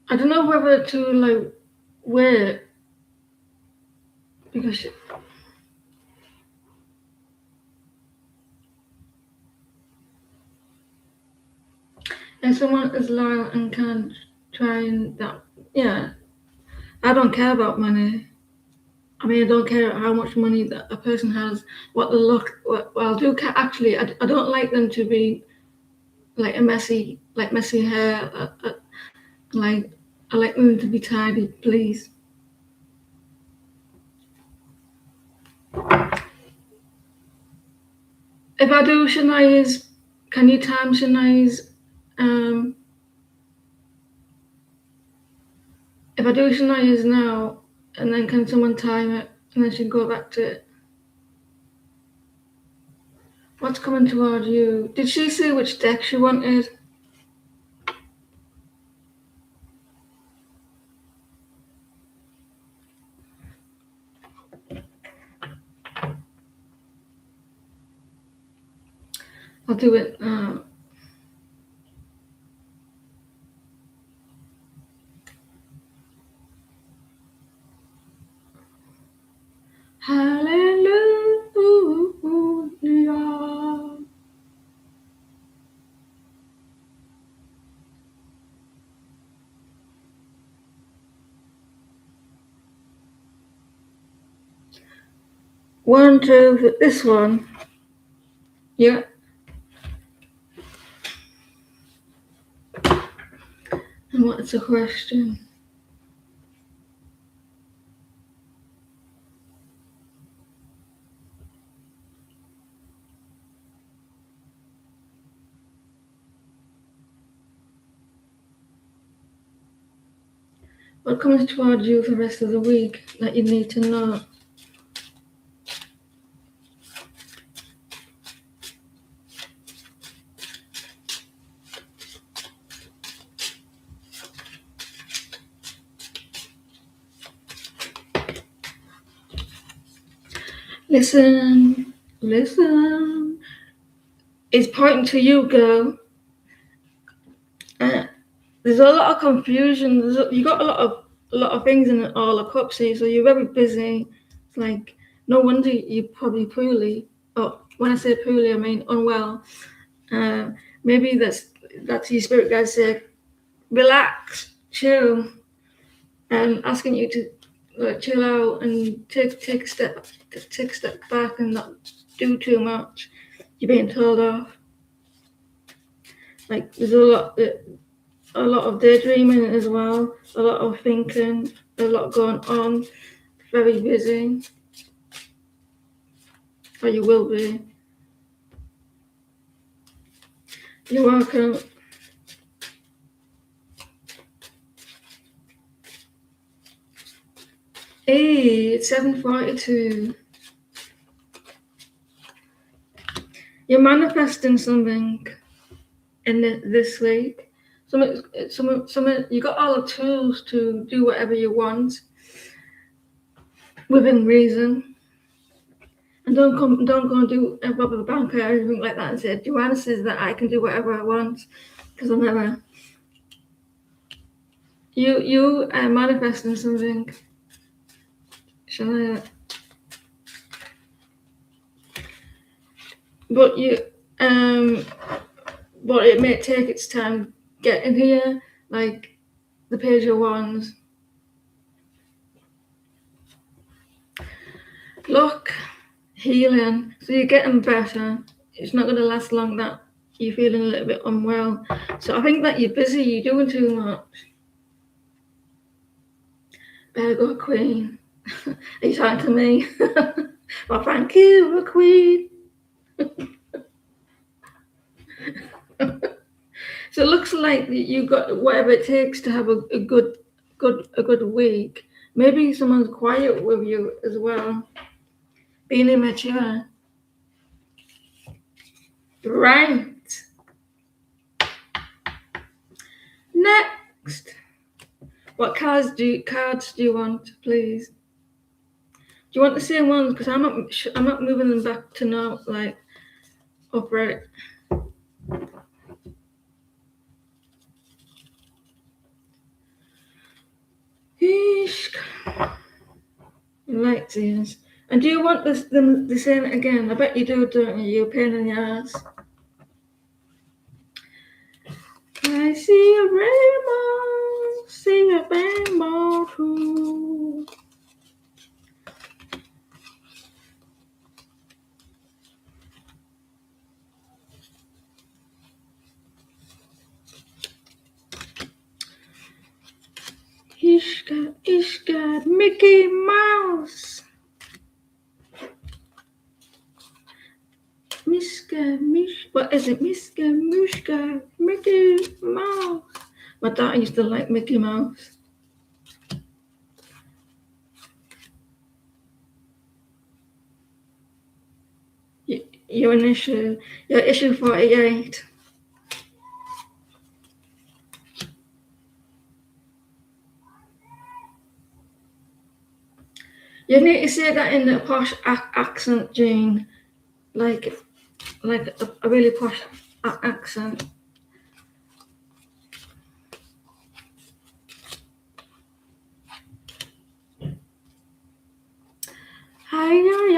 I don't know whether to wait because if someone is loyal and can try and that, yeah, I don't care about money. I mean, I don't care how much money that a person has, what they look. Well, I do care. Actually, I don't like them to be like messy hair. Like I like them to be tidy, please. If I do Shania's, can you time Shania's If I do Shania's now, and then can someone time it, and then she can go back to it? What's coming toward you? Did she say which deck she wanted? I'll do it now. Hallelujah. One, two, this one. Yeah. And what's the question? What comes toward you for the rest of the week that you need to know? Listen, listen. It's pointing to you, girl. There's a lot of confusion. You got a lot of things in all the cups here, so you're very busy. It's like no wonder you're probably poorly. Oh, when I say poorly, I mean unwell. Maybe that's your spirit guide say, relax, chill, and asking you to chill out and take a step back and not do too much. You're being told off. Like there's a lot of daydreaming as well, a lot of thinking, a lot going on, very busy, or you will be. You're welcome. Hey, it's 7:42. You're manifesting something in this week. Some you got all the tools to do whatever you want within reason. And don't go and do rob a bank or anything like that and say, Joanna says that I can do whatever I want, because I'll never. You are manifesting something. Shall I? But but it may take its time getting here, like the Page of Wands. Luck, healing, so you're getting better. It's not going to last long that you're feeling a little bit unwell. So I think that you're busy, you're doing too much. Better go, Queen. Are you talking to me? Well, thank you, Queen. So it looks like you got whatever it takes to have a good week. Maybe someone's quiet with you as well. Being immature. Right. Next. What cards do you want, please? Do you want the same ones? Because I'm not moving them back to now, like upright. Like these. And do you want the same again? I bet you do, don't you? You're a pain in the ass. I see a rainbow too. Ishka, Mickey Mouse. What is it? Mushka, Mickey Mouse. My daughter used to like Mickey Mouse. your issue 48. You need to say that in the posh accent, Jane, like a really posh accent. I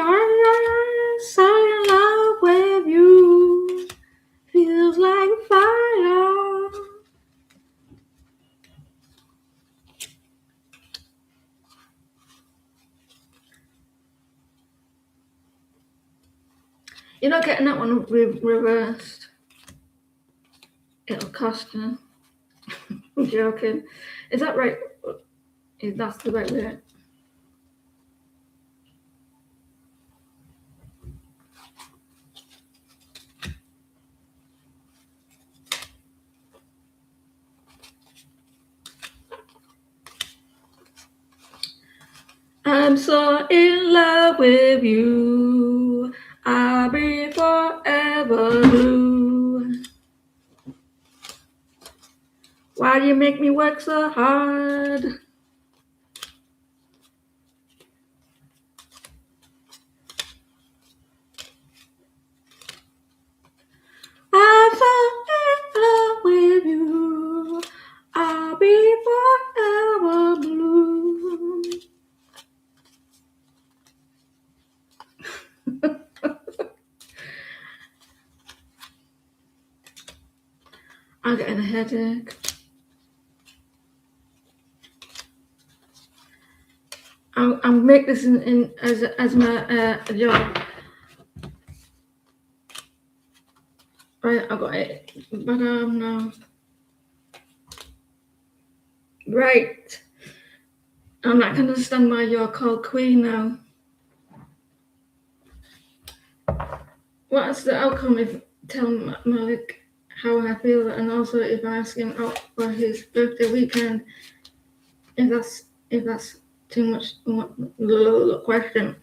so in love with you, feels like fire. You're not getting that one reversed. It'll cost you. I'm joking. Is that right? That's the right way. I'm so in love with you. I'll be forever blue. Why do you make me work so hard? I'm so in love with you. I'll be forever blue. I'm getting a headache. I'll make this in as my job. Right, I got it. But no. Right. I'm not gonna understand why you're called Queen now. What's the outcome if tell Malik how I feel, and also if I ask him out for his birthday weekend, if that's too much question.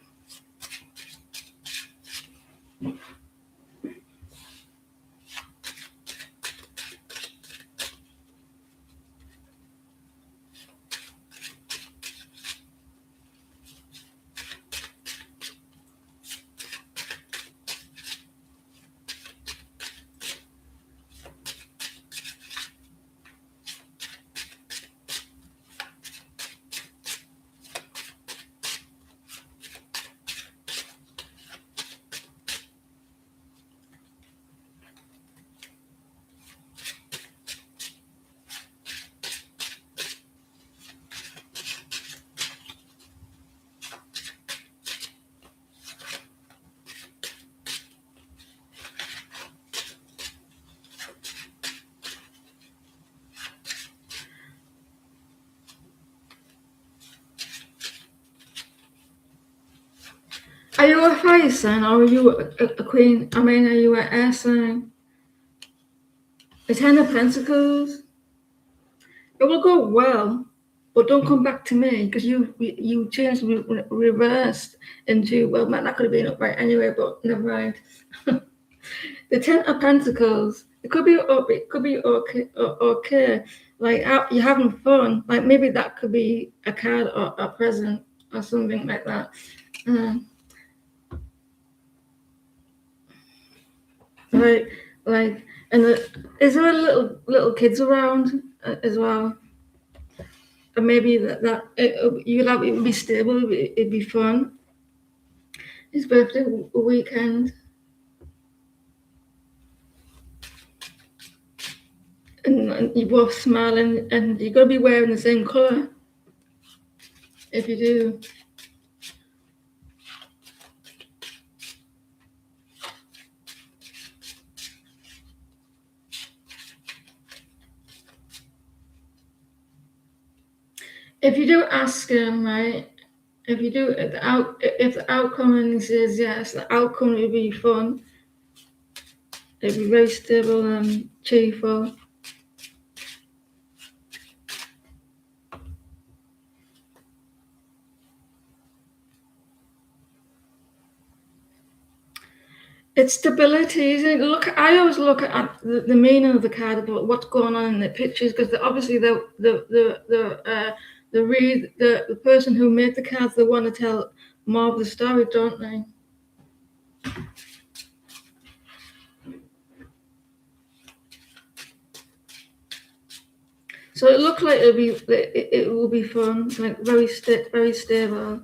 Are you a fire sign or are you a queen? I mean, are you an air sign? A ten of pentacles. It will go well, but don't come back to me because you changed reversed into, well, that could have been upright anyway, but never mind. The Ten of Pentacles. It could be okay. Okay, like you're having fun. Like maybe that could be a card or a present or something like that. Like, and is there a little kids around as well? And maybe it would be stable. It'd be fun. His birthday weekend. And you both smiling, and you're gonna be wearing the same color if you do. If you do ask him, right? If you do if the outcome and he says yes, the outcome will be fun. It'll be very stable and cheerful. It's stability, isn't it? I always look at the meaning of the card, about what's going on in the pictures, because obviously the person who made the cards, they want to tell more of the story, don't they? So it looks like it will be fun, like very stable.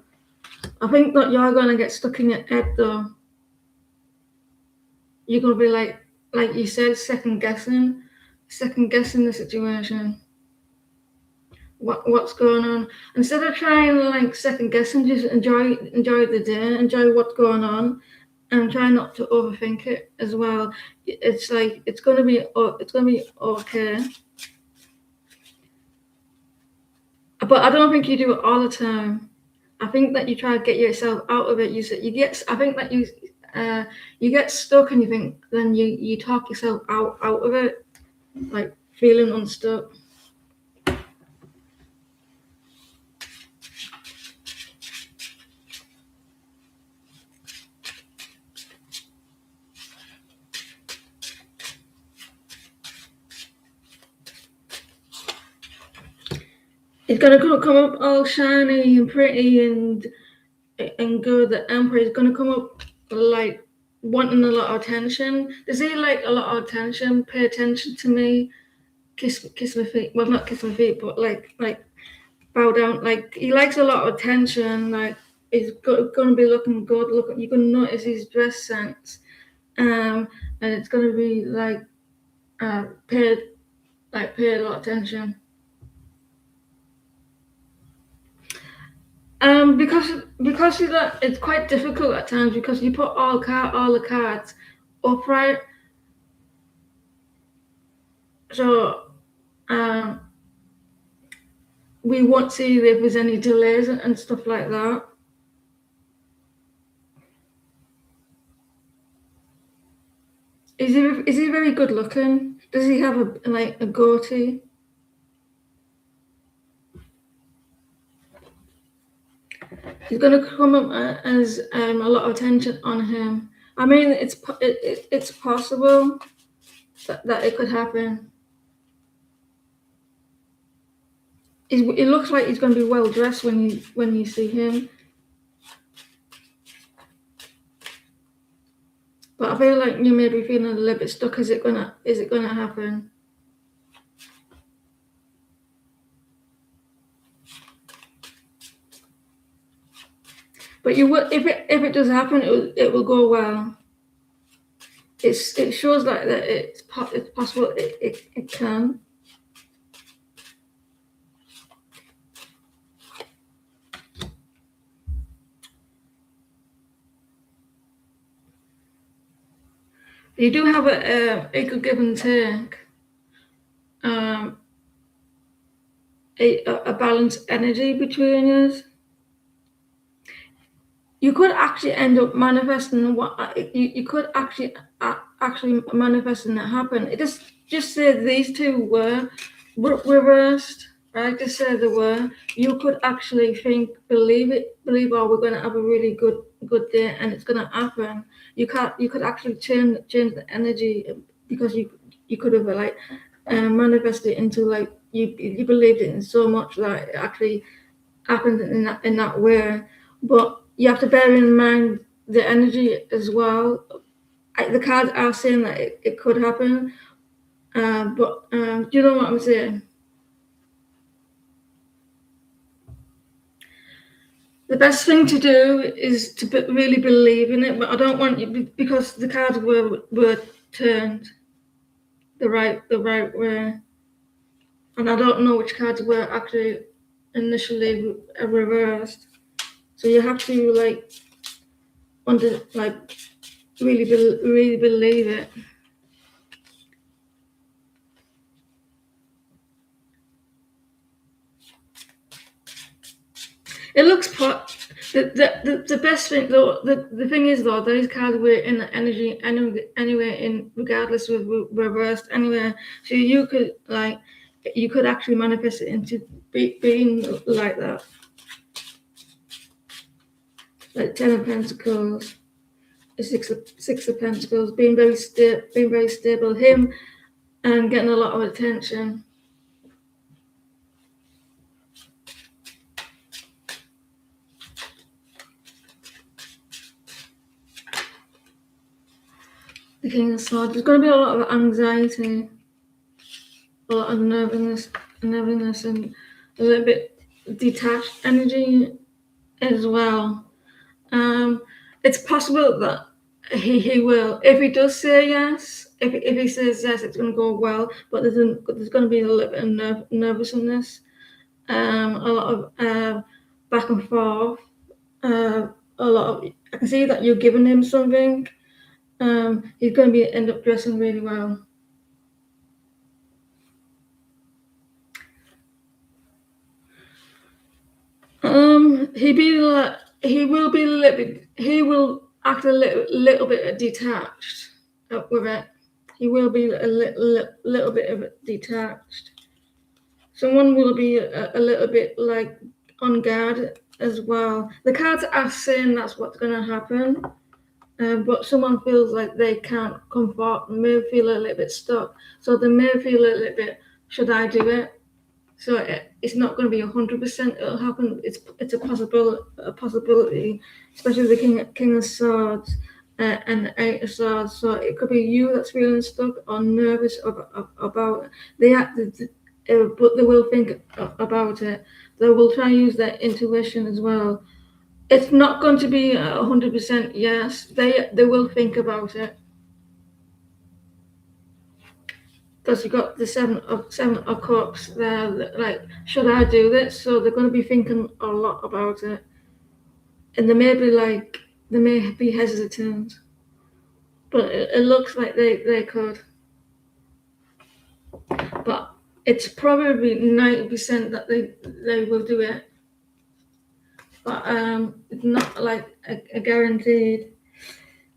I think that you're gonna get stuck in your head though. You're gonna be like you said, second guessing the situation. What's going on? Instead of trying like second guessing, just enjoy the day, enjoy what's going on, and try not to overthink it as well. It's like it's gonna be okay. But I don't think you do it all the time. I think that you try to get yourself out of it. I think that you get stuck, and you think, then you talk yourself out of it, like feeling unstuck. It's gonna come up all shiny and pretty and good. The Emperor is gonna come up like wanting a lot of attention. Does he like a lot of attention? Pay attention to me. Kiss my feet. Well, not kiss my feet, but like bow down. Like he likes a lot of attention. Like he's gonna be looking good. You can notice his dress sense. And it's gonna be like paid a lot of attention. Because it's quite difficult at times, because you put all the cards upright, so we won't see if there's any delays and stuff like that. Is he very good looking? Does he have a goatee? He's gonna come up as a lot of attention on him. I mean, it's possible that it could happen. It looks like he's going to be well dressed when you see him. But I feel like you may be feeling a little bit stuck. Is it gonna happen? But you will, if it does happen, it will go well. It shows like that it's possible. It can. You do have a good give and take. A balanced energy between us. You could actually end up manifesting what you could actually manifesting that happen. It just say these two were reversed, right? Just say they were. You could actually believe, oh, we're going to have a really good day, and it's going to happen. You could actually change the energy, because you could have like manifested it into like you believed it in so much that it actually happened in that way. But you have to bear in mind the energy as well. The cards are saying that it could happen, but do you know what I'm saying? The best thing to do is to really believe in it, but I don't want you, because the cards were turned the right way, and I don't know which cards were actually initially reversed. So you have to like really believe it. It looks the best thing though. The thing is though, those cards were in the energy anyway, in regardless of reversed anyway. So you could actually manifest it into being like that, like 10 of Pentacles. Six of Pentacles, being very stable. Him and getting a lot of attention. The King of Swords. There's going to be a lot of anxiety, a lot of nervousness, and a little bit detached energy as well. It's possible that he will, if he does say yes, if he says yes, it's going to go well. But there's going to be a little bit of nervousness, a lot of back and forth, a lot of. I can see that you're giving him something. He's going to end up dressing really well. He will act a little bit detached with it. He will be a little bit of detached. Someone will be a little bit like on guard as well. The cards are saying that's what's going to happen, but someone feels like they can't come forward, may feel a little bit stuck. So they may feel a little bit, should I do it? So it's not going to be 100% it'll happen. It's a possibility, especially the King of Swords and the Eight of Swords. So it could be you that's feeling stuck or nervous about it. But they will think about it. They will try and use their intuition as well. It's not going to be 100% yes. They will think about it. Because you got the seven of cups there, like, should I do this? So they're going to be thinking a lot about it, and they may be hesitant, but it looks like they could. But it's probably 90% that they will do it, but it's not like a guaranteed.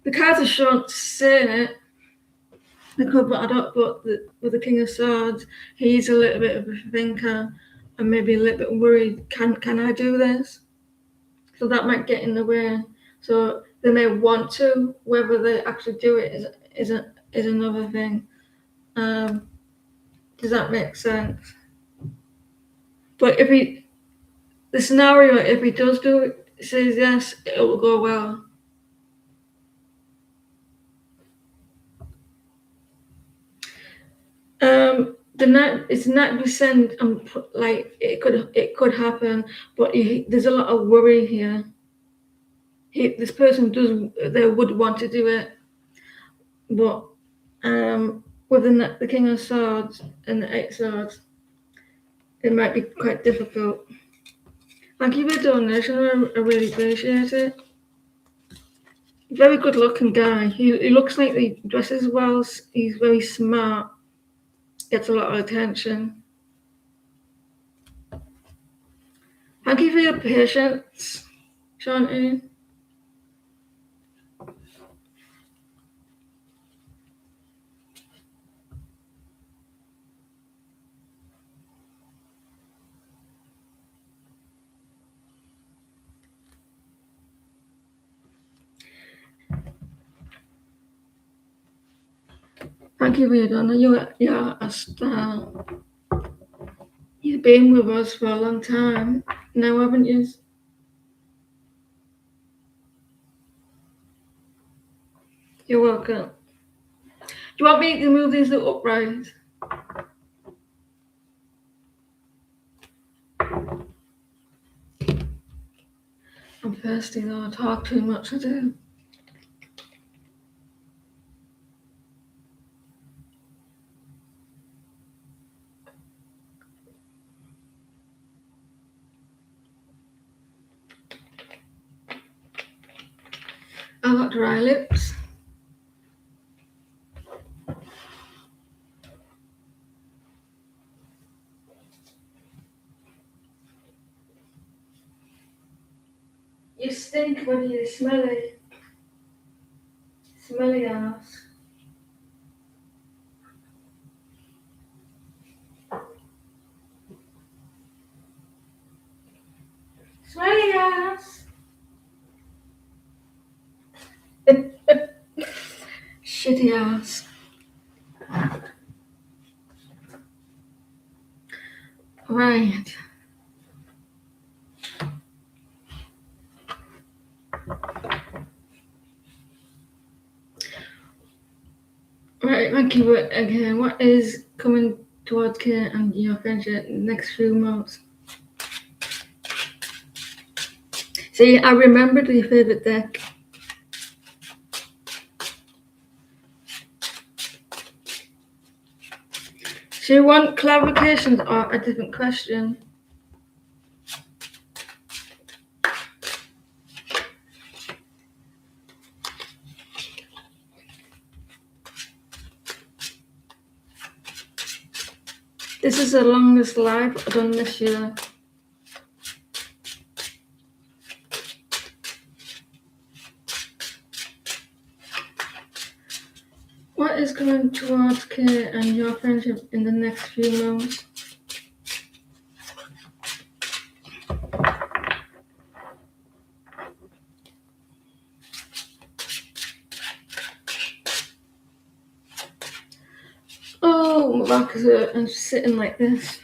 The cards are short saying it. They could, but I don't. But with the King of Swords, he's a little bit of a thinker and maybe a little bit worried. Can I do this? So that might get in the way. So they may want to. Whether they actually do it is another thing. Does that make sense? But the scenario, if he does do it, says yes, it will go well. It's 90%. Like it could happen, but there's a lot of worry here. This person they would want to do it, but with the King of Swords and the Eight of Swords, it might be quite difficult. Thank you for the donation. I really appreciate it. Very good looking guy. He looks like he dresses well. He's very smart. Gets a lot of attention. Thank you for your patience, Shanti. Thank you for your donation. You're a star. You've been with us for a long time now, haven't you? You're welcome. Do you want me to move these upright? I'm thirsty though. I talk too much. I do. I got dry lips. You stink when you're smelly. Smelly ass. Smelly ass. shitty ass. Right. Right, thank you again. What is coming towards Kate and your friendship in the next few months? See, I remembered your favourite deck. Do you want clarifications or a different question? This is the longest live I've done this year. What is coming towards Kate and your friendship in the next few months? Oh, my back is hurt. I'm sitting like this.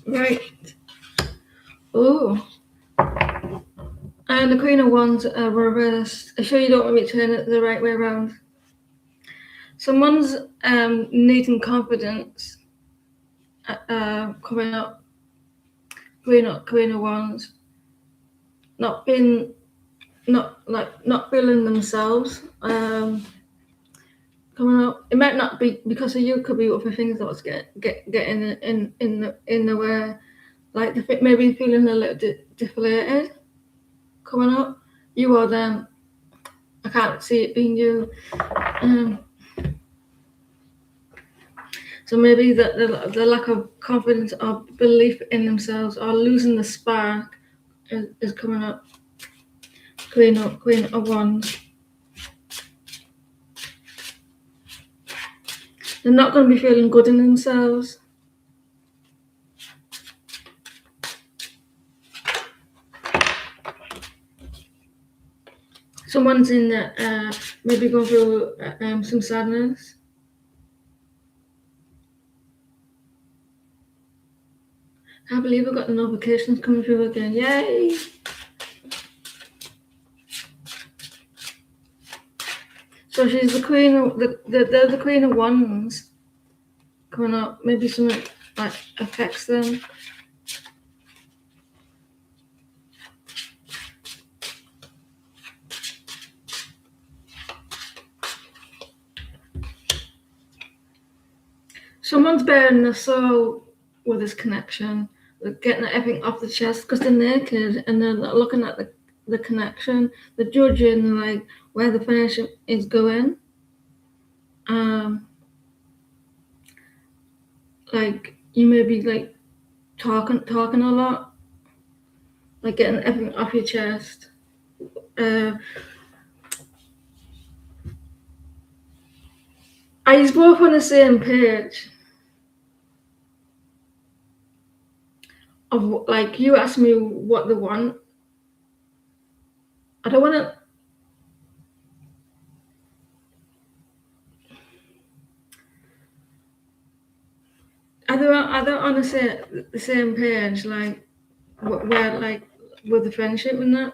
Right. Oh. And the Queen of Wands are reversed. Are you sure you don't want me to turn it the right way around? Someone's needing confidence coming up. Queen of Wands. Not feeling themselves. Coming up. It might not be because of you. It could be other things that's getting in the way. Like maybe feeling a little deflated. Coming up. You or them. I can't see it being you. So maybe the lack of confidence or belief in themselves or losing the spark is coming up. Queen of Wands. They're not going to be feeling good in themselves. Someone's in maybe going through some sadness. Can't believe I got the notifications coming through again. Yay! So she's the queen of they're the Queen of Wands coming up. Maybe something like affects them. Someone's bearing their soul with this connection. They're getting everything off the chest because they're naked and they're looking at the connection. They're judging like where the friendship is going. Like you may be like talking a lot, like getting everything off your chest. Are you both on the same page? Of like you ask me what they want. I don't want to. I don't on the same page, like where like with the friendship and that.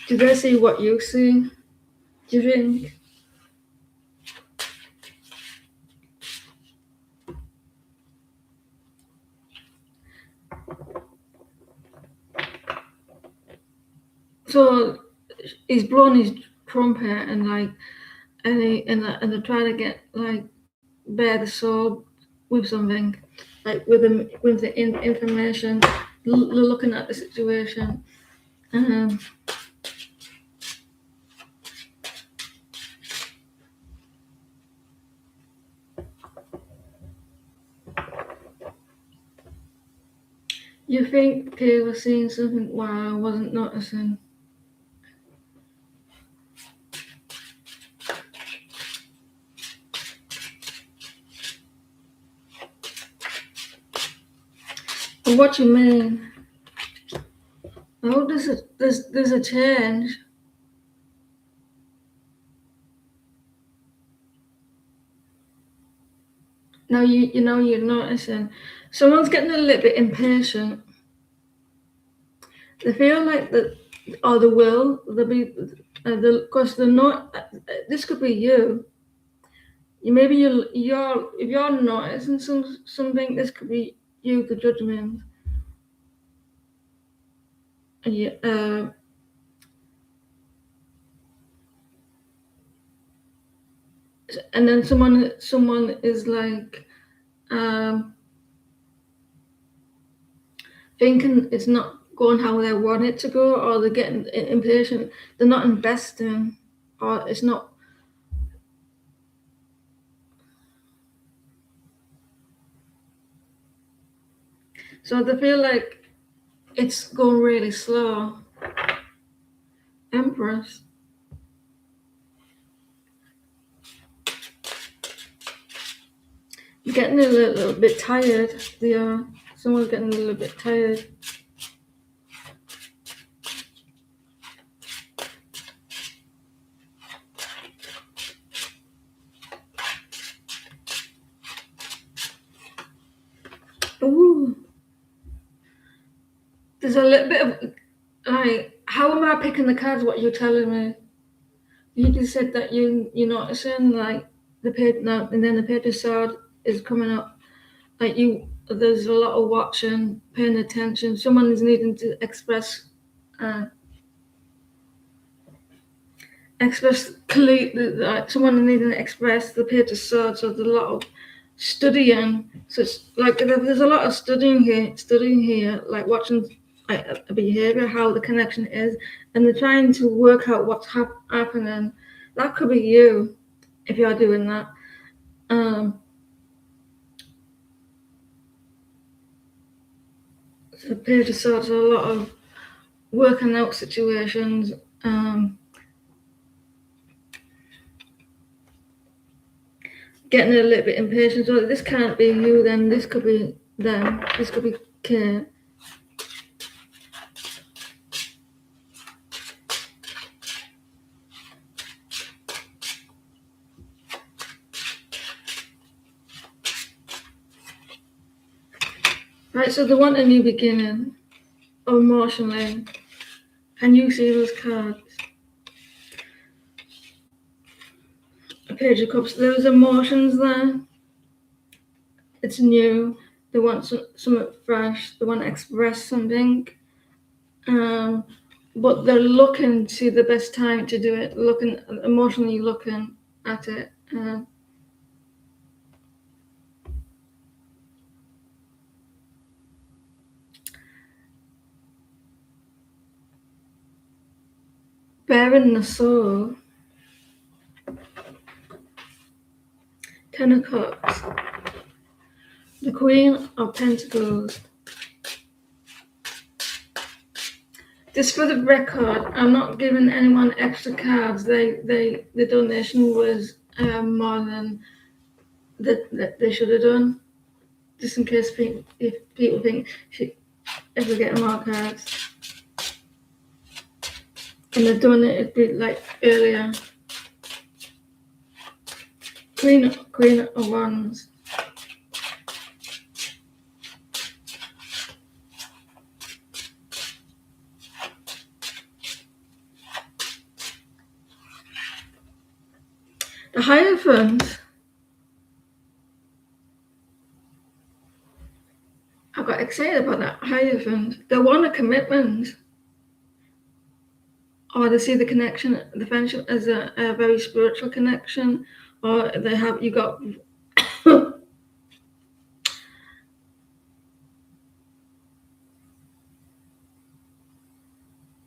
Do they see what you see? Do you think? So he's blown his trumpet and like, and they're trying to get like bear the soul with something, like with the information, looking at the situation. You think Kay was seeing something while I wasn't noticing? What you mean? Oh, there's a change. Now you know you're noticing someone's getting a little bit impatient. They feel like that, or they will. They'll be, because they're not. This could be you. Maybe you're if you're noticing something. This could be you, the judgment. Yeah, and then someone is like thinking it's not going how they want it to go, or they're getting impatient. They're not investing, or it's not. So they feel like it's going really slow. Empress. Getting a little bit tired. Someone's getting a little bit tired. Ooh. There's a little bit of like, how am I picking the cards? What you're telling me? You just said that you're noticing like the page now, and then the page of sword is coming up. Like there's a lot of watching, paying attention. Someone is needing to uh, express clearly. Like someone needing to express the page of swords. So there's a lot of studying. So it's like there's a lot of studying here, like watching like a behavior, how the connection is, and they're trying to work out what's happening. That could be you if you're doing that. So page of swords are a lot of working out situations. Getting a little bit impatient. So this can't be you, then this could be them. This could be Kate. Right, so they want a new beginning emotionally. Can you see those cards? A page of cups. There's emotions there. It's new. They want something fresh. They want to express something. But they're looking to the best time to do it. Emotionally looking at it. Bearing the soul. 10 of Cups. The Queen of Pentacles. Just for the record, I'm not giving anyone extra cards. The donation was more than that they should have done. Just in case if people think she ever get more cards. And they've done it a bit like earlier. Queen of Wands. The Hierophant. I got excited about that Hierophant. They want a commitment. Or they see the connection, the friendship as a very spiritual connection. Or you got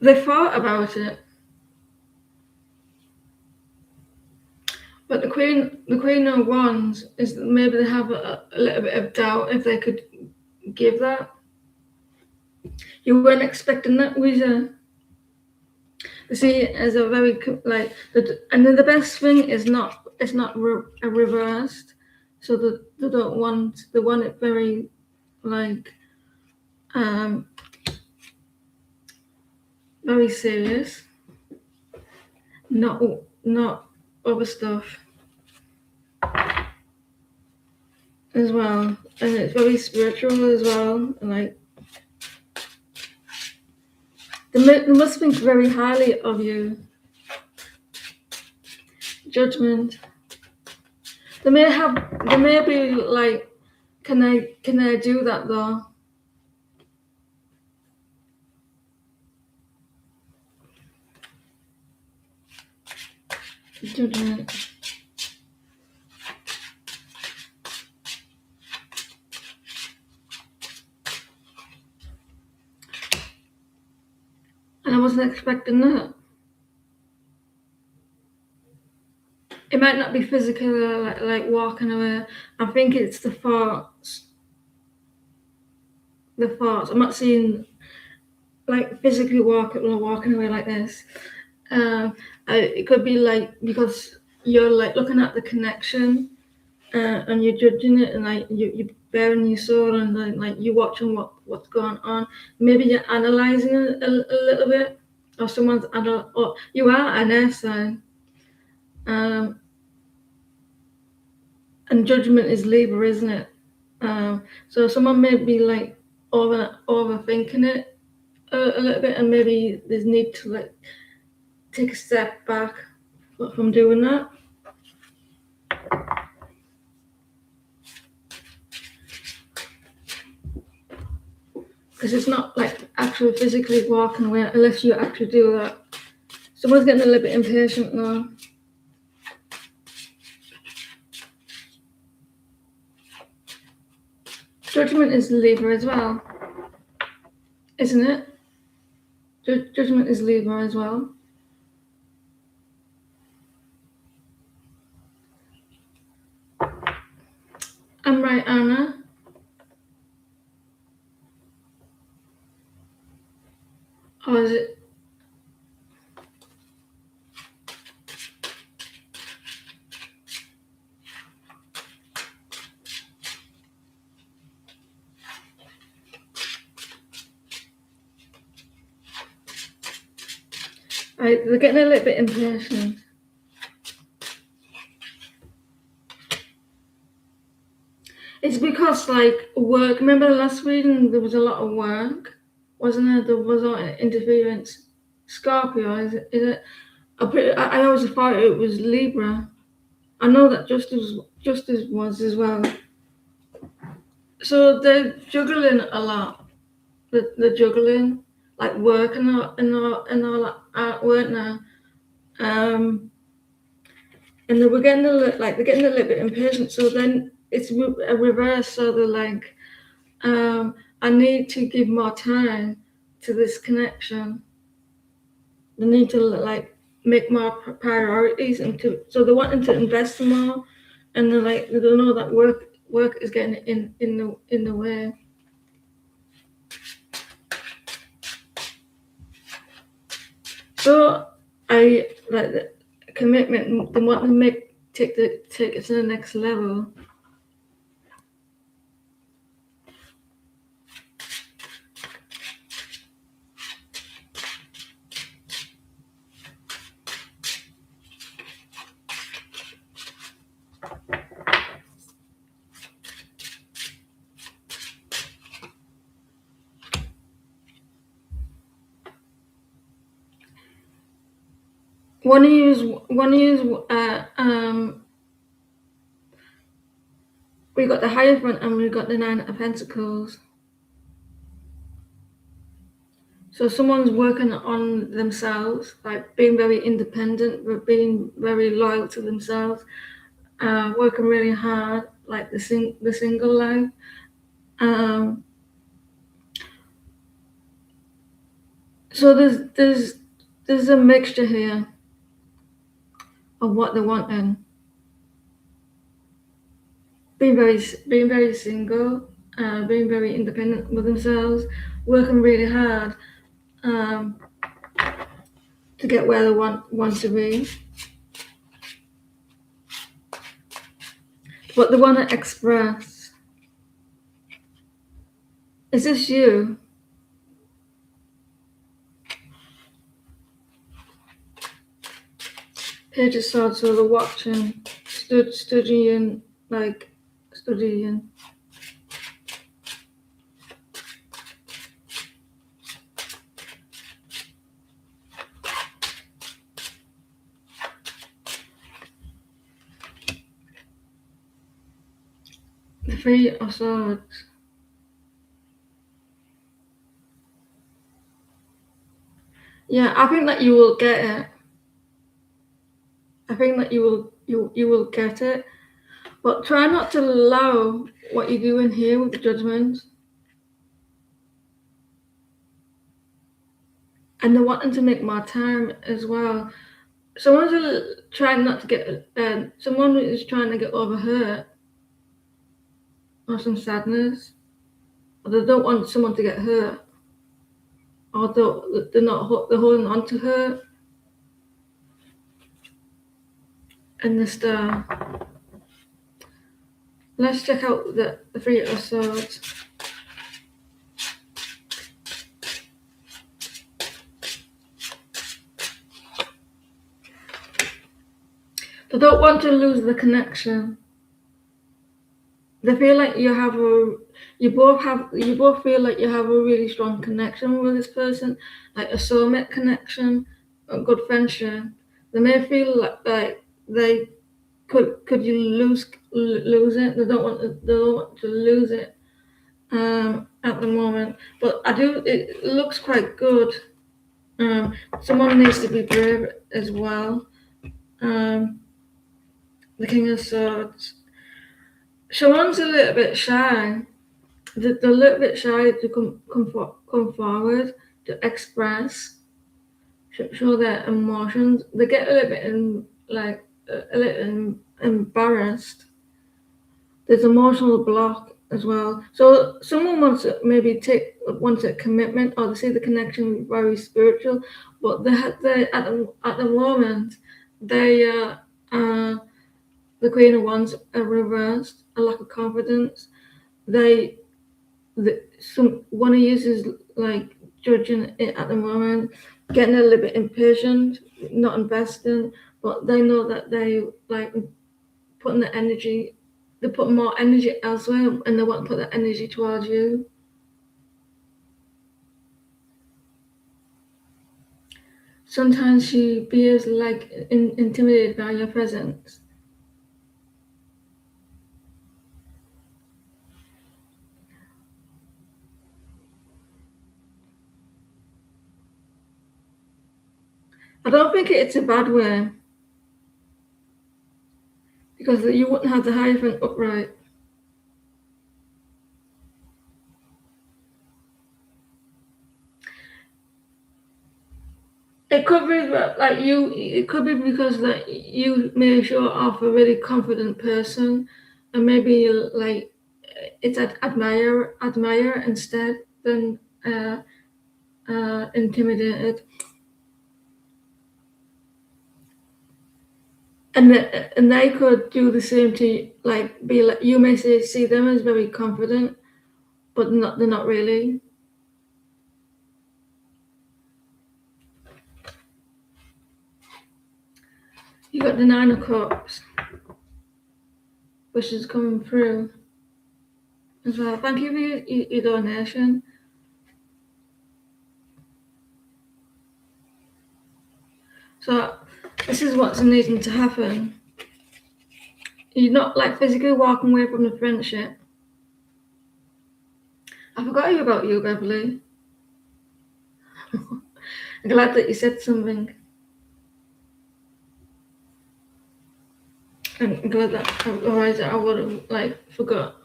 they thought about it. But the Queen of Wands is maybe they have a little bit of doubt if they could give that. You weren't expecting that, was you? They see it as a very and then the best thing is it's not reversed, so that they want it very like very serious, not other stuff as well, and it's very spiritual as well. And like they must think very highly of you. Judgment. They may be like, can I do that though? Judgment. And I wasn't expecting that. It might not be physical, like walking away. I think it's the thoughts. The thoughts. I'm not seeing like physically walking away like this. It could be like because you're like looking at the connection, and you're judging it, and like you're bearing your soul, and like you're watching what's going on. Maybe you're analyzing it a little bit, or or you are an air sign. And judgment is Libra, isn't it? So someone may be like overthinking it a little bit, and maybe there's need to like take a step back from doing that. Because it's not like actually physically walking away unless you actually do that. Someone's getting a little bit impatient now. Judgment is Libra as well, isn't it? Judgment is Libra as well. I'm right, Anna. Or is it? They're getting a little bit impatient. It's because like work. Remember last reading there was a lot of work, wasn't there? There was a lot of interference. Scorpio, is it? I always thought it was Libra. I know that Justice was as well. So they're juggling a lot. They're juggling like work and all that artwork now. And they were getting they're getting a little bit impatient. So then it's a reverse. So they're like, I need to give more time to this connection. They need to like make more priorities, so they're wanting to invest more, and they're like they don't know that work is getting in the way. So I like the commitment. They want to take it to the next level. Want to use we got the Hierophant and we got the Nine of Pentacles. So someone's working on themselves, like being very independent, but being very loyal to themselves, working really hard, like the single life. So there's a mixture here of what they're wanting. Being very single, being very independent with themselves, working really hard to get where they want to be. What they want to express. Is this you? Page of Swords, so they're watching, studying. The Three of Swords. Yeah, I think that you will get it. I think that you will get it. But try not to allow what you're doing here with the Judgment. And they're wanting to make more time as well. Someone's trying not to get, someone is trying to get over hurt or some sadness. Or they don't want someone to get hurt. Or they're holding on to hurt. And the Star. Let's check out the Three of Swords. They don't want to lose the connection. They feel like you both feel like you have a really strong connection with this person, like a soulmate connection, a good friendship. They may feel like they could you lose it. They don't want to lose it at the moment. But it looks quite good. Someone needs to be brave as well. The King of Swords. Someone's a little bit shy. They're a little bit shy to come forward to express, show their emotions. They get a little bit a little embarrassed. There's emotional block as well. So someone wants a commitment, or they see the connection very spiritual, but they at the moment they the Queen of Wands are reversed, a lack of confidence. One of you is like judging it at the moment, getting a little bit impatient, not investing, but they know that they like putting the energy, they put more energy elsewhere, and they want to put that energy towards you. Sometimes she feels like intimidated by your presence. I don't think it's a bad way, because you wouldn't have the Hierophant upright. It could be like you. It could be because that you may show off a really confident person, and maybe like it's admire instead than intimidated. And they could do the same to you, like be like you may see them as very confident, but they're not really. You got the Nine of Cups, which is coming through as well. Thank you for your donation. So this is what's needing to happen. You're not like physically walking away from the friendship. I forgot about you, Beverly. I'm glad that you said something. I'm glad that otherwise I would have like forgot.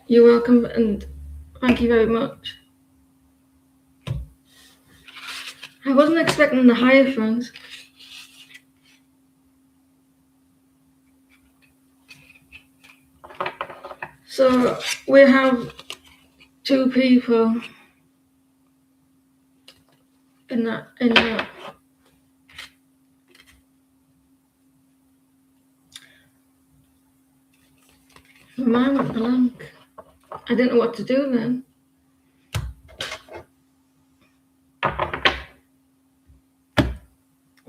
You're welcome, and thank you very much. I wasn't expecting the Hierophant. So we have two people in that. My mind went blank. I didn't know what to do then.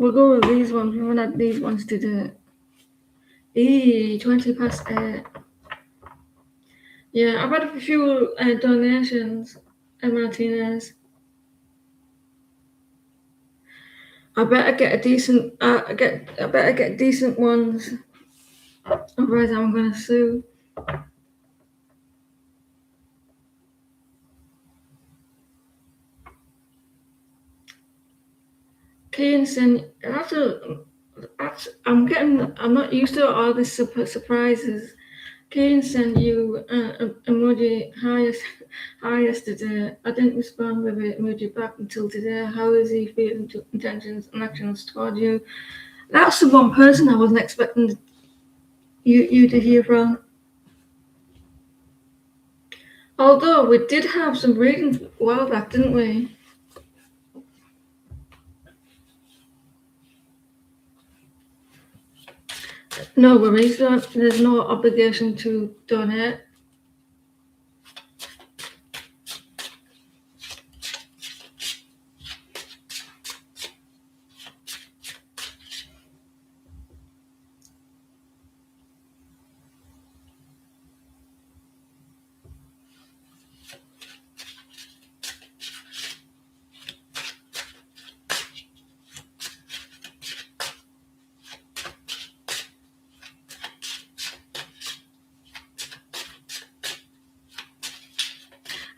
We'll go with these ones. We haven't had these ones to do it. 20 past 8. Yeah, I've had a few donations at Martinez. I better get a decent. I better get decent ones. Otherwise, I'm gonna sue. Keynson, I'm not used to all these surprises. Kane sent you an emoji hi yesterday. I didn't respond with an emoji back until today. How is he feeling intentions and actions toward you? That's the one person I wasn't expecting you to hear from. Although we did have some readings a while back, didn't we? No worries, there's no obligation to donate.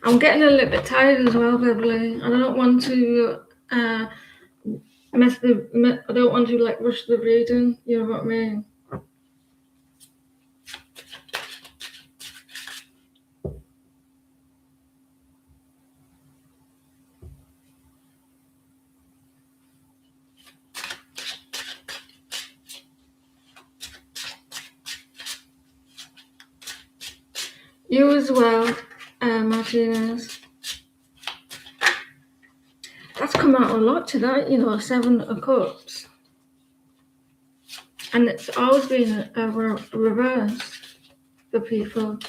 I'm getting a little bit tired as well, Beverly, and I don't want to I don't want to like rush the reading. You know what I mean? You as well, Martinez. That's come out a lot tonight, 7 of Cups. And it's always been a reverse for people.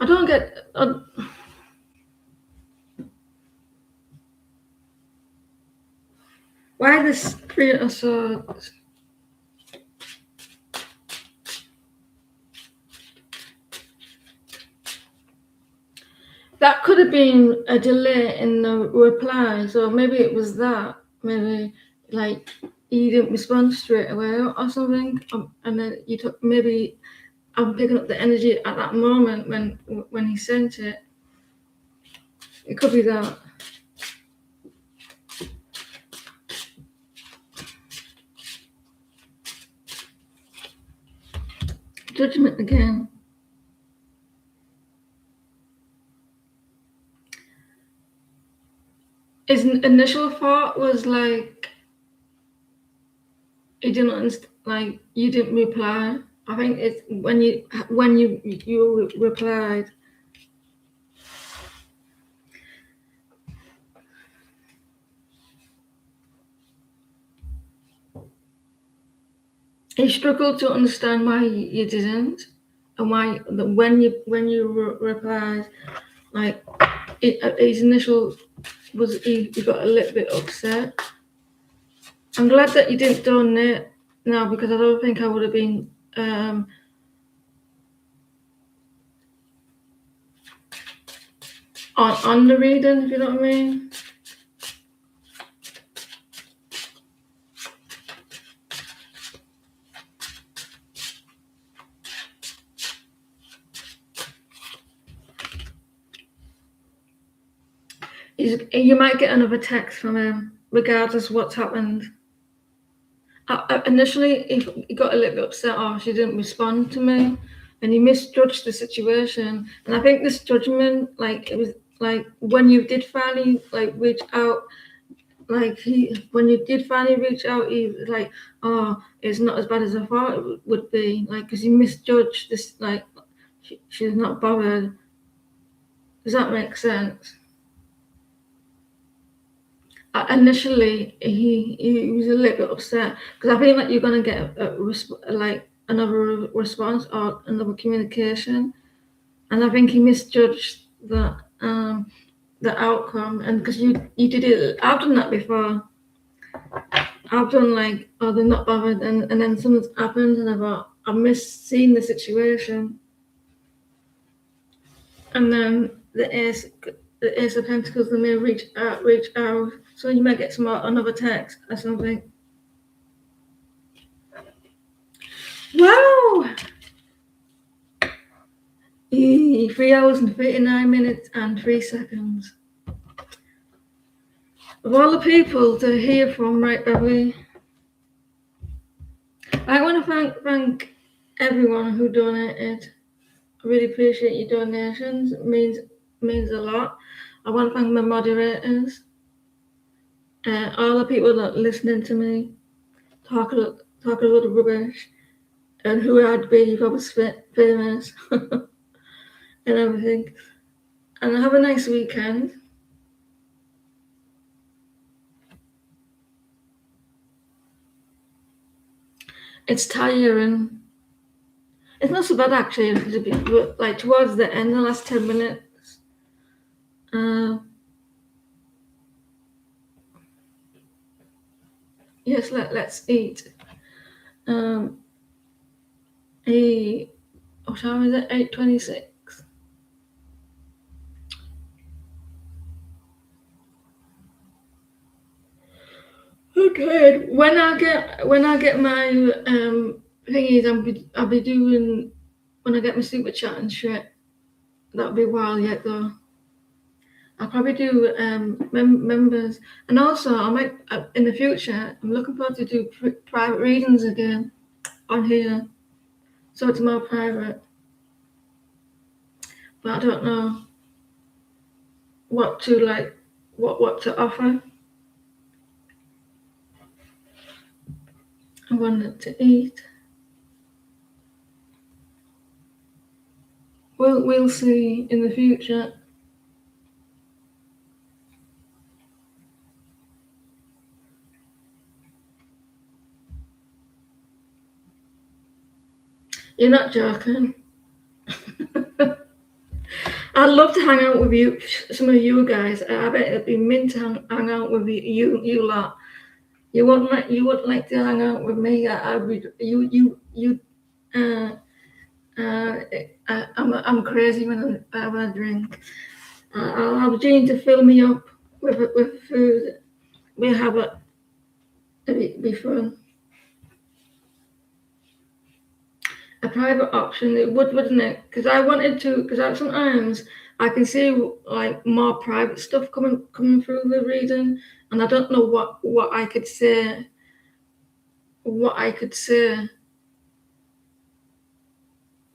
I don't get. Why this 3 of Swords? That could have been a delay in the reply, so maybe it was that. Maybe like he didn't respond straight away or something, and then you took maybe. I'm picking up the energy at that moment when he sent it. It could be that. Judgment again. His initial thought was like he didn't understand, like you didn't reply. I think it's when you replied. He struggled to understand why you didn't, and why when you replied, like his initial was he got a little bit upset. I'm glad that you didn't donate now because I don't think I would have been on the reading, if you know what I mean. You might get another text from him, regardless of what's happened. Initially, he got a little bit upset, or she didn't respond to me, and he misjudged the situation. And I think this judgment, like it was like when you did finally like reach out, like when you did finally reach out, he was like, "Oh, it's not as bad as I thought it would be," like because he misjudged this, like she's not bothered. Does that make sense? Initially, he was a little bit upset because I feel like you're gonna get like another response or another communication, and I think he misjudged the outcome. And because you did it, I've done that before. I've done like, oh, they're not bothered, and then something's happened, and I thought I've misseen the situation, and then the Ace of Pentacles, they may reach out, so you might get another text or something. Wow! 3 hours and 39 minutes and 3 seconds. Of all the people to hear from, right, Beverly, I want to thank everyone who donated. I really appreciate your donations. It means a lot. I want to thank my moderators, all the people that are listening to me talk a lot of rubbish, and who I'd be if I was famous and everything. And have a nice weekend. It's tiring. It's not so bad actually, but like towards the end, the last 10 minutes. Yes, let's eat. What time is it? 8:26. Okay. When I get my thingies, I'll be doing when I get my super chat and shit. That'll be a while yet though. I'll probably do members, and also I might in the future. I'm looking forward to do private readings again on here, so it's more private. But I don't know what to offer. I wanted to eat. We'll see in the future. You're not joking. I'd love to hang out with you, some of you guys. I bet it'd be mint to hang out with you lot. You wouldn't like to hang out with me. I'd be you. I'm crazy when I drink. I'll have Jean to fill me up with food. We have it. It'd be fun. A private option, it would, wouldn't it? Because I wanted to. Because sometimes I can see like more private stuff coming through the reading, and I don't know what I could say. What I could say,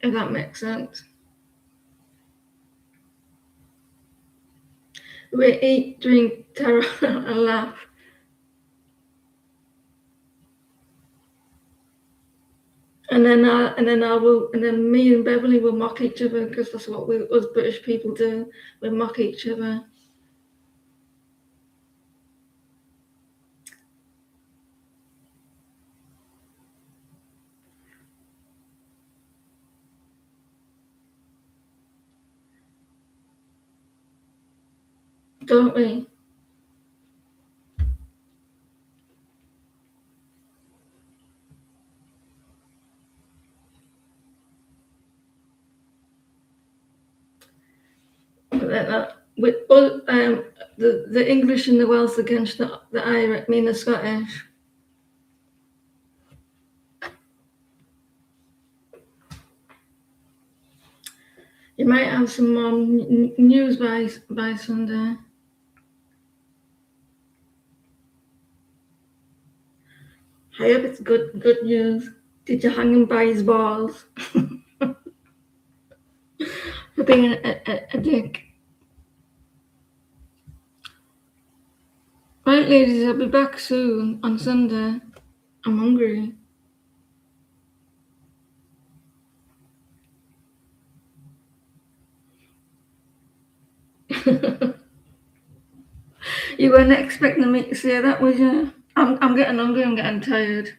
if that makes sense. We eat, drink, tarot, and laugh. And then me and Beverly will mock each other because that's what us British people do. We mock each other. Don't we? With the English and the Welsh against the Irish, I mean the Scottish. You might have some more news by Sunday. I hope it's good news. Did you hang him by his balls for being a dick? Right, ladies, I'll be back soon on Sunday. I'm hungry. You weren't expecting me to say that, was you? I'm getting hungry. I'm getting tired.